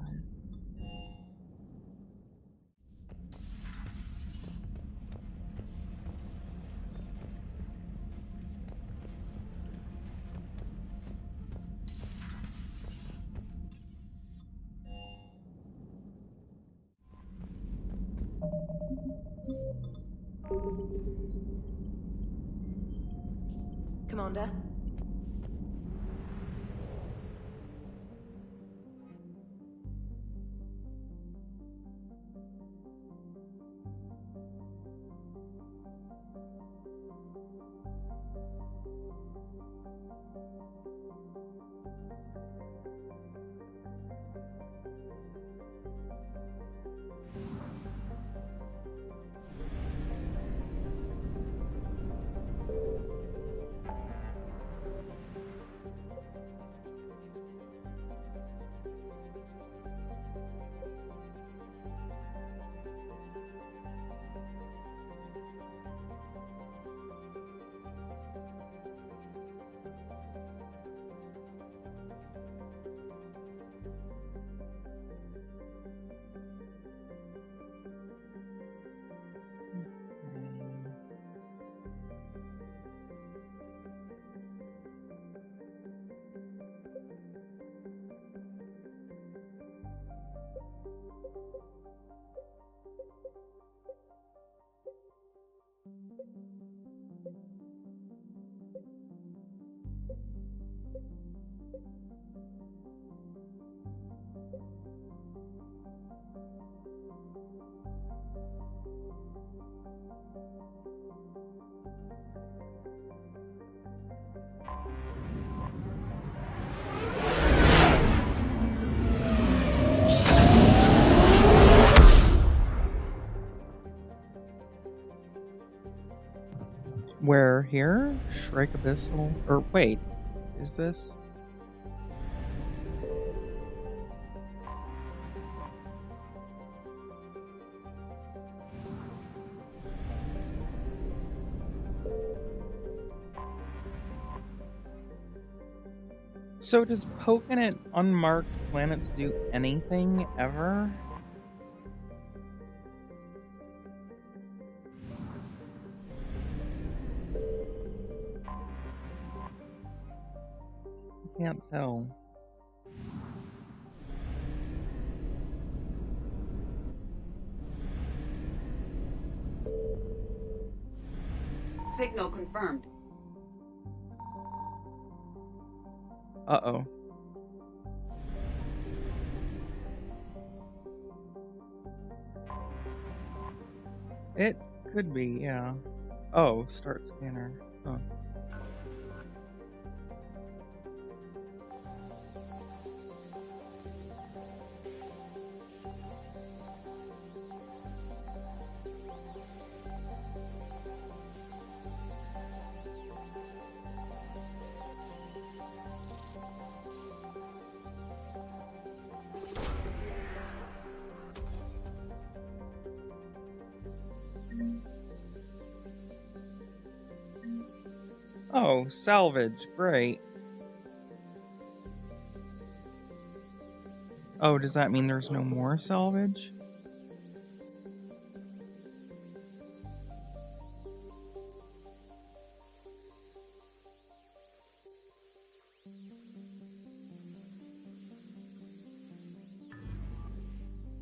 Commander? Where here? Shrike Abyssal? Or wait, is this? So does poking at unmarked planets do anything ever? can't tell. Signal confirmed. Uh-oh. It could be, yeah. Oh, start scanner. Oh. Oh, salvage. Great. Oh, does that mean there's no more salvage?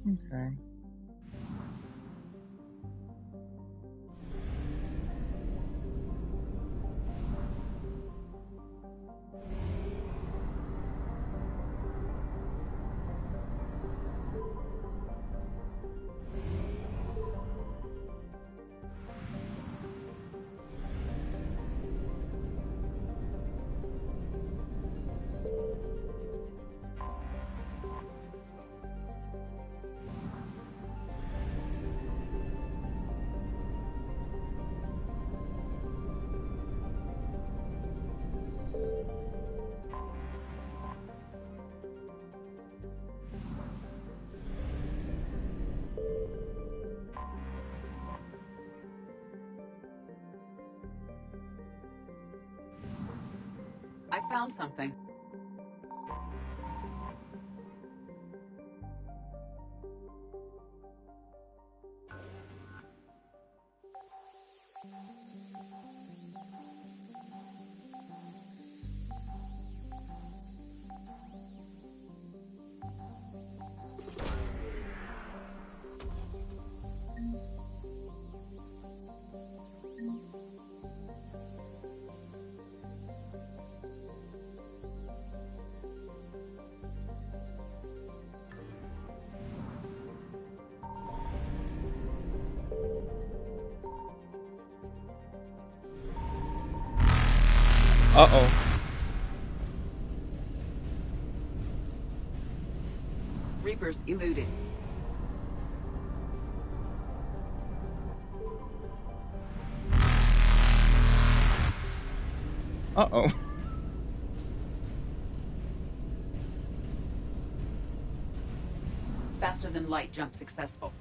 Okay. I found something. Uh-oh. Reapers eluded. Uh-oh. Faster than light jump successful.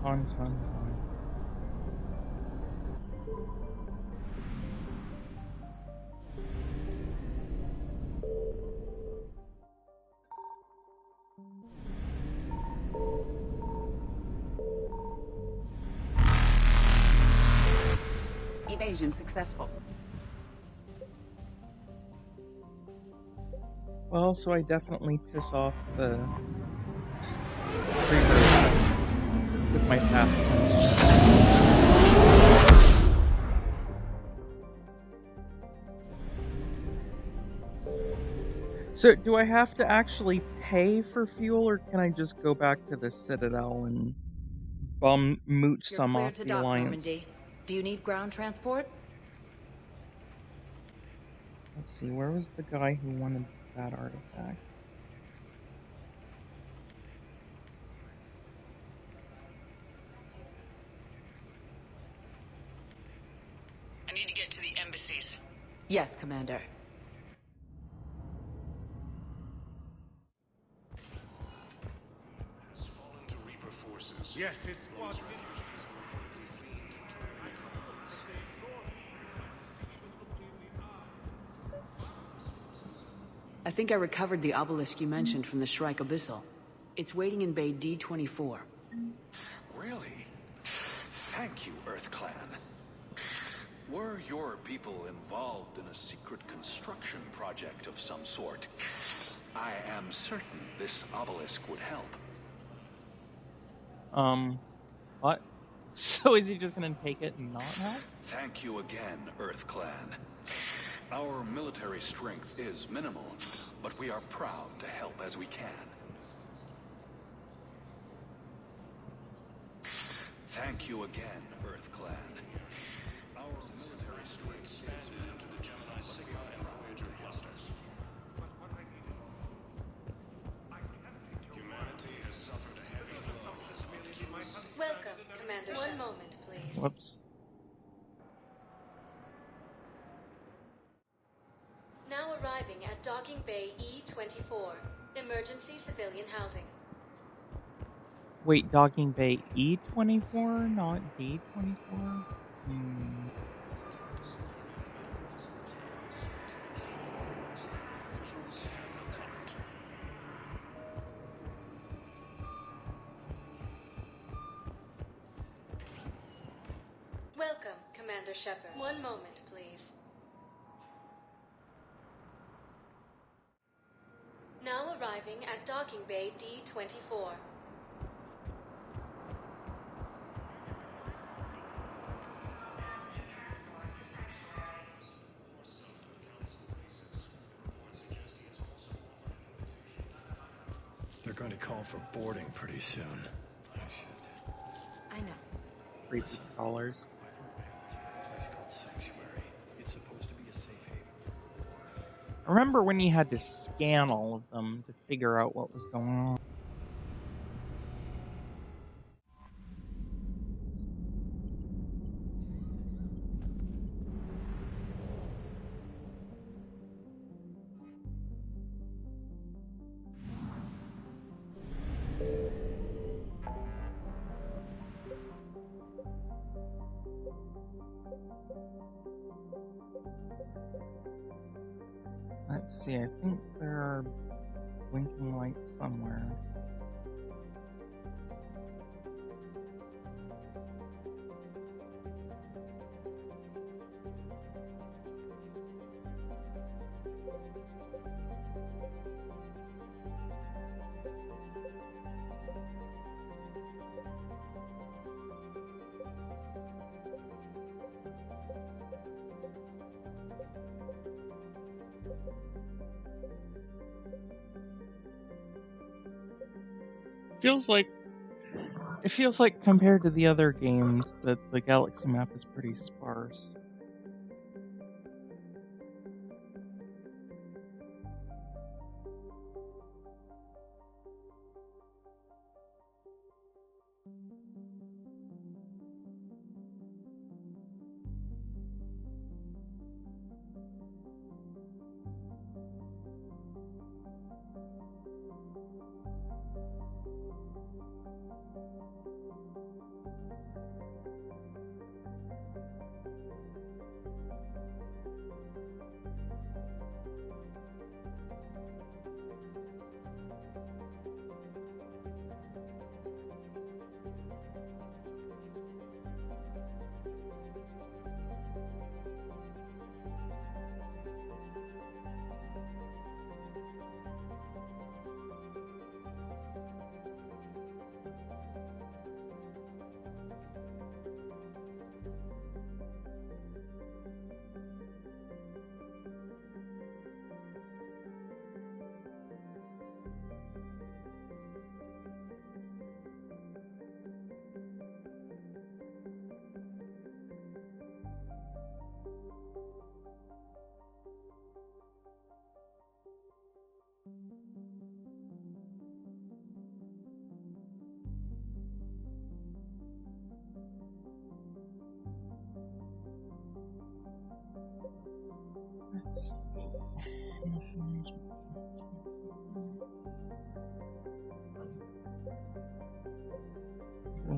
On. Evasion successful. Well, so I definitely piss off the Reapers with my fast ones. So, do I have to actually pay for fuel, or can I just go back to the Citadel and mooch You're some clear off to the dock, Alliance? Normandy. Do you need ground transport? Let's see, where was the guy who wanted that artifact? I need to get to the embassies. Yes, Commander. Yes, his squad. I think I recovered the obelisk you mentioned from the Shrike Abyssal. It's waiting in Bay D-24. Really? Thank you, Earth Clan. Were your people involved in a secret construction project of some sort, I am certain this obelisk would help. What? So is he just gonna take it and not help? Thank you again, Earth Clan. Our military strength is minimal, but we are proud to help as we can. Thank you again, Earth Clan. Our military strength is minimal to the Gemini Sigma and Voyager clusters. Humanity has suffered a heavy blow. Welcome, Commander. One moment, please. Whoops. Now arriving at Docking Bay E-24, emergency civilian housing. Wait, Docking Bay E-24, not D-24? Welcome, Commander Shepard. One moment, please. Now arriving at Docking Bay D-24. They're going to call for boarding pretty soon. I know. Creepy callers. Place called Sanctuary. It's supposed to be a safe haven. Remember when you had to scan all of them to figure out what was going on? Let's see, I think there are blinking lights somewhere. It feels like compared to the other games that the galaxy map is pretty sparse.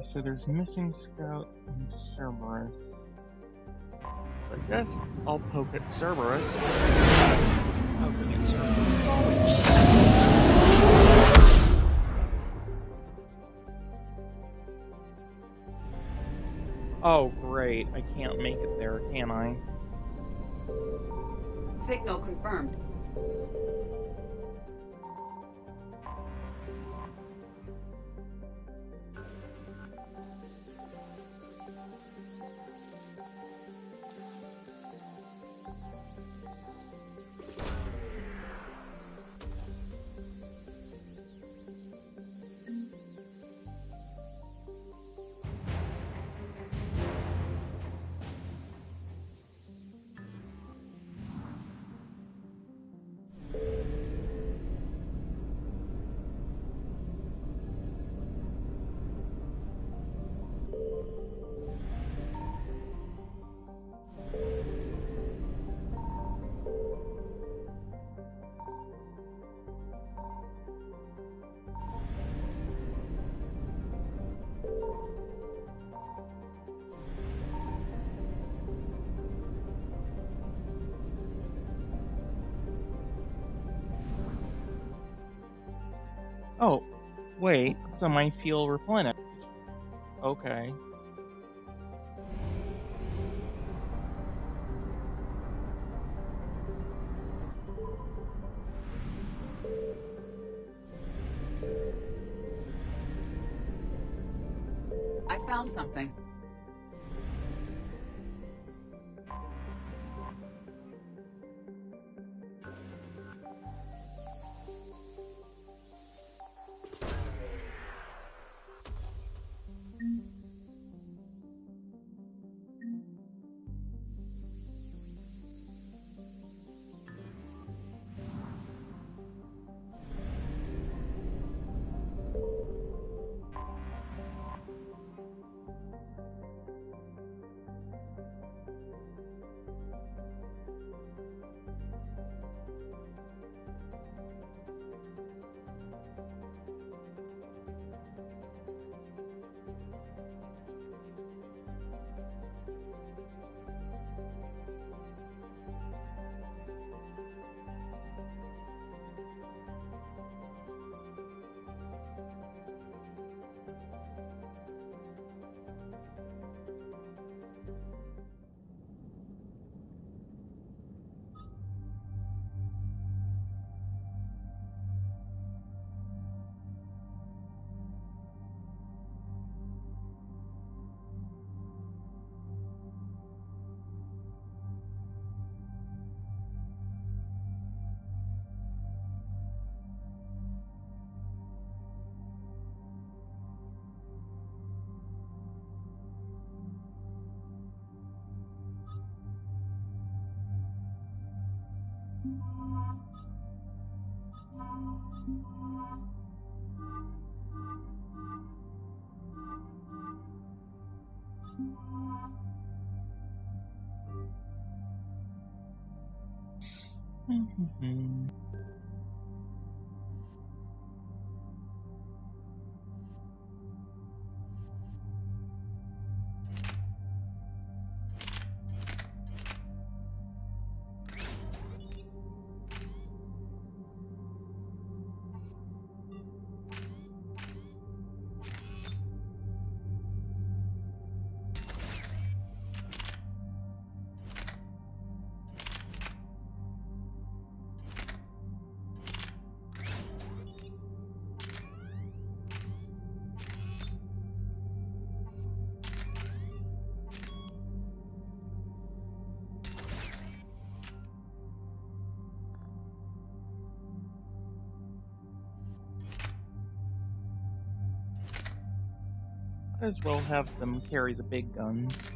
So there's missing Scout and Cerberus. I guess I'll poke at Cerberus. Poking at Cerberus is always Oh, great. I can't make it there, can I? Signal confirmed. Oh, wait, so my fuel replenished. Okay. I found something. Might as well have them carry the big guns.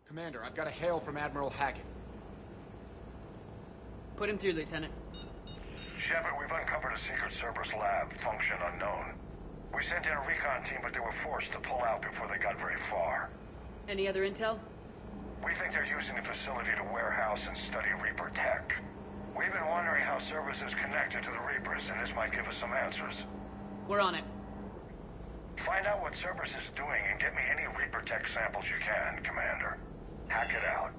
Commander, I've got a hail from Admiral Hackett. Put him through, Lieutenant. Shepard, we've uncovered a secret Cerberus lab, function unknown. We sent in a recon team, but they were forced to pull out before they got very far. Any other intel? We think they're using the facility to warehouse and study Reaper tech. We've been wondering how Cerberus is connected to the Reapers, and this might give us some answers. We're on it. Find out what Cerberus is doing and get me any Reaper tech samples you can, Commander. Hack it out.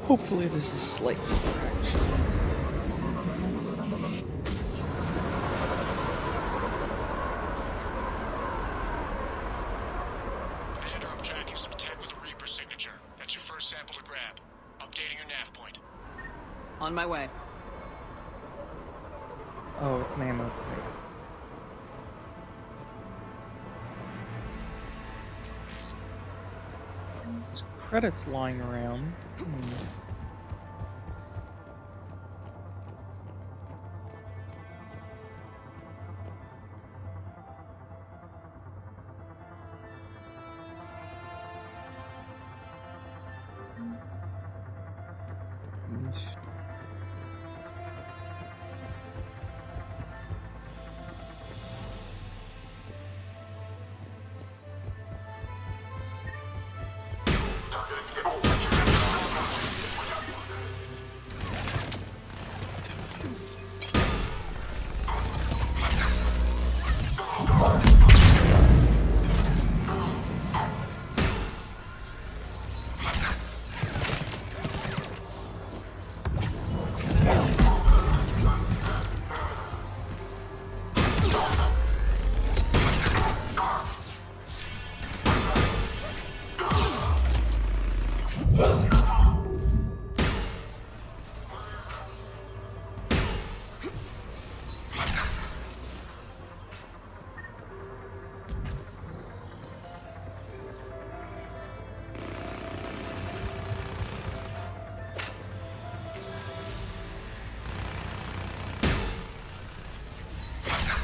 Hopefully this is slightly better, actually. Commander, I'm tracking some tech with a Reaper signature. That's your first sample to grab. Updating your nav point. On my way. Oh, it's an ammo crate. There's credits lying around.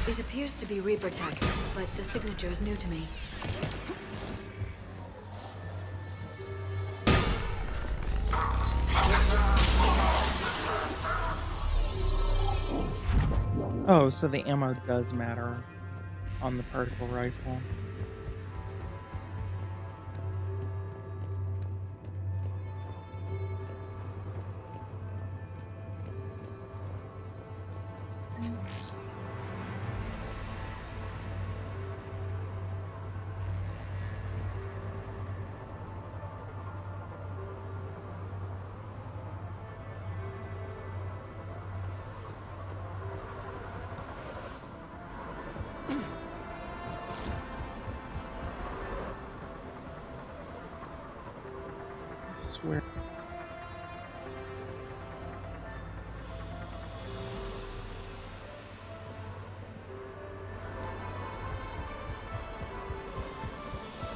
It appears to be Reaper tech, but the signature is new to me. Oh, so the ammo does matter on the particle rifle. Swear.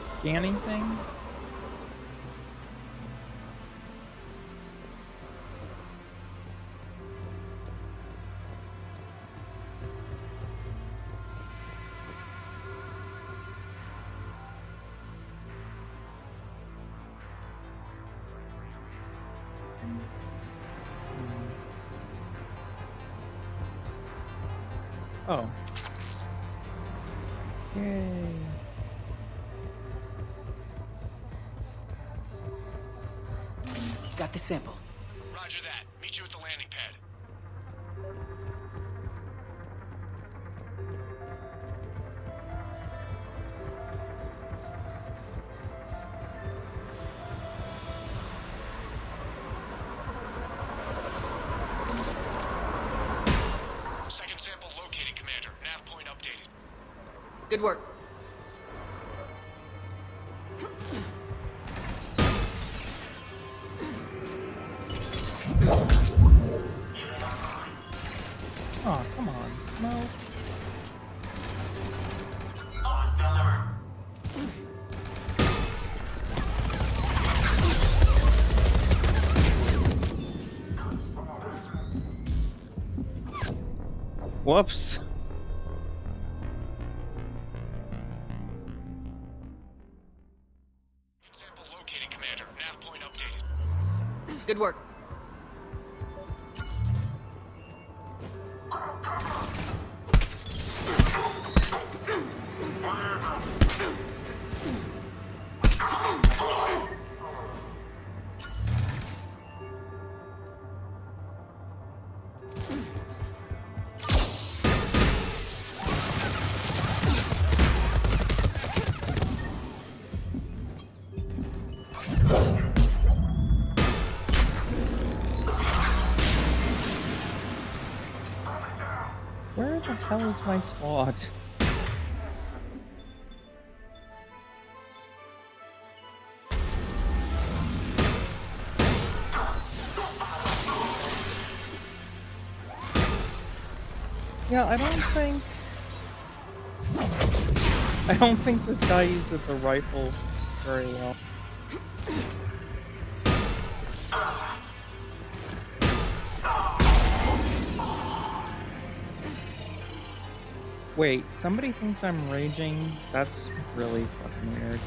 Scanning thing? Oh. Yay. Got the sample. Roger that. Meet you at the landing pad. Second sample located, Commander. Nav point updated. Good work. Oh, come on. No. Whoops. Sample located, Commander. Nav point updated. Good work. Where the hell is my squad? Yeah, I don't think this guy uses the rifle very well. Wait, somebody thinks I'm raging? That's really fucking weird.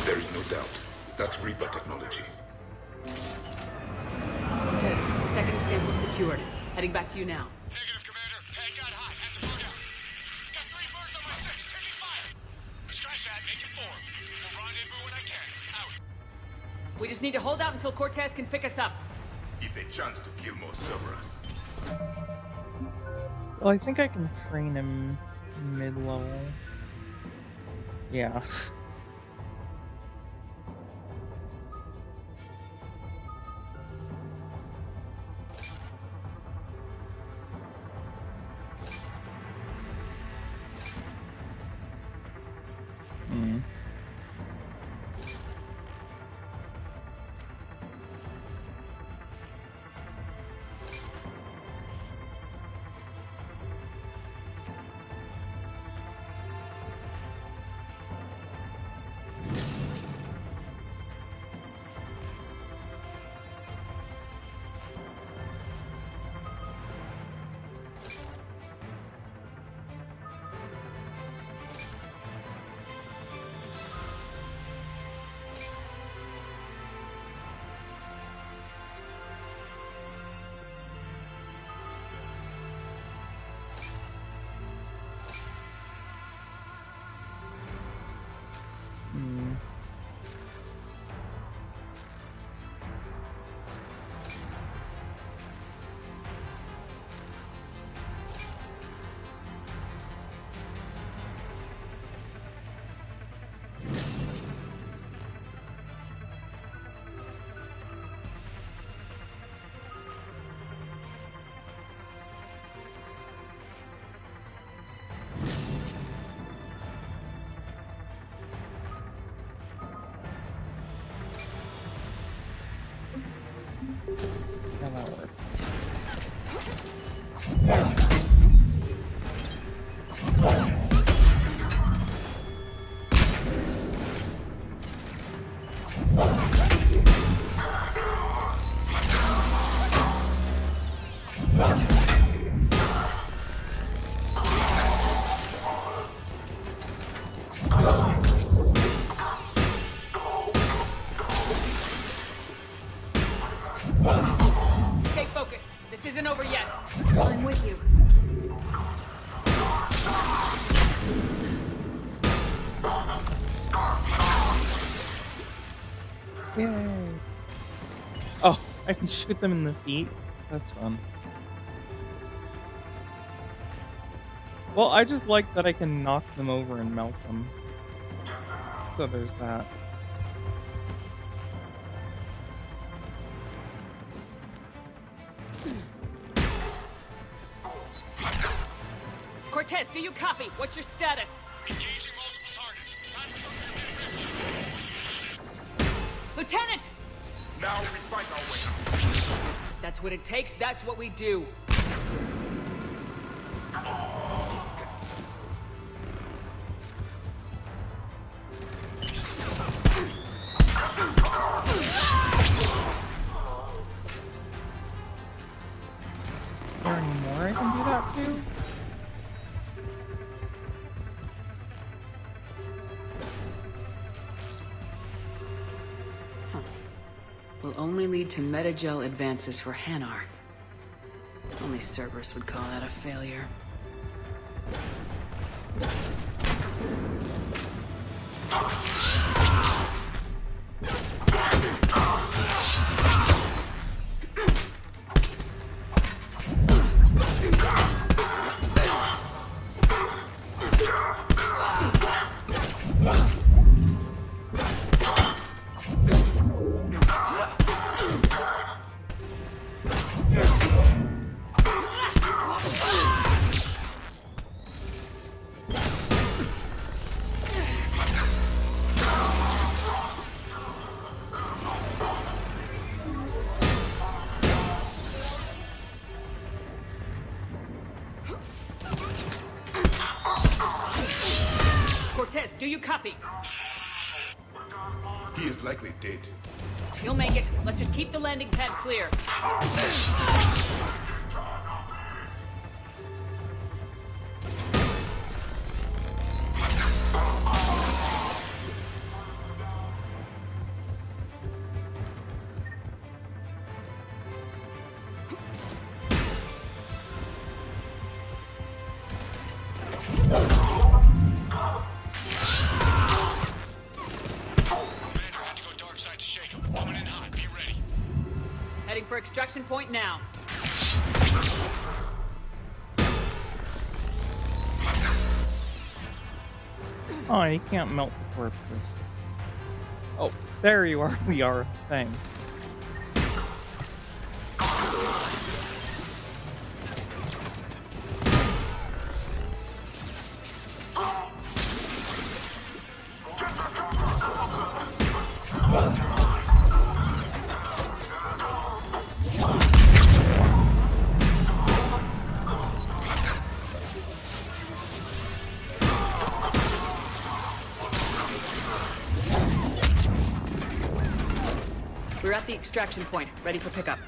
There is no doubt. That's Reaper technology. Test. Second sample secured. Heading back to you now. Negative, Commander. Pad got hot. Have to move out. Got 3 birds on my 6. Taking fire. Scratch that. Make it 4. We'll rendezvous when I can. Out. We just need to hold out until Cortez can pick us up. It's a chance to kill more Cerberus. Well, I think I can train him mid-level. Yeah. Yeah, that worked. Stay focused. This isn't over yet. I'm with you. Yay. Oh, I can shoot them in the feet? That's fun. Well, I just like that I can knock them over and melt them. So there's that. Cortez, do you copy? What's your status? Engaging multiple targets. Time for something risky. Lieutenant! Now we fight our way out. That's what it takes. That's what we do. only lead to metagel advances for Hanar. Only Cerberus would call that a failure. Cortez, do you copy? He is likely dead. You'll make it. Let's just keep the landing pad clear. Heading for extraction point now. Oh, you can't melt the corpses. Oh, there you are. We are. Thanks. We're at the extraction point, ready for pickup.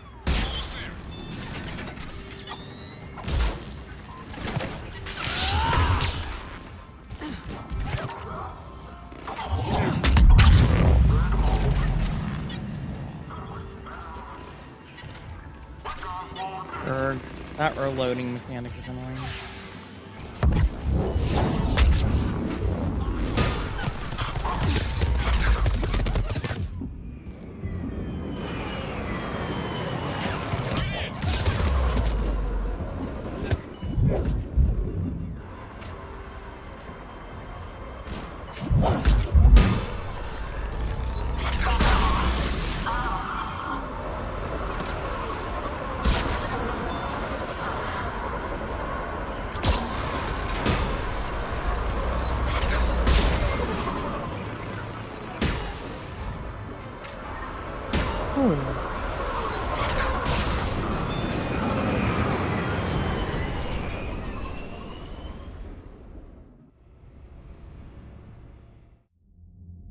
That reloading mechanic is annoying.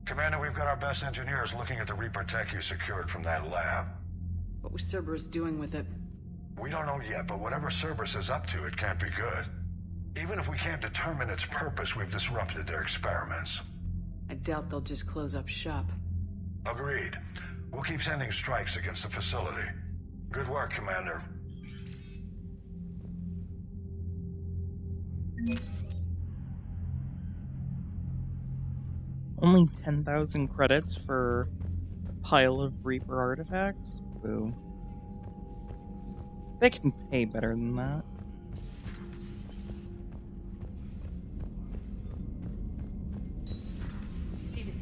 Commander, we've got our best engineers looking at the Reaper tech you secured from that lab. What was Cerberus doing with it? We don't know yet, but whatever Cerberus is up to, it can't be good. Even if we can't determine its purpose, we've disrupted their experiments. I doubt they'll just close up shop. Agreed. We'll keep sending strikes against the facility. Good work, Commander. Only 10,000 credits for a pile of Reaper artifacts? Boo. They can pay better than that.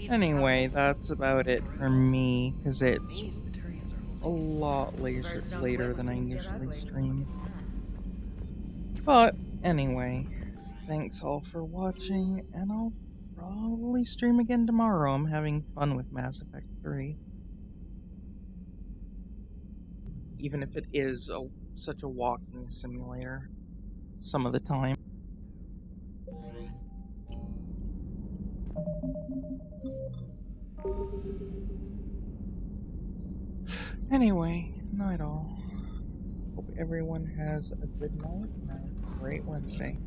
Anyway, that's about it for me, because it's a lot later than I usually stream. But, anyway, thanks all for watching, and I'll probably stream again tomorrow. I'm having fun with Mass Effect 3. Even if it is such a walking simulator some of the time. Anyway, night all. Hope everyone has a good night and a great Wednesday.